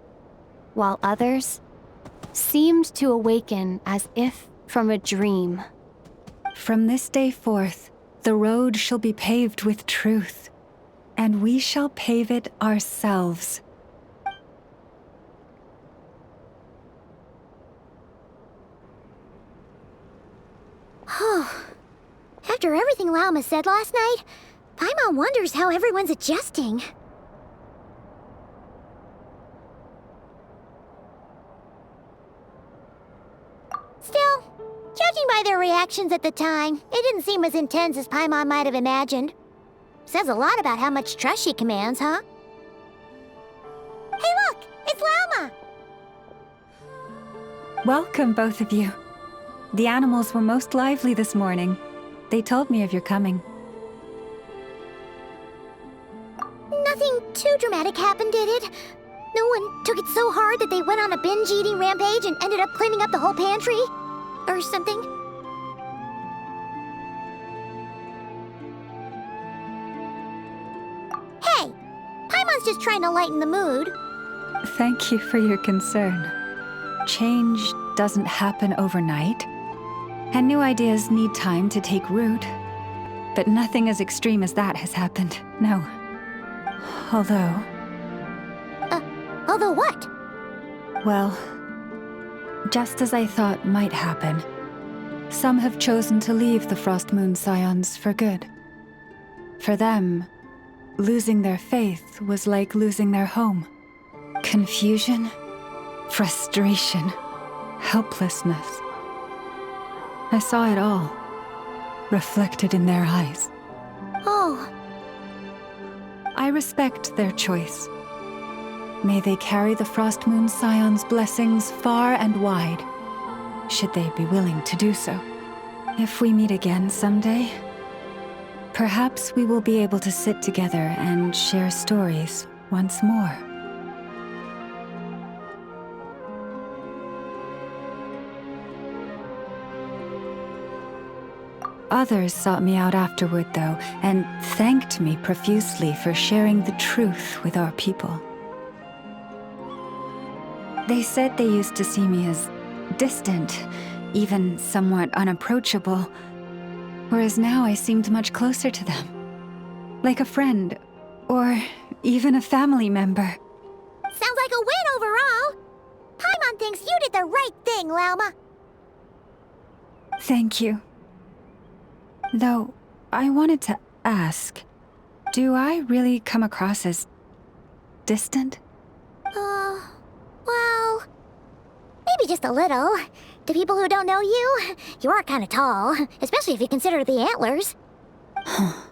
while others seemed to awaken as if from a dream. From this day forth, the road shall be paved with truth, and we shall pave it ourselves. After everything Lauma said last night, Paimon wonders how everyone's adjusting. Still, judging by their reactions at the time, it didn't seem as intense as Paimon might have imagined. Says a lot about how much trust she commands, huh? Hey look! It's Lauma! Welcome, both of you. The animals were most lively this morning. They told me of your coming. Nothing too dramatic happened, did it? No one took it so hard that they went on a binge-eating rampage and ended up cleaning up the whole pantry? Or something? Hey! Paimon's just trying to lighten the mood. Thank you for your concern. Change doesn't happen overnight, and new ideas need time to take root. But nothing as extreme as that has happened, no. Although... Although what? Well, just as I thought might happen, some have chosen to leave the Frost Moon Scions for good. For them, losing their faith was like losing their home. Confusion, frustration, helplessness. I saw it all, reflected in their eyes. Oh. I respect their choice. May they carry the Frost Moon Scion's blessings far and wide, should they be willing to do so. If we meet again someday, perhaps we will be able to sit together and share stories once more. Others sought me out afterward, though, and thanked me profusely for sharing the truth with our people. They said they used to see me as distant, even somewhat unapproachable, whereas now I seemed much closer to them. Like a friend, or even a family member. Sounds like a win overall! Paimon thinks you did the right thing, Lauma. Thank you. Though, I wanted to ask, do I really come across as distant? Well, maybe just a little. To people who don't know you, you are kind of tall, especially if you consider the antlers.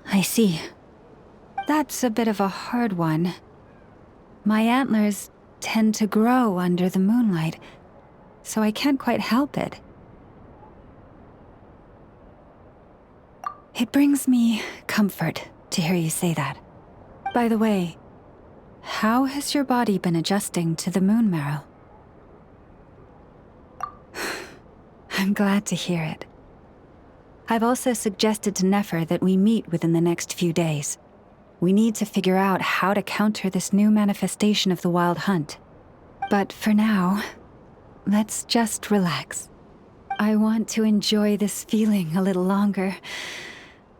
I see. That's a bit of a hard one. My antlers tend to grow under the moonlight, so I can't quite help it. It brings me comfort to hear you say that. By the way, how has your body been adjusting to the moon marrow? I'm glad to hear it. I've also suggested to Nefer that we meet within the next few days. We need to figure out how to counter this new manifestation of the Wild Hunt. But for now, let's just relax. I want to enjoy this feeling a little longer,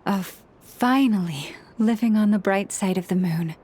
of finally living on the bright side of the moon.